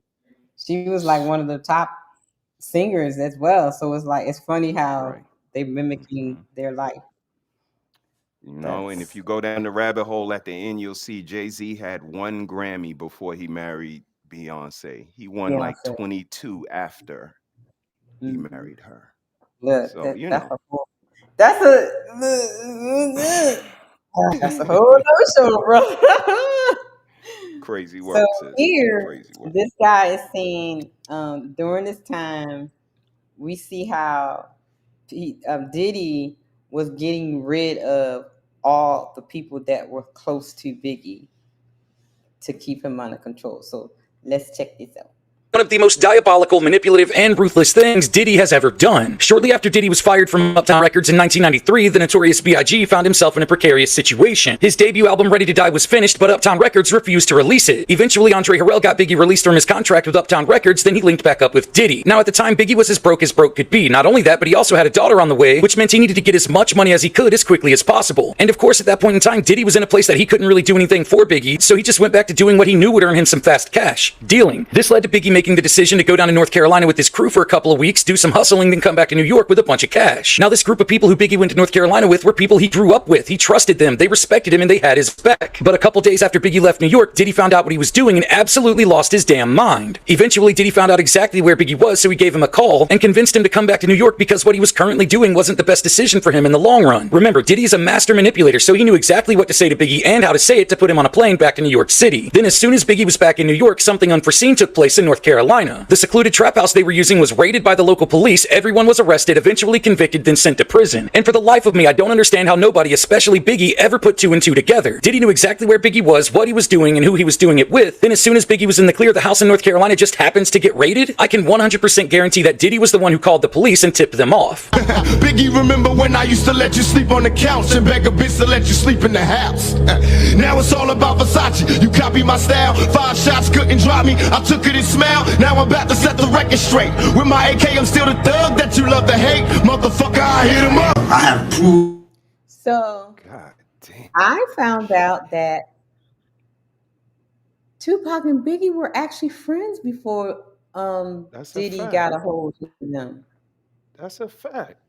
She was like one of the top singers as well. So it's like, it's funny how they mimicking their life. And if you go down the rabbit hole at the end, you'll see Jay-Z had 1 Grammy before he married Beyonce. He won like 22 after he married her. Look, so that's a whole other show, bro. Crazy work. So here, this guy is saying during this time, we see how Diddy was getting rid of all the people that were close to Biggie to keep him under control. So let's check this out. One of the most diabolical, manipulative, and ruthless things Diddy has ever done. Shortly after Diddy was fired from Uptown Records in 1993, the notorious B.I.G. found himself in a precarious situation. His debut album, Ready to Die, was finished, but Uptown Records refused to release it. Eventually, Andre Harrell got Biggie released from his contract with Uptown Records, then he linked back up with Diddy. Now, at the time, Biggie was as broke could be. Not only that, but he also had a daughter on the way, which meant he needed to get as much money as he could as quickly as possible. And of course, at that point in time, Diddy was in a place that he couldn't really do anything for Biggie, so he just went back to doing what he knew would earn him some fast cash: dealing. This led to Biggie making the decision to go down to North Carolina with his crew for a couple of weeks, do some hustling, then come back to New York with a bunch of cash. Now, this group of people who Biggie went to North Carolina with were people he grew up with. He trusted them, they respected him, and they had his back. But a couple days after Biggie left New York, Diddy found out what he was doing and absolutely lost his damn mind. Eventually, Diddy found out exactly where Biggie was, so he gave him a call and convinced him to come back to New York because what he was currently doing wasn't the best decision for him in the long run. Remember, Diddy is a master manipulator, so he knew exactly what to say to Biggie and how to say it to put him on a plane back to New York City. Then, as soon as Biggie was back in New York, something unforeseen took place in North Carolina. The secluded trap house they were using was raided by the local police, everyone was arrested, eventually convicted, then sent to prison. And for the life of me, I don't understand how nobody, especially Biggie, ever put 2 and 2 together. Diddy knew exactly where Biggie was, what he was doing, and who he was doing it with. Then as soon as Biggie was in the clear, the house in North Carolina just happens to get raided. I can 100% guarantee that Diddy was the one who called the police and tipped them off. Biggie, remember when I used to let you sleep on the couch and beg a bitch to let you sleep in the house? Now it's all about Versace. You copy my style, 5 shots couldn't drop me. I took it and smiled. Now I'm about to set the record straight. With my AK, I'm still the thug that you love to hate. Motherfucker, I hit him up. I have proof. So, I found out that Tupac and Biggie were actually friends before Diddy got a hold of them. That's a fact.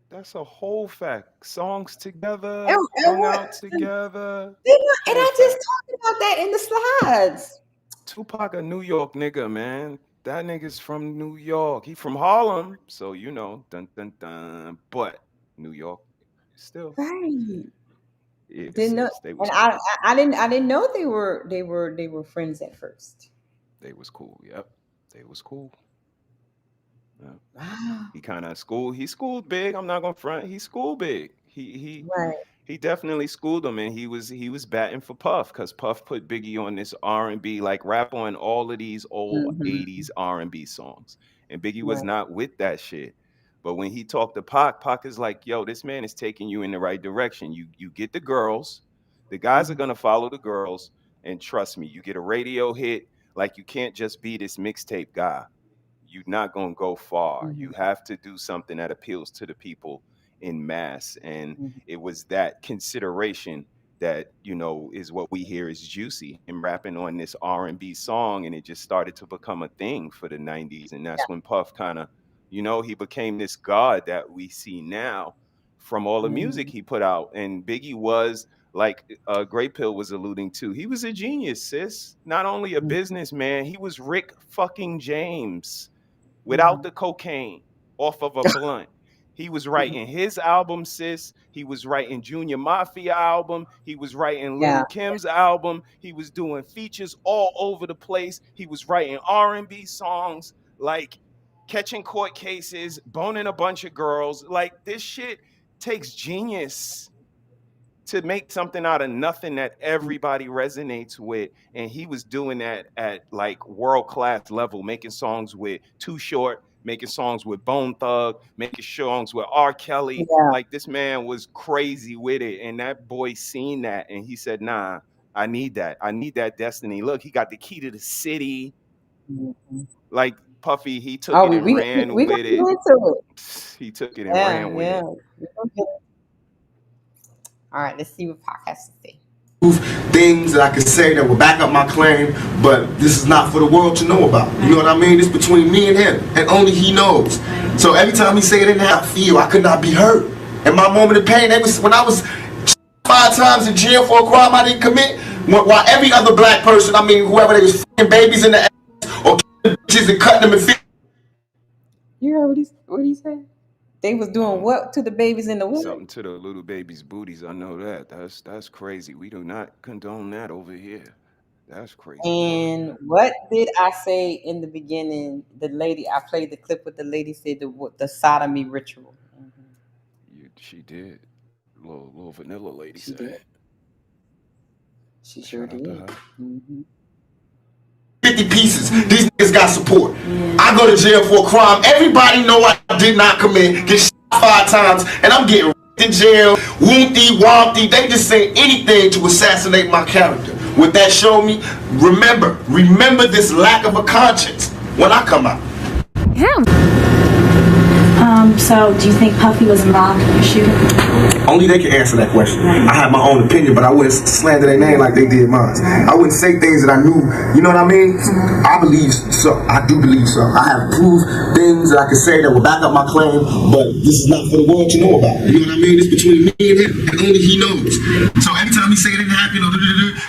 That's a whole fact. Songs together, hung out together. And I just talked about that in the slides. Tupac a New York nigga, man. That nigga's from New York. He from Harlem, so dun dun dun. But New York, still. Right. Yes, Didn't know, and I didn't know they were friends at first. They was cool. Yep, It was cool. Yeah. Wow. He schooled big. I'm not gonna front. He schooled big. Right. He definitely schooled him, and he was batting for Puff because Puff put Biggie on this R&B, like rap on all of these old Mm-hmm. 80s R&B songs, and Biggie was Right. not with that shit. But when he talked to Pac is like, yo, this man is taking you in the right direction. You get the girls, the guys are gonna follow the girls, and trust me, you get a radio hit. Like you can't just be this mixtape guy. You're not going to go far. Mm-hmm. You have to do something that appeals to the people in mass. And Mm-hmm. it was that consideration that, is what we hear is Juicy and rapping on this R&B song. And it just started to become a thing for the 90s. And that's when Puff kind of, he became this god that we see now from all the music Mm-hmm. he put out. And Biggie was, like Great Pill was alluding to, he was a genius, sis. Not only a businessman, he was Rick fucking James without the cocaine off of a blunt. He was writing his album, sis. He was writing Junior Mafia album. He was writing Yeah. Little Kim's album. He was doing features all over the place. He was writing R&B songs, like catching court cases, boning a bunch of girls. Like this shit takes genius to make something out of nothing that everybody resonates with. And he was doing that at like world-class level, making songs with Too Short, making songs with Bone Thug, making songs with R. Kelly. Yeah. Like this man was crazy with it. And that boy seen that and he said, nah, I need that. I need that destiny. Look, he got the key to the city. Mm-hmm. Like Puffy, he took Oh, it and we ran we with gonna it. get into it. He took it and Yeah, ran with yeah. it. We're gonna get it. All right, let's see what Pac has to say. Things that I could say that will back up my claim, but this is not for the world to know about. You know what I mean? It's between me and him, and only he knows. So every time he say it in there, I feel I could not be hurt. In my moment of pain, when I was 5 times in jail for a crime I didn't commit, while every other black person, whoever they was f***ing babies in the ass or killing bitches and cutting them in 50. You heard what he said? They was doing what to the babies in the what? Something to the little babies' booties. I know that. That's crazy. We do not condone that over here. That's crazy. And what did I say in the beginning? The lady, I played the clip with the lady said the sodomy ritual. She did. Little vanilla lady She said. did. She sure Shout out did. to her. Mm-hmm. 50 pieces. These niggas got support. I go to jail for a crime everybody know I did not commit. Get shot 5 times, and I'm getting in jail. Wompty, wompty. They just say anything to assassinate my character. What that showed me, remember this lack of a conscience when I come out. So do you think Puffy was involved in the shooting? Only they can answer that question. I have my own opinion, but I wouldn't slander their name like they did mine. I wouldn't say things that I knew, you know what I mean? I believe so. I do believe so. I have proved things that I can say that will back up my claim, but this is not for the world to know about. You know what I mean? It's between me and him, and only he knows. So every time he say it didn't happen,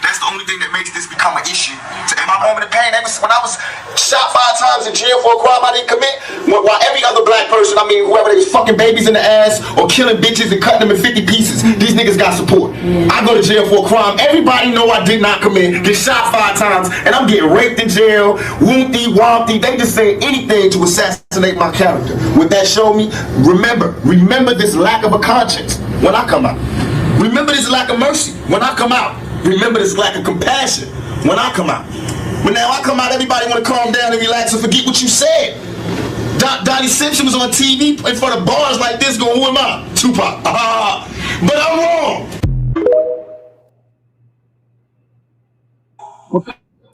that's the only thing that makes this become an issue. So in my moment of pain, when I was shot 5 times in jail for a crime I didn't commit, while every other black person, whoever they was fucking babies in the ass or killing bitches and cutting them in 50 pieces, these niggas got support. I go to jail for a crime everybody know I did not commit, get shot 5 times, and I'm getting raped in jail, wompty, wompty. They just say anything to assassinate my character. What that showed me, remember this lack of a conscience when I come out. Remember this lack of mercy when I come out. Remember this lack of compassion when I come out. But now I come out, everybody want to calm down and relax and forget what you said. Donnie Simpson was on TV in front of bars like this going, who am I? Tupac. But I'm wrong.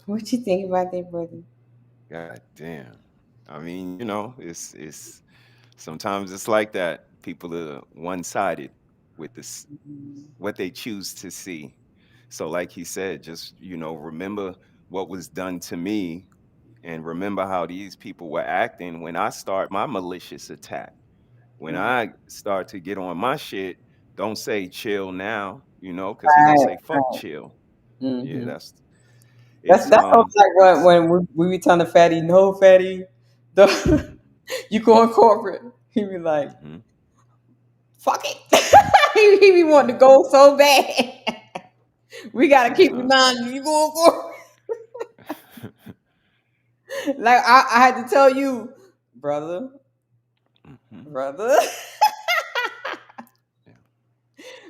What you think about that, brother? God damn. I mean, it's sometimes it's like that. People are one-sided with this, what they choose to see. So like he said, just, remember what was done to me and remember how these people were acting when I start my malicious attack. When I start to get on my shit, don't say chill now, because he gonna say fuck chill. Mm-hmm. Yeah, that's almost like when we be telling the fatty, no fatty, you going corporate. He be like, fuck it. he be wanting to go so bad. We gotta keep in mind you going corporate. Like I had to tell you, brother.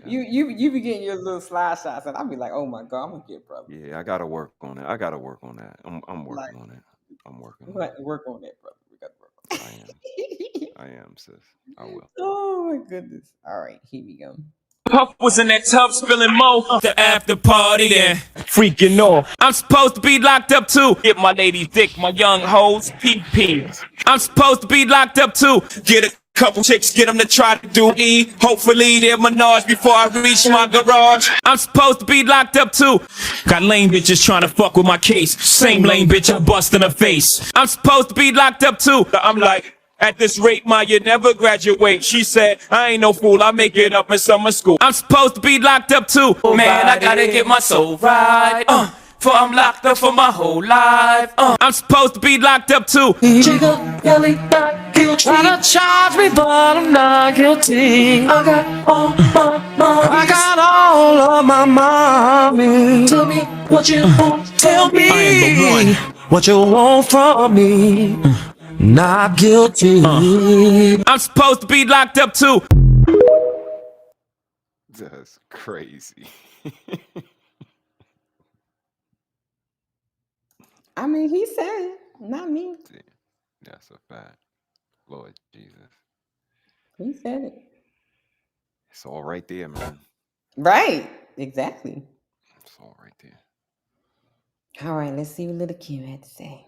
You be getting your little slide shots, and I'll be like, oh my god, I'm gonna get brother. Yeah, I gotta work on it. I gotta work on that. I'm working on it. I'm working on it. Work on that, brother. We gotta work on it. I am, sis. I will. Oh my goodness. All right, here we go. Puff was in that tub spilling mo. The after party then freaking off. I'm supposed to be locked up too. Get my lady dick, my young hoes, PP. I'm supposed to be locked up too. Get a couple chicks, get them to try to do E. Hopefully they're menage before I reach my garage. I'm supposed to be locked up too. Got lame bitches trying to fuck with my case. Same lame bitch I bust in her face. I'm supposed to be locked up too. I'm like, at this rate, ma, you never graduate. She said, I ain't no fool, I make it up in summer school. I'm supposed to be locked up too. Man, I gotta get my soul right. For I'm locked up for my whole life. I'm supposed to be locked up too. Jiggle, Kelly, not guilty. Try to charge me, but I'm not guilty. I got all my mommies. I got all of my mommy. Tell me what you want. Tell me I am the one. what you want from me. Not guilty. I'm supposed to be locked up too. That's crazy. I mean, he said, not me. That's a fact. Lord Jesus. He said it. It's all right there, man. Right. Exactly. It's all right there. All right, let's see what little Kim had to say.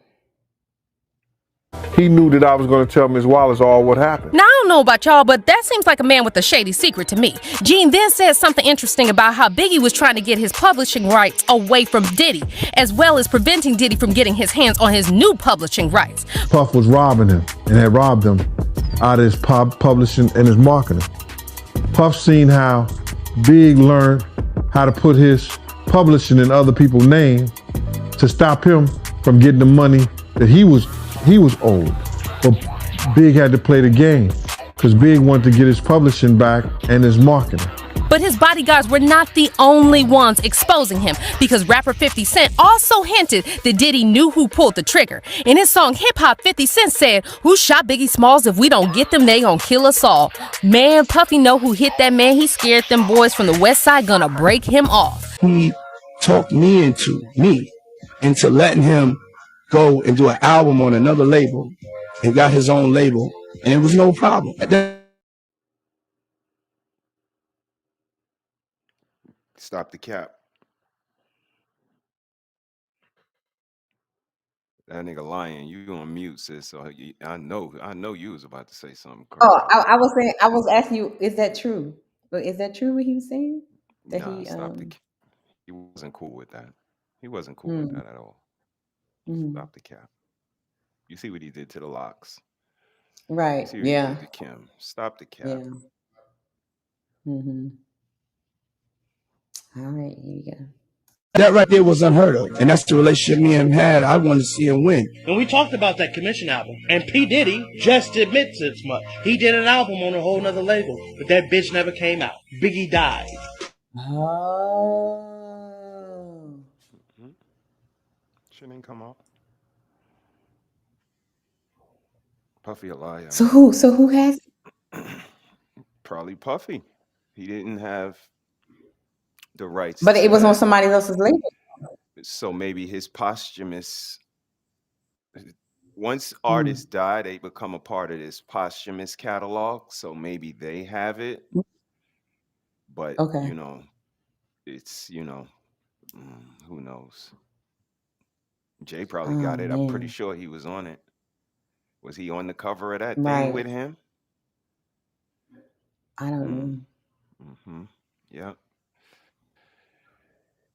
He knew that I was going to tell Ms. Wallace all what happened. Now, I don't know about y'all, but that seems like a man with a shady secret to me. Gene then said something interesting about how Biggie was trying to get his publishing rights away from Diddy, as well as preventing Diddy from getting his hands on his new publishing rights. Puff was robbing him and had robbed him out of his publishing and his marketing. Puff seen how Big learned how to put his publishing in other people's name to stop him from getting the money that he was owed. But Big had to play the game because Big wanted to get his publishing back and his marketing. But his bodyguards were not the only ones exposing him, because rapper 50 Cent also hinted that Diddy knew who pulled the trigger. In his song Hip Hop, 50 Cent said, "Who shot Biggie Smalls? If we don't get them, they gon' kill us all." Man, Puffy know who hit that man. He scared them boys from the west side gonna break him off. He talked me into letting him go and do an album on another label and got his own label, and it was no problem. Stop the cap. That nigga lying. You on mute, sis. So I know you was about to say something crazy. Oh, I was saying, I was asking you, is that true? But is that true what he was saying? That Nah, stop the cap. He wasn't cool with that. He wasn't cool with that at all. Stop the cap. You see what he did to the locks. Right. You see what Yeah. he did to Kim. Stop the cap. Yeah. Mm-hmm. All right, here you go. That right there was unheard of, and that's the relationship me and him had. I wanted to see him win. And we talked about that commission album, and P. Diddy just admits as much. He did an album on a whole nother label, but that bitch never came out. Biggie died. Oh. Shit ain't come out. Puffy a liar. So who has it? Probably Puffy. He didn't have the rights. But it was on somebody else's label. So maybe his posthumous. Once artists die, they become a part of this posthumous catalog. So maybe they have it. But Okay. it's who knows? Jay probably got it. I'm pretty sure he was on it. Was he on the cover of that thing with him? I don't know. Mm-hmm. Yeah.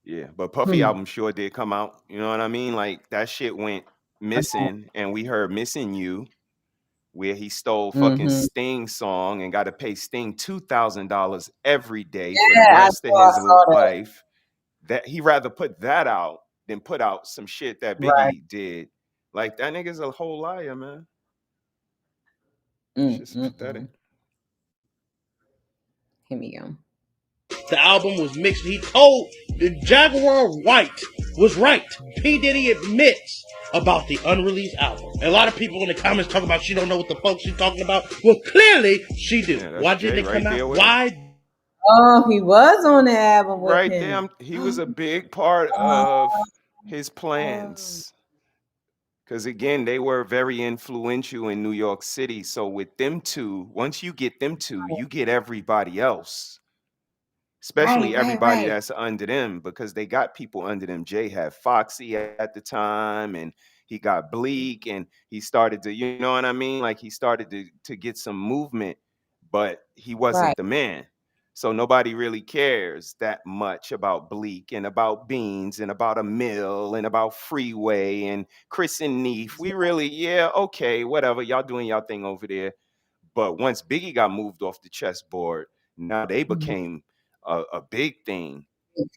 Yeah, but Puffy album sure did come out. You know what I mean? Like that shit went missing, and we heard "Missing You," where he stole fucking Sting's song and got to pay Sting $2,000 every day for the rest of his life. That he rather put that out than put out some shit that Biggie did. Like that nigga's a whole liar, man. It's just pathetic. Here we go. The album was mixed. He told the Jaguar White was right. P. Diddy admits about the unreleased album. And a lot of people in the comments talk about she don't know what the fuck she's talking about. Well, clearly she do. Why did it come out? Why? Oh, he was on the album with Right him. there, he was a big part of his plans. Because again, they were very influential in New York City. So with them two, once you get them two, you get everybody else. Especially everybody that's under them, because they got people under them. Jay had Foxy at the time, and he got Bleak, and he started to, you know what I mean? Like he started to get some movement, but he wasn't the man. So nobody really cares that much about Bleak and about Beans and about a Mill and about Freeway and Chris and Neef. We really, okay, whatever. Y'all doing y'all thing over there. But once Biggie got moved off the chessboard, now they became a big thing.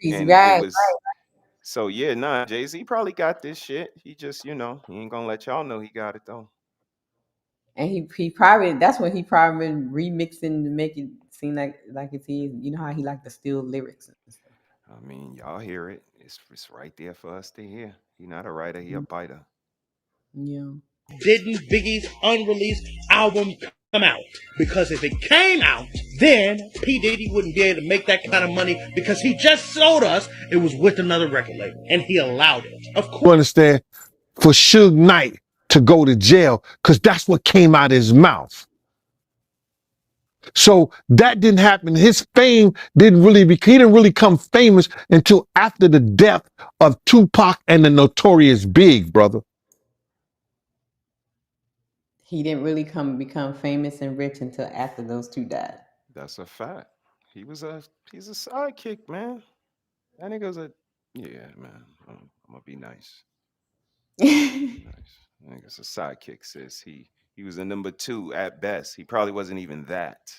And it was so Jay-Z probably got this shit. He just, he ain't gonna let y'all know he got it though. And he probably, that's when he probably been remixing to make it seem like it's his. You know how he like to steal lyrics and stuff. I mean, y'all hear it. It's right there for us to hear. He not a writer, he a biter. Yeah. Didn't Biggie's unreleased album come out? Because if it came out, then P. Diddy wouldn't be able to make that kind of money because he just told us it was with another record label and he allowed it. Of course. You understand? For Suge Knight to go to jail, because that's what came out of his mouth. So that didn't happen. His fame he didn't really come famous until after the death of Tupac and the Notorious Big, brother. He didn't really become famous and rich until after those two died. That's a fact. He's a sidekick, man. That nigga's man. I'm gonna be nice. Nice. Nigga's a sidekick, sis. He was a number 2 at best. He probably wasn't even that.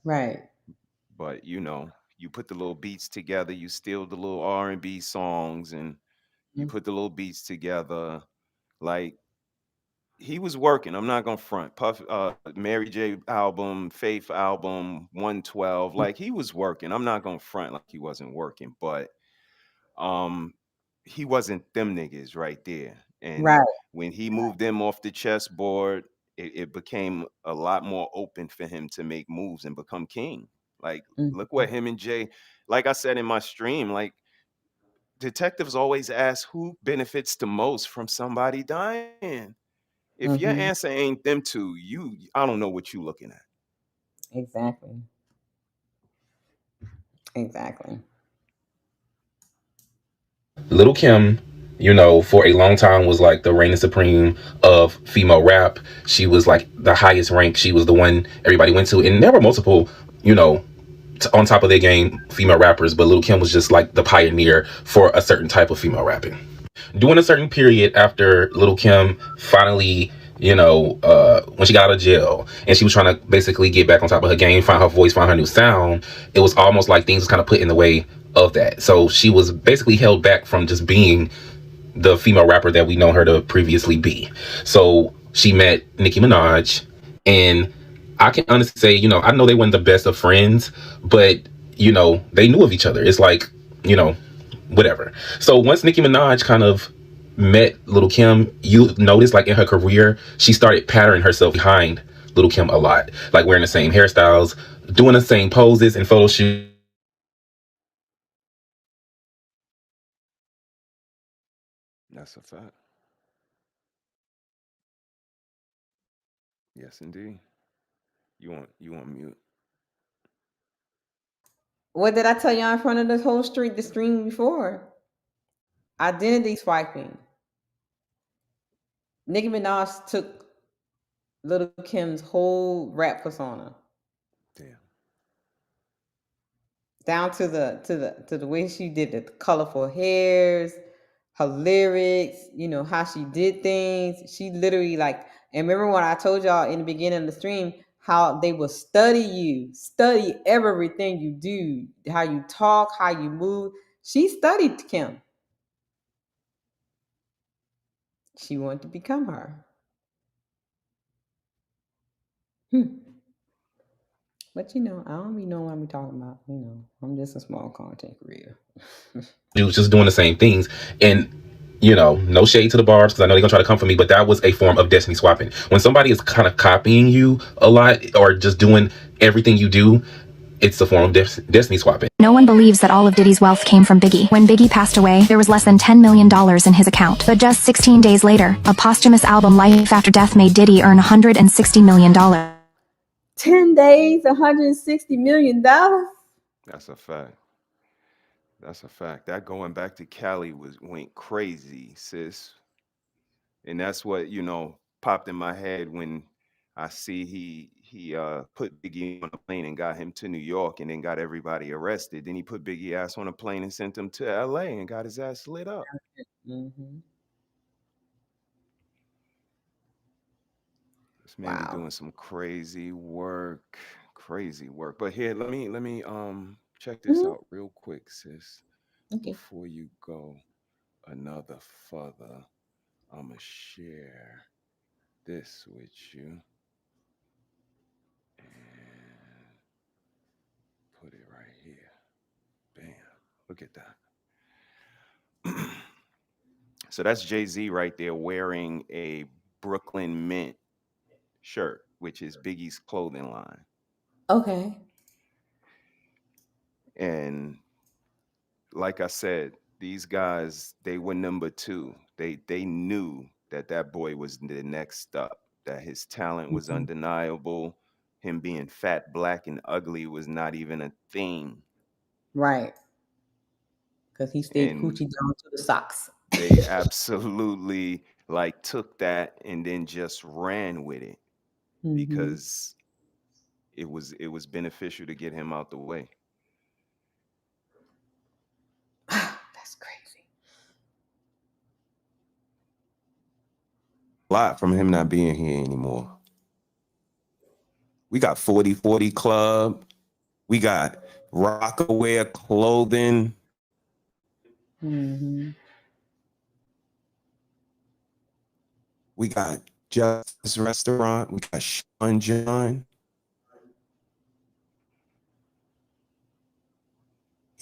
Right. But you put the little beats together, you steal the little R&B songs, and you put the little beats together. Like, he was working. I'm not gonna front. Puff, Mary J album, Faith album, 112. Like, he was working. I'm not gonna front like he wasn't working, but he wasn't them niggas right there. And when he moved them off the chessboard, it became a lot more open for him to make moves and become king. Like, look what him and Jay, like I said in my stream, like, detectives always ask who benefits the most from somebody dying. If your answer ain't them two, I don't know what you looking at. Exactly. Exactly. Little Kim, for a long time was like the reigning supreme of female rap. She was like the highest rank. She was the one everybody went to. And there were multiple, on top of their game, female rappers. But Little Kim was just like the pioneer for a certain type of female rapping. During a certain period after Little Kim finally, when she got out of jail and she was trying to basically get back on top of her game, find her voice, find her new sound, it was almost like things was kind of put in the way of that. So she was basically held back from just being the female rapper that we know her to previously be. So she met Nicki Minaj, and I can honestly say, I know they weren't the best of friends, but, they knew of each other. It's like, whatever. So once Nicki Minaj kind of met Little Kim, you notice like in her career, she started patterning herself behind Little Kim a lot, like wearing the same hairstyles, doing the same poses and photo shoots. That's a fact. Yes, indeed. You want mute. What did I tell y'all in front of the stream before? Identity swiping. Nicki Minaj took Little Kim's whole rap persona. Damn. Down to the way she did the colorful hairs, her lyrics, how she did things. She literally and remember when I told y'all in the beginning of the stream how they will study everything you do, how you talk, how you move. She studied Kim. She wanted to become her. But I don't be knowing what I'm talking about. I'm just a small content creator. She was just doing the same things. And, no shade to the barbs because I know they're gonna try to come for me, but that was a form of destiny swapping. When somebody is kind of copying you a lot or just doing everything you do, it's a form of destiny swapping. No one believes that all of Diddy's wealth came from Biggie. When Biggie passed away, there was less than $10 million in his account. But just 16 days later, a posthumous album, Life After Death, made Diddy earn $160 million. 10 days, $160 million? That's a fact. That's a fact. That going back to Cali went crazy, sis. And that's what, popped in my head when I see he put Biggie on a plane and got him to New York and then got everybody arrested. Then he put Biggie ass on a plane and sent him to LA and got his ass lit up. Mm-hmm. This man be doing some crazy work. Crazy work. But here, let me check this out real quick, sis. Okay. Before you go another further, I'ma share this with you and put it right here. Bam. Look at that. So that's Jay-Z right there wearing a Brooklyn Mint shirt, which is Biggie's clothing line. Okay. And like I said, these guys, they were number two. They knew that boy was the next up, that his talent was undeniable. Him being fat, black, and ugly was not even a thing. Right. Because he stayed coochie down to the socks. They absolutely took that and then just ran with it because it was beneficial to get him out the way. That's crazy. A lot from him not being here anymore. We got 40/40 Club. We got Rockaware clothing. Mm-hmm. We got Justice Restaurant. We got Sean John.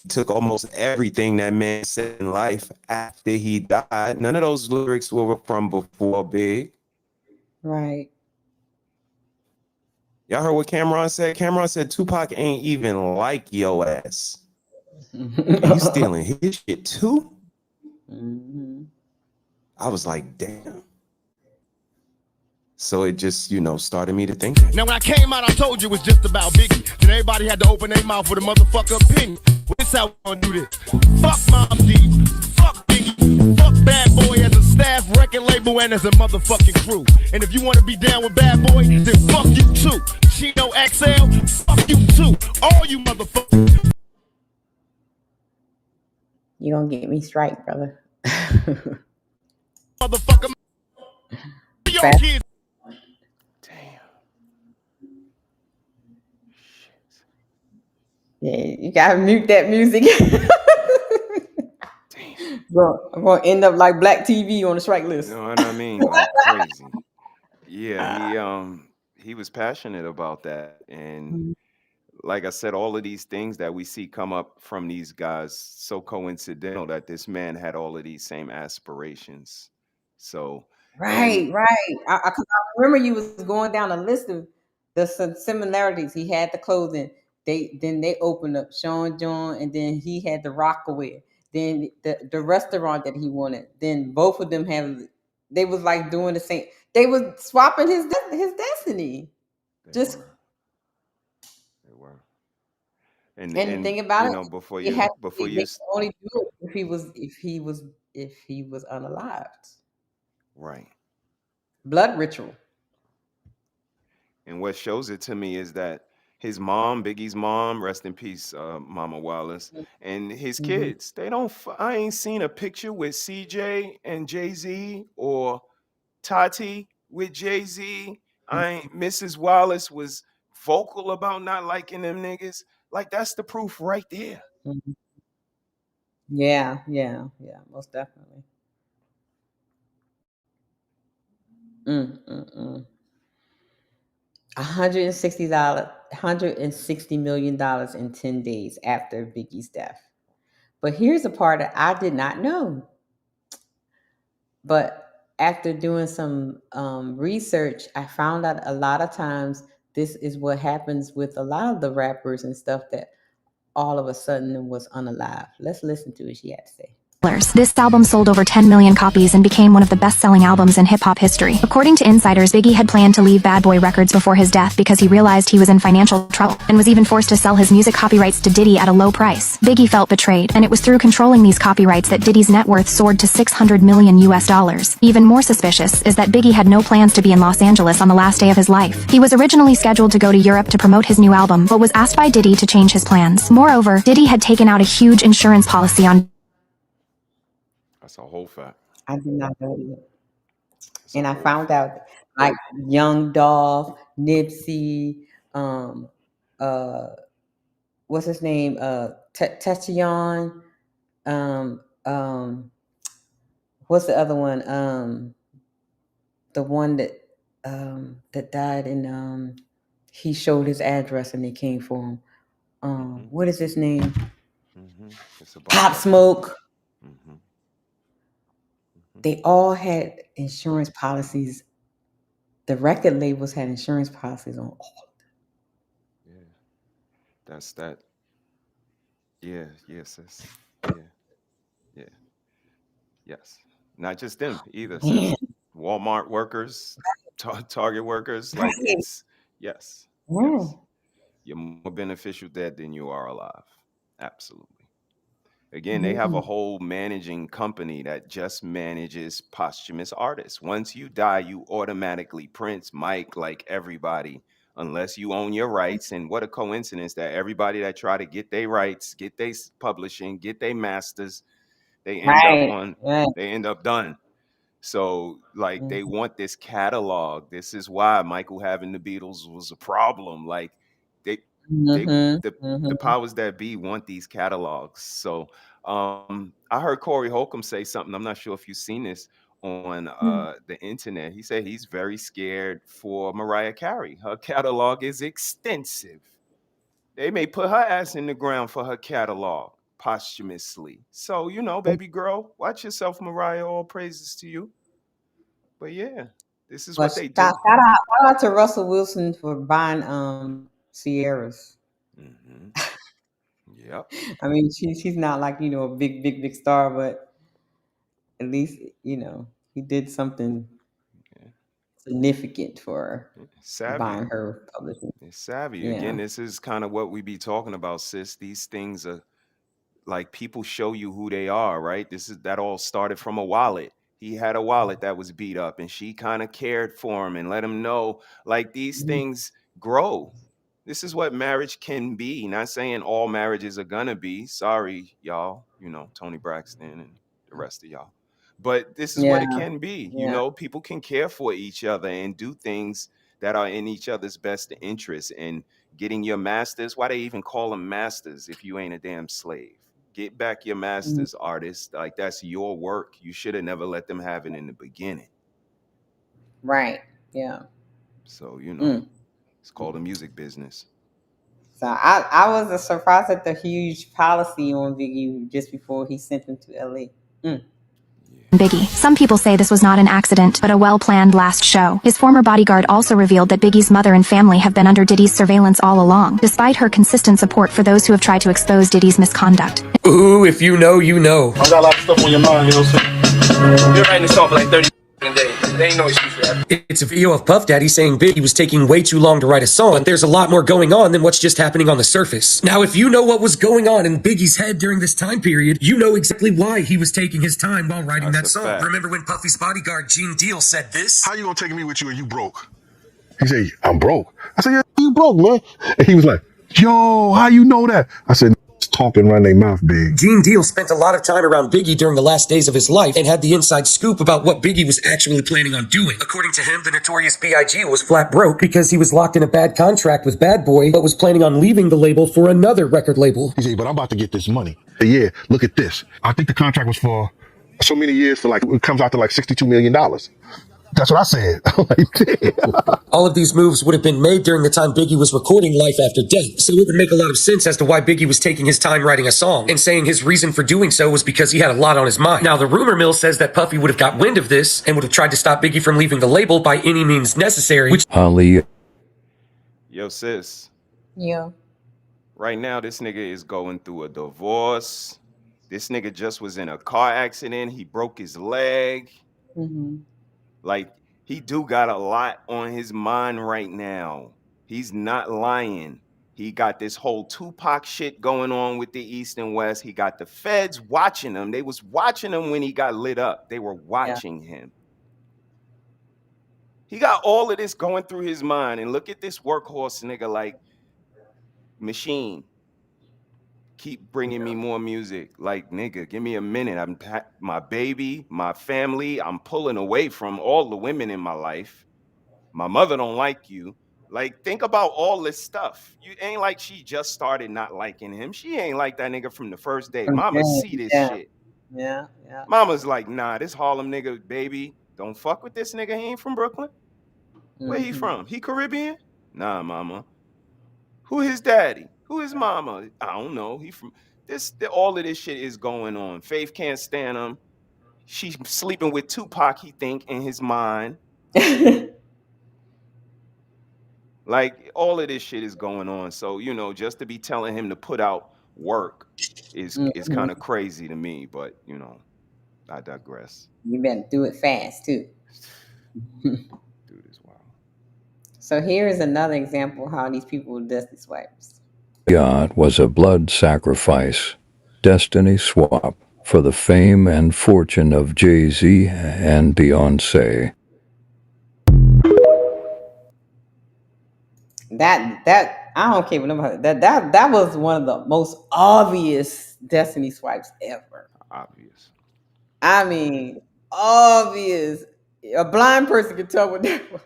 He took almost everything that man said in life after he died. None of those lyrics were from before Big. Right. Y'all heard what Cameron said? Cameron said Tupac ain't even like yo ass. And you stealing his shit too? Mm-hmm. I was like, damn. So it just, started me to thinking. Now when I came out, I told you it was just about Biggie. Then everybody had to open their mouth with a motherfucker opinion. Well, this how we gonna do this. Fuck Mob Deep. Fuck Biggie. Fuck Bad Boy as a staff, record label, and as a motherfucking crew. And if you want to be down with Bad Boy, then fuck you too. Chino XL, fuck you too. All you motherfuckers. You gonna get me straight, brother. Motherfucker. Your kids. Yeah, you gotta mute that music. I'm gonna end up like Black TV on the strike list. You know what I mean? Like crazy. Yeah, he was passionate about that. And like I said, all of these things that we see come up from these guys, so coincidental that this man had all of these same aspirations. So Right. I remember you was going down a list of the similarities. He had the clothing. They opened up Sean John, and then he had the Rockaway. Then the restaurant that he wanted. Then both of them they was like doing the same. They was swapping his destiny. They were. And the thing about it, before they you could only do it if he was unalived. Right. Blood ritual. And what shows it to me is that his mom, Biggie's mom, rest in peace, Mama Wallace, and his kids, I ain't seen a picture with CJ and Jay-Z or Tati with Jay-Z. Mrs. Wallace was vocal about not liking them niggas. Like, that's the proof right there. Yeah, most definitely. $160 million in 10 days after Biggie's death. But here's a part that I did not know. But after doing some research, I found out a lot of times this is what happens with a lot of the rappers and stuff that all of a sudden was unalive. Let's listen to what she had to say. This album sold over 10 million copies and became one of the best-selling albums in hip-hop history. According to insiders, Biggie had planned to leave Bad Boy Records before his death because he realized he was in financial trouble and was even forced to sell his music copyrights to Diddy at a low price. Biggie felt betrayed, and it was through controlling these copyrights that Diddy's net worth soared to $600 million US. Even more suspicious is that Biggie had no plans to be in Los Angeles on the last day of his life. He was originally scheduled to go to Europe to promote his new album, but was asked by Diddy to change his plans. Moreover, Diddy had taken out a huge insurance policy on That's a whole fact. I did not know that. And I found out like Young Dolph, Nipsey, what's his name? Testion, what's the other one? The one that died and he showed his address and they came for him. What is his name? Pop Smoke. They all had insurance policies. The record labels had insurance policies on all of them. Yeah. That's that. Yeah, yes, sis. Yeah. Yes. Not just them either. Sis. Walmart workers, Target workers, like it's yes. You're more beneficial dead than you are alive. Absolutely. Again, they have a whole managing company that just manages posthumous artists. Once you die, you automatically Prince, Mike, like everybody, unless you own your rights. And what a coincidence that everybody that try to get their rights, get their publishing, get their masters, they end up done. So like they want this catalog. This is why Michael having the Beatles was a problem. Like the powers that be want these catalogs. So I heard Corey Holcomb say something. I'm not sure if you've seen this on the internet. He said he's very scared for Mariah Carey. Her catalog is extensive. They may put her ass in the ground for her catalog posthumously. So, you know, baby girl, watch yourself, Mariah. All praises to you. But yeah, this is what they do. Shout out to Russell Wilson for buying Sierras. Yep. I mean, she's not like, you know, a big star, but at least, you know, he did something significant for buying her publishing. It's savvy. Again, this is kind of what we be talking about, sis. These things are like people show you who they are, right? That all started from a wallet. He had a wallet that was beat up and she kind of cared for him and let him know like these things grow. This is what marriage can be. Not saying all marriages are gonna be. Sorry, y'all, you know, Tony Braxton and the rest of y'all. But this is what it can be. You know, people can care for each other and do things that are in each other's best interest. And getting your masters, why they even call them masters if you ain't a damn slave? Get back your masters, artists. Like that's your work. You should have never let them have it in the beginning. Right. Yeah. So, you know, it's called a music business. So I was surprised at the huge policy on Biggie just before he sent him to LA. Biggie. Some people say this was not an accident, but a well-planned last show. His former bodyguard also revealed that Biggie's mother and family have been under Diddy's surveillance all along, despite her consistent support for those who have tried to expose Diddy's misconduct. Ooh, if you know, you know. I got a lot of stuff on your mind, you know what I'm saying? You're writing this song for like 30 days. There ain't no excuse for that. It's a video of Puff Daddy saying Biggie was taking way too long to write a song, but there's a lot more going on than what's just happening on the surface. Now, if you know what was going on in Biggie's head during this time period, you know exactly why he was taking his time while writing that song. Fact. Remember when Puffy's bodyguard, Gene Deal, said this? How you gonna take me with you and you broke? He said, I'm broke. I said, yeah, you broke, man. And he was like, yo, how you know that? I said, talking around their mouth big. Gene Deal spent a lot of time around Biggie during the last days of his life and had the inside scoop about what Biggie was actually planning on doing. According to him, the notorious B.I.G. was flat broke because he was locked in a bad contract with Bad Boy, but was planning on leaving the label for another record label. He said, but I'm about to get this money. Said, yeah, look at this. I think the contract was for so many years for like, it comes out to like $62 million. That's what I said. All of these moves would have been made during the time Biggie was recording Life After Death, so it would make a lot of sense as to why Biggie was taking his time writing a song and saying his reason for doing so was because he had a lot on his mind. Now, the rumor mill says that Puffy would have got wind of this and would have tried to stop Biggie from leaving the label by any means necessary, which Yo, sis. Yeah. Right now, this nigga is going through a divorce. This nigga just was in a car accident. He broke his leg. Mm-hmm. Like, he do got a lot on his mind right now. He's not lying. He got this whole Tupac shit going on with the East and West. He got the feds watching him. They was watching him when he got lit up. They were watching him. He got all of this going through his mind. And look at this workhorse nigga like, Machine. Keep bringing me more music. Like, nigga, give me a minute. I'm my baby, my family. I'm pulling away from all the women in my life. My mother don't like you. Like, think about all this stuff. You ain't like she just started not liking him. She ain't like that nigga from the first day. Mama see this shit. Yeah. Mama's like, nah, this Harlem nigga, baby, don't fuck with this nigga. He ain't from Brooklyn. Where he from? He Caribbean? Nah, mama. Who his daddy? Who his mama? I don't know. He from this. All of this shit is going on. Faith can't stand him. She's sleeping with Tupac. He think in his mind. Like, all of this shit is going on. So, you know, just to be telling him to put out work is kind of crazy to me. But, you know, I digress. You better do it fast too. Dude is wild. So here is another example of how these people do Destiny swipes. God was a blood sacrifice, destiny swap for the fame and fortune of Jay-Z and Beyonce. That I don't care what nobody that was one of the most obvious Destiny swipes ever. Obvious. I mean, obvious. A blind person could tell what that was.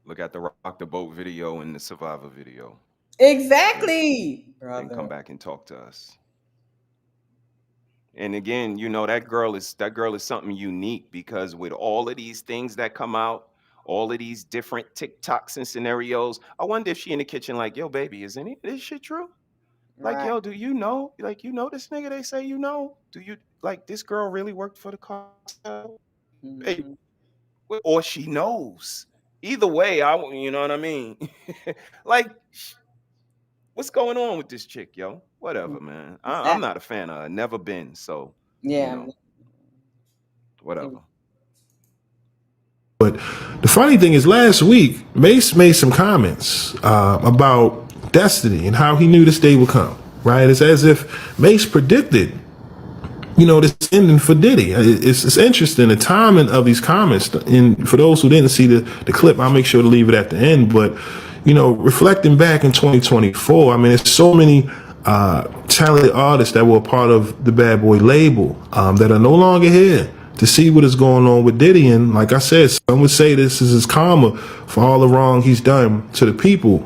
Look at the Rock the Boat video and the Survivor video. Exactly. And come back and talk to us. And again, you know, that girl is something unique because with all of these things that come out, all of these different TikToks and scenarios, I wonder if she in the kitchen like, yo, baby, is any of this shit true? Like, yo, do you know? Like, you know this nigga they say you know? Do you, like, this girl really worked for the cartel? Hey, or she knows. Either way, you know what I mean? Like, what's going on with this chick, yo? Whatever, man. I'm not a fan of her. Never been. So, yeah. You know, whatever. But the funny thing is, last week, Mace made some comments about Destiny and how he knew this day would come, right? It's as if Mace predicted, you know, this ending for Diddy. It's interesting, the timing of these comments. And for those who didn't see the clip, I'll make sure to leave it at the end. But, you know, reflecting back in 2024, I mean, there's so many talented artists that were a part of the Bad Boy label that are no longer here to see what is going on with Diddy. And like I said, some would say this is his karma for all the wrong he's done to the people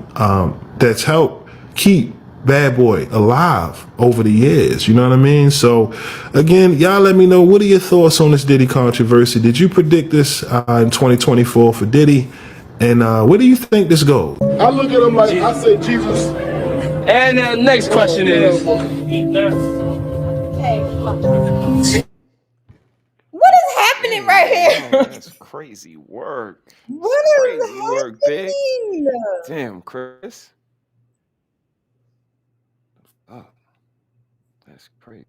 that's helped keep Bad Boy alive over the years. You know what I mean? So again, y'all let me know, what are your thoughts on this Diddy controversy? Did you predict this in 2024 for Diddy? And where do you think this goes? I look at him like, I say Jesus. And the next question is, what is happening right here? That's crazy work. What is crazy work, big. Damn, Chris. Oh, that's crazy.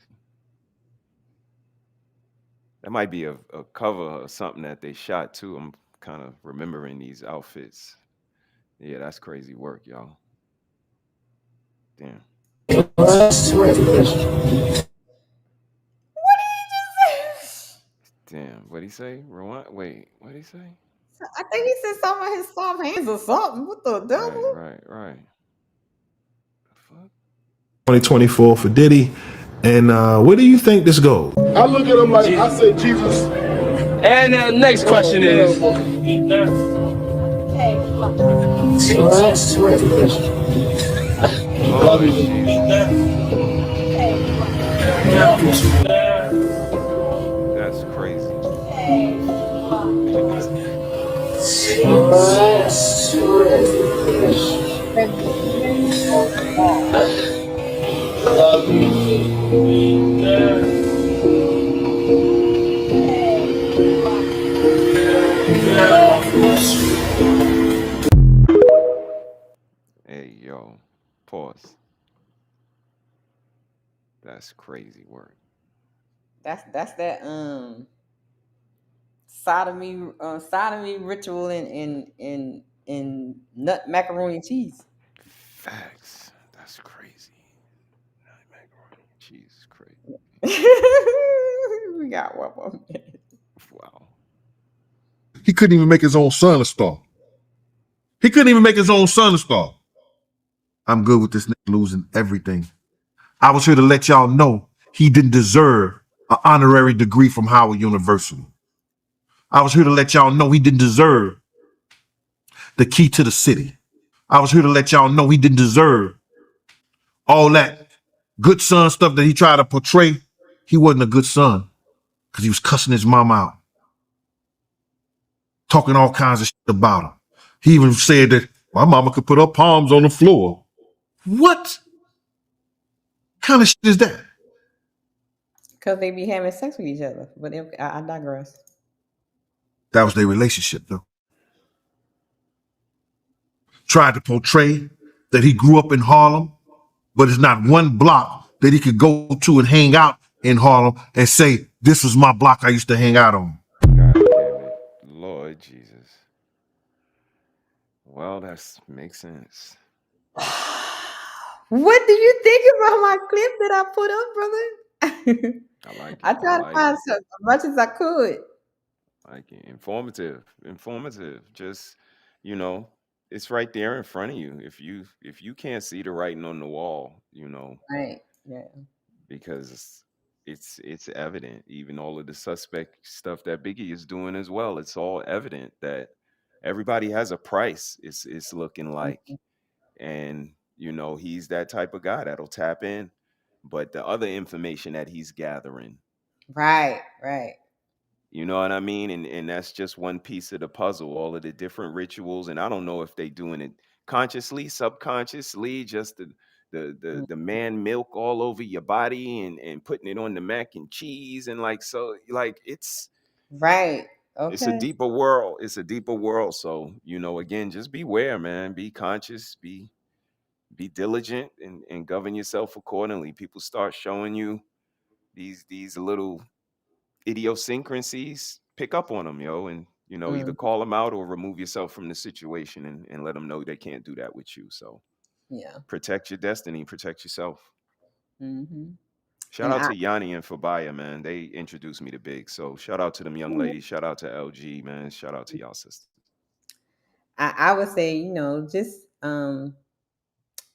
That might be a cover or something that they shot too. I'm kind of remembering these outfits. Yeah, that's crazy work, y'all. Damn. Damn, what'd he say? Rewind. Wait, what'd he say? I think he said something about his soft hands or something. What the devil? Right. 2024 for Diddy. And where do you think this goes? I look at him like, I say Jesus. And the next question is, That's crazy. Hey, yo, pause. That's crazy work. That's that sodomy ritual in nut macaroni and cheese. Facts. That's crazy. Macaroni and cheese is crazy. We got one more minute. Wow. He couldn't even make his own son a star. He couldn't even make his own son a star. I'm good with this nigga losing everything. I was here to let y'all know he didn't deserve an honorary degree from Howard University. I was here to let y'all know he didn't deserve the key to the city. I was here to let y'all know he didn't deserve all that good son stuff that he tried to portray. He wasn't a good son because he was cussing his mom out, talking all kinds of shit about him. He even said that my mama could put her palms on the floor. What kind of shit is that? Because they be having sex with each other. But I digress. That was their relationship, though. Tried to portray that he grew up in Harlem, but it's not one block that he could go to and hang out in Harlem and say, this was my block I used to hang out on. God damn it. Lord Jesus. Well, that makes sense. What do you think about my clip that I put up, brother? I like it. I tried to find as much as I could. Like it. Informative. Just, you know, it's right there in front of you. If you can't see the writing on the wall, you know, Right. Yeah. because it's evident. Even all of the suspect stuff that Biggie is doing as well. It's all evident that everybody has a price. It's looking like, and you know, he's that type of guy that'll tap in. But the other information that he's gathering, Right. you know what I mean? And that's just one piece of the puzzle, all of the different rituals. And I don't know if they doing it consciously, subconsciously, just the man milk all over your body and putting it on the mac and cheese and like so like it's Right. it's a Okay. deeper world. It's a deeper world. So, you know, again, just beware, man. Be conscious, be diligent and govern yourself accordingly. People start showing you these little idiosyncrasies, pick up on them, yo, and you know, either call them out or remove yourself from the situation and let them know they can't do that with you. So Yeah. protect your destiny, protect yourself. Mm-hmm. Shout And out to Yanni and Fabaya, man. They introduced me to Big. So shout out to them young ladies. Shout out to LG, man. Shout out to y'all sisters. I would say, just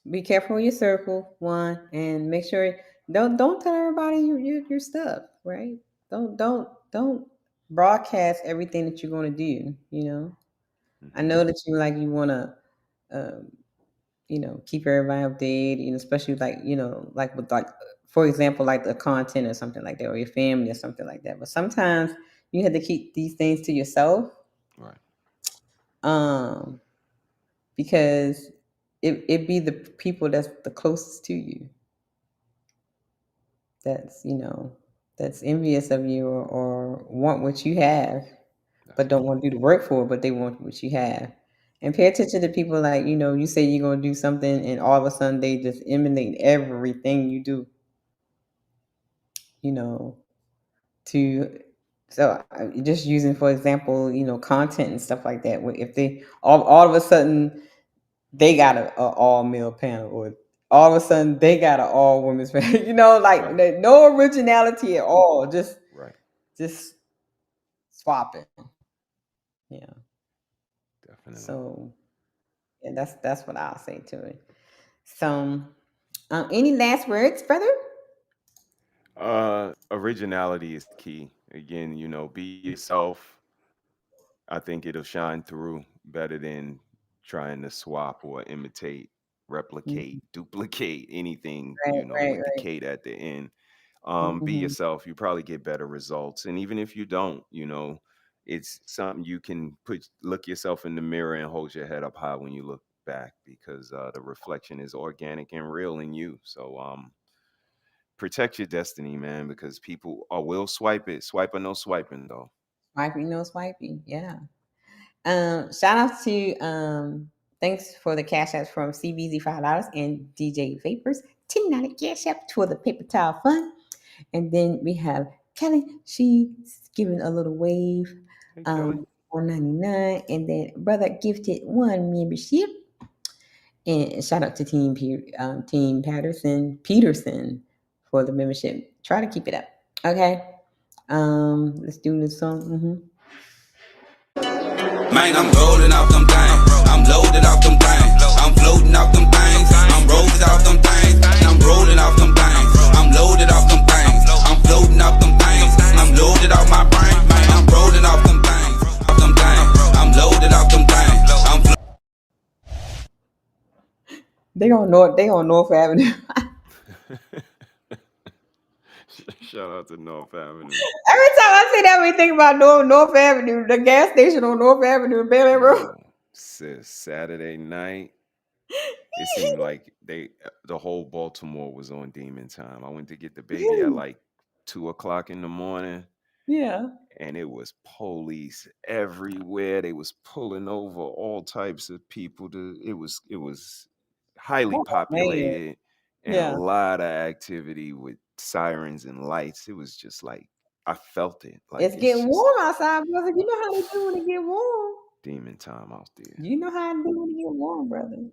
be careful in your circle, one, and make sure don't tell everybody your stuff, right? Don't broadcast everything that you're going to do. I know that you want to, um, keep everybody updated, especially like with for example, like the content or something like that, or your family or something like that. But sometimes you have to keep these things to yourself, Right. because it be the people that's the closest to you that's envious of you, or want what you have, but don't want to do the work for it, but they want what you have. And pay attention to people like, you say you're going to do something and all of a sudden they just emanate everything you do, you know, to, so just using, for example, content and stuff like that. If they all of a sudden they got a all male panel, or all of a sudden they got an all women's panel, no originality at all, just Right. just swapping. Yeah. Definitely. So, yeah, that's what I'll say to it. So, any last words, brother? Originality is key. Again, you know, be yourself. I think it'll shine through better than trying to swap or imitate, replicate, Mhm. duplicate anything, Right, you know, right, with the right. Kate at the end. Be Mhm. yourself. You probably get better results. And even if you don't, you know, it's something you can look yourself in the mirror and hold your head up high when you look back, because the reflection is organic and real in you. So protect your destiny, man, because people will swipe it. Swipe or no swiping, though. Swiping, no swiping. Yeah. Shout out to thanks for the cash apps from CBZ $5 and DJ Vapors $10 cash app for the paper towel fund. And then we have Kelly. She's giving a little wave. Hey, Kelly. $4.99, and then brother gifted 1 membership. And shout out to Team Peterson for the membership. Try to keep it up. Okay. Let's do this song. Man, I'm rolling off them things. I'm loaded off them things. I'm floating off them things. I'm rolling off them things. I'm rolling off them things. I'm loaded off them things. I'm floating off them things. I'm loaded off my brain. I'm rolling off them things. Off them things. I'm loaded off them things. They on North Avenue. Shout out to North Avenue. Every time I say that, we think about North Avenue, the gas station on North Avenue in Bel Air Road. Sis, Saturday night, it seemed like the whole Baltimore was on demon time. I went to get the baby at like 2:00 in the morning. Yeah. And it was police everywhere. They was pulling over all types of people. It was highly populated and a lot of activity with sirens and lights. It was just like, I felt it. Like it's getting warm outside, brother. You know how they do when it get warm. Demon time out there. You know how they do when it get warm, brother. You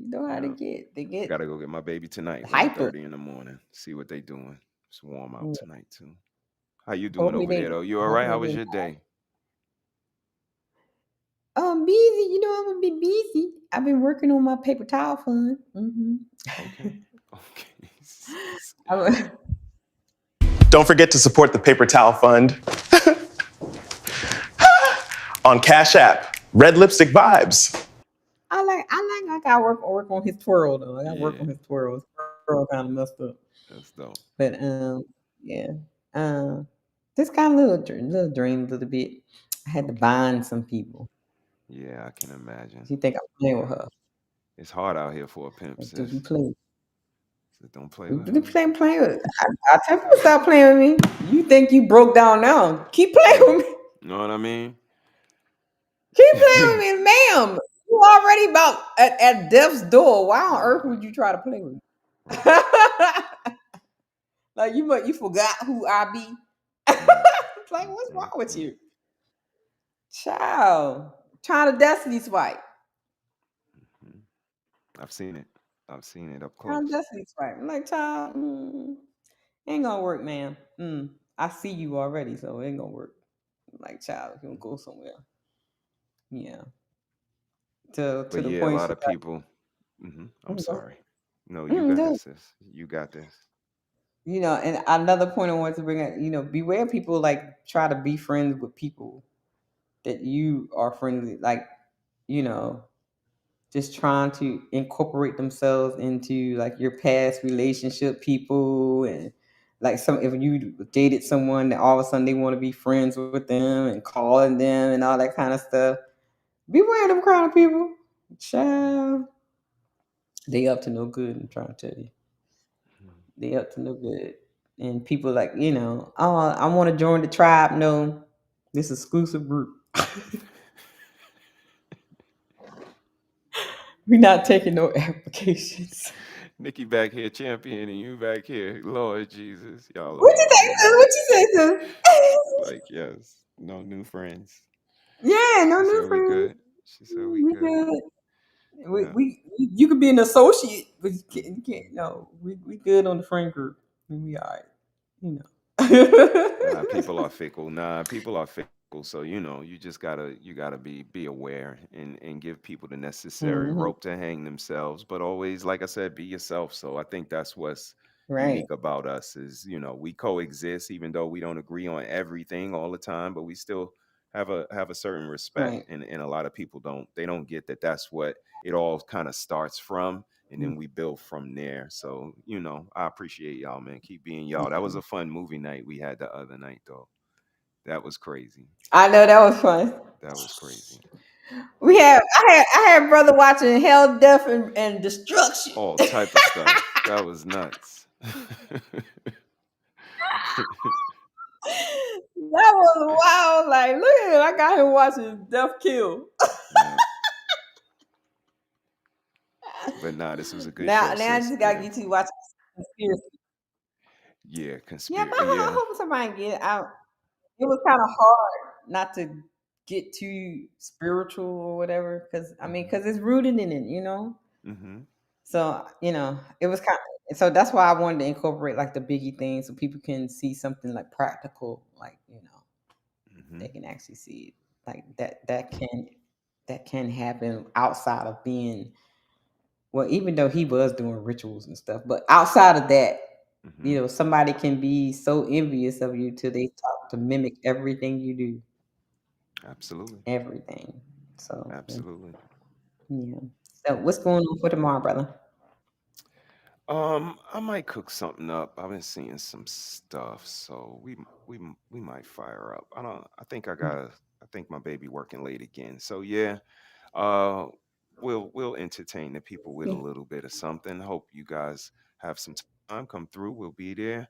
know how they get. I gotta go get my baby tonight. Hyper. 1:30 in the morning. See what they doing. It's warm out tonight too. How you doing over there though? You all right? How was your day? Busy. You know I'm gonna be busy. I've been working on my paper towel fund. Okay. Don't forget to support the Paper Towel Fund on Cashapp. Red Lipstick Vibes. I gotta work on his twirl though. I gotta work on his twirl. His twirl kind of messed up. That's dope. But yeah. This kind of little dream a little bit. I had to bind some people. Yeah, I can imagine. You think I'm playing with her? It's hard out here for a pimp. Do you play? So don't play with her. Playing with. I tell people stop playing with me. You think you broke down now? Keep playing with me. You know what I mean? Keep playing with me, ma'am. You already about at death's door. Why on earth would you try to play with me? Like you forgot who I be. Like what's wrong with you, child? Trying to destiny swipe. I've seen it up close. Trying to destiny swipe. I'm like, child, ain't gonna work, man. I see you already, so it ain't gonna work. I'm like, child, you gonna go somewhere. Yeah. To the point. A lot of people. I'm sorry. No, you got this, sis. You got this. You know, and another point I wanted to bring up, beware people like try to be friends with people that you are friendly, like, just trying to incorporate themselves into like your past relationship people, and like if you dated someone that all of a sudden they want to be friends with them and calling them and all that kind of stuff. Beware of them kind of people. Child. They up to no good, I'm trying to tell you. They up to no good. And people like, oh, I want to join the tribe. No, this exclusive group. We're not taking no applications. Nikki back here champion and you back here. Lord Jesus. Y'all. What you say to? Like, yes. No new friends. Yeah, no new friends. Good. She said we good. You could be an associate, but you can't. No, we good on the friend group. We all right. People are fickle. People are fickle. So you just gotta be aware and give people the necessary rope to hang themselves. But always, like I said, be yourself. So I think that's what's unique about us is we coexist, even though we don't agree on everything all the time, but we still have a certain respect. And a lot of people don't get that. That's what it all kind of starts from. And then we build from there. So, I appreciate y'all, man. Keep being y'all. That was a fun movie night we had the other night, though. That was crazy. I know that was fun. That was crazy. I had brother watching Hell, Death, and Destruction. All type of stuff. That was nuts. That was wild. Like, look at him. I got him watching Death Kill. Yeah. But nah, this was a good Now show, I sis. just gotta Yeah. get you watching Conspiracy. Yeah, Yeah, conspiracy. but I Yeah. hope somebody get it out. It was kind of hard not to get too spiritual or whatever, because it's rooted in it, Mm-hmm. So it was kind of, so that's why I wanted to incorporate like the Biggie thing, so people can see something like practical, like Mm-hmm. they can actually see it, like that can happen outside of being, well, even though he was doing rituals and stuff, but outside of that, Mm-hmm. somebody can be so envious of you till they start to mimic everything you do, Absolutely. everything. So Absolutely. yeah. So what's going on for tomorrow, brother? I might cook something up. I've been seeing some stuff, so we might fire up. I think my baby working late again. So yeah, uh, we'll entertain the people with a Yeah. little bit of something. Hope you guys have some time. Come through. We'll be there.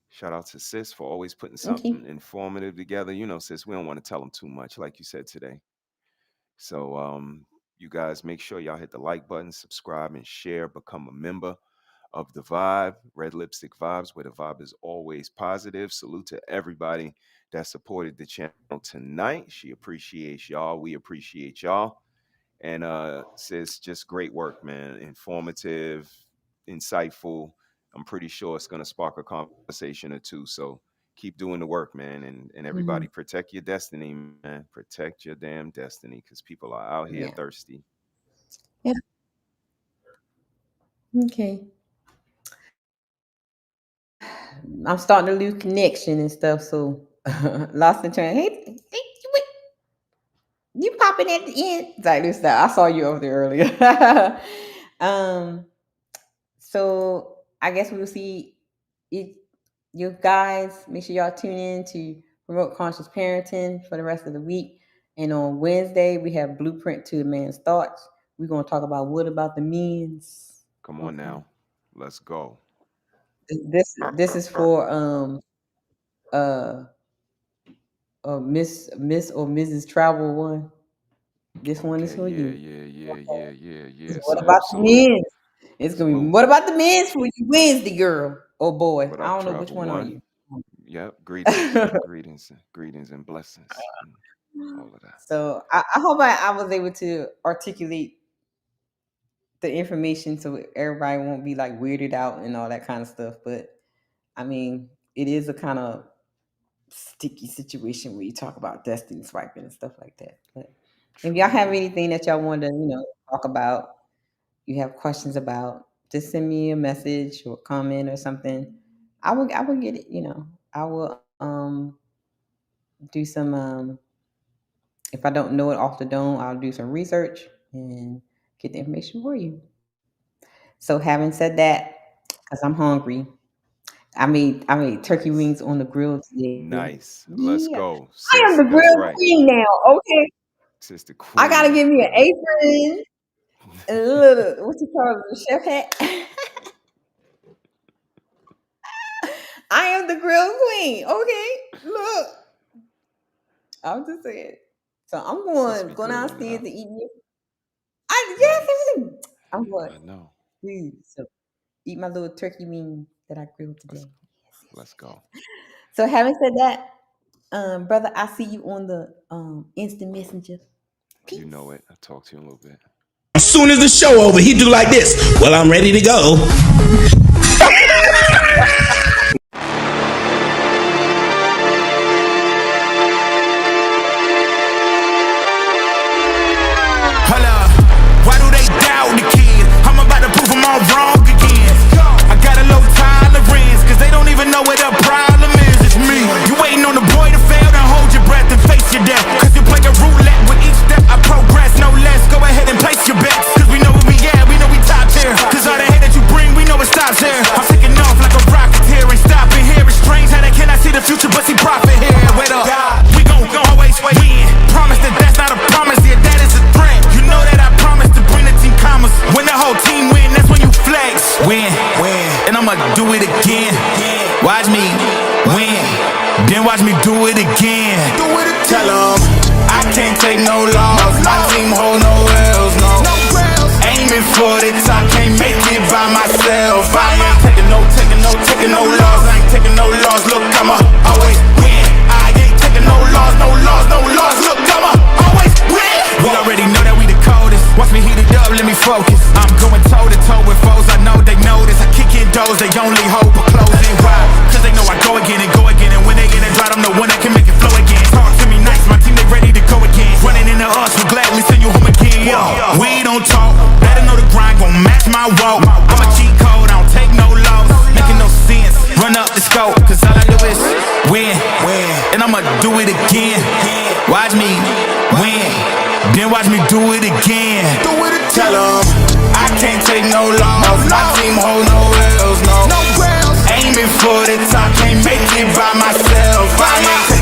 Shout out to Sis for always putting Okay. something informative together. Sis, we don't want to tell them too much, like you said today. So you guys make sure y'all hit the like button, subscribe, and share. Become a member of the Vibe, Red Lipstick Vibes, where the vibe is always positive. Salute to everybody that supported the channel tonight. She appreciates y'all. We appreciate y'all. And Sis, just great work, man. Informative, insightful. I'm pretty sure it's gonna spark a conversation or two. So keep doing the work, man. And everybody protect your destiny, man. Protect your damn destiny, because people are out here Yeah. thirsty. Yeah. Okay. I'm starting to lose connection and stuff, so lost in turn. Hey, you popping at the end? It's like this stuff. I saw you over there earlier. So I guess we'll see it. You guys, make sure y'all tune in to Remote Conscious Parenting for the rest of the week. And on Wednesday, we have Blueprint to a Man's Thoughts. We're gonna talk about what about the men's. Come on now. Let's go. This is for Miss or Mrs. Travel one. This one is Okay, for you. yeah. What about the men's? It's gonna be Salute. what about the men's for you Wednesday, girl? Oh boy. What I up, don't know which Travel one are One? you. Yep, greetings, greetings and blessings. All of that. So I hope I was able to articulate the information so everybody won't be like weirded out and all that kind of stuff. But it is a kind of sticky situation where you talk about destiny swiping and stuff like that. But if y'all have anything that y'all want to, talk about, you have questions about, just send me a message or comment or something. I will get it, I will do some if I don't know it off the dome, I'll do some research and get the information for you. So having said that, because I'm hungry, I made turkey wings on the grill today. Nice. Let's Yeah. go, I am sis. the That's grill right. queen now, okay? Sister Queen. I gotta give me an apron and a little, what you call it, a chef hat. I am the grill queen, okay? Look. I'm just saying. So I'm Sis going be go grilling it downstairs up. to eat me. Nice. Everything. I'm going. I know. Please. So eat my little turkey wing that I grilled today. Let's go. So having said that, brother, I see you on the instant messenger. You know it. I'll talk to you in a little bit. As soon as the show over, he do like this. Well, I'm ready to go. Holla, why do they doubt the kid? I'm about to prove them all wrong again. I got a low tolerance, cause they don't even know what the problem is. It's me. You waiting on the boy to fail, then hold your breath and face your death. Cause you play a roulette with each step I progress, no less. Go ahead and place your bets. Cause we know where we at, we know we top tier. Cause all the hate that you bring, we know it stops here. I'm taking off like a rocketeer and stopping here. It's strange how they cannot see the future, but see profit here. Wait up, we gon' always win. Promise that that's not a promise, yeah, that is a threat. You know that I promise to bring the team commas. When the whole team win, that's when you flex. Win, and I'ma do it again. Watch me win, then watch me do it again. Do it again. Tell 'em I can't take no loss. My team hold no L's, no. Aiming for the top, can't make it by myself. I ain't taking no loss. I ain't taking no loss. Look, I'ma always win. I ain't taking no loss. Look, I'ma always win. We already know that we the coldest. Watch me heat it up, let me focus. I'm going toe to toe with foes. I know they notice. I kick in doors, they only hope for closing. Why? Cause they know I go again. And when they get it right, I'm the one that can make it flow again. Talk to me nice, my team they ready to go again. Running into us, we'll gladly send you home again. Yo, we don't talk, better know the grind gon' match my walk. I'm a cheat code, I don't take no loss. Making no sense, run up the scope. Cause all I do is win. And I'ma do it again. Watch me win, then watch me do it again. Tell 'em I can't take no loss. My team hold no L's, no. Aiming for the top, can't make it by myself. I ain't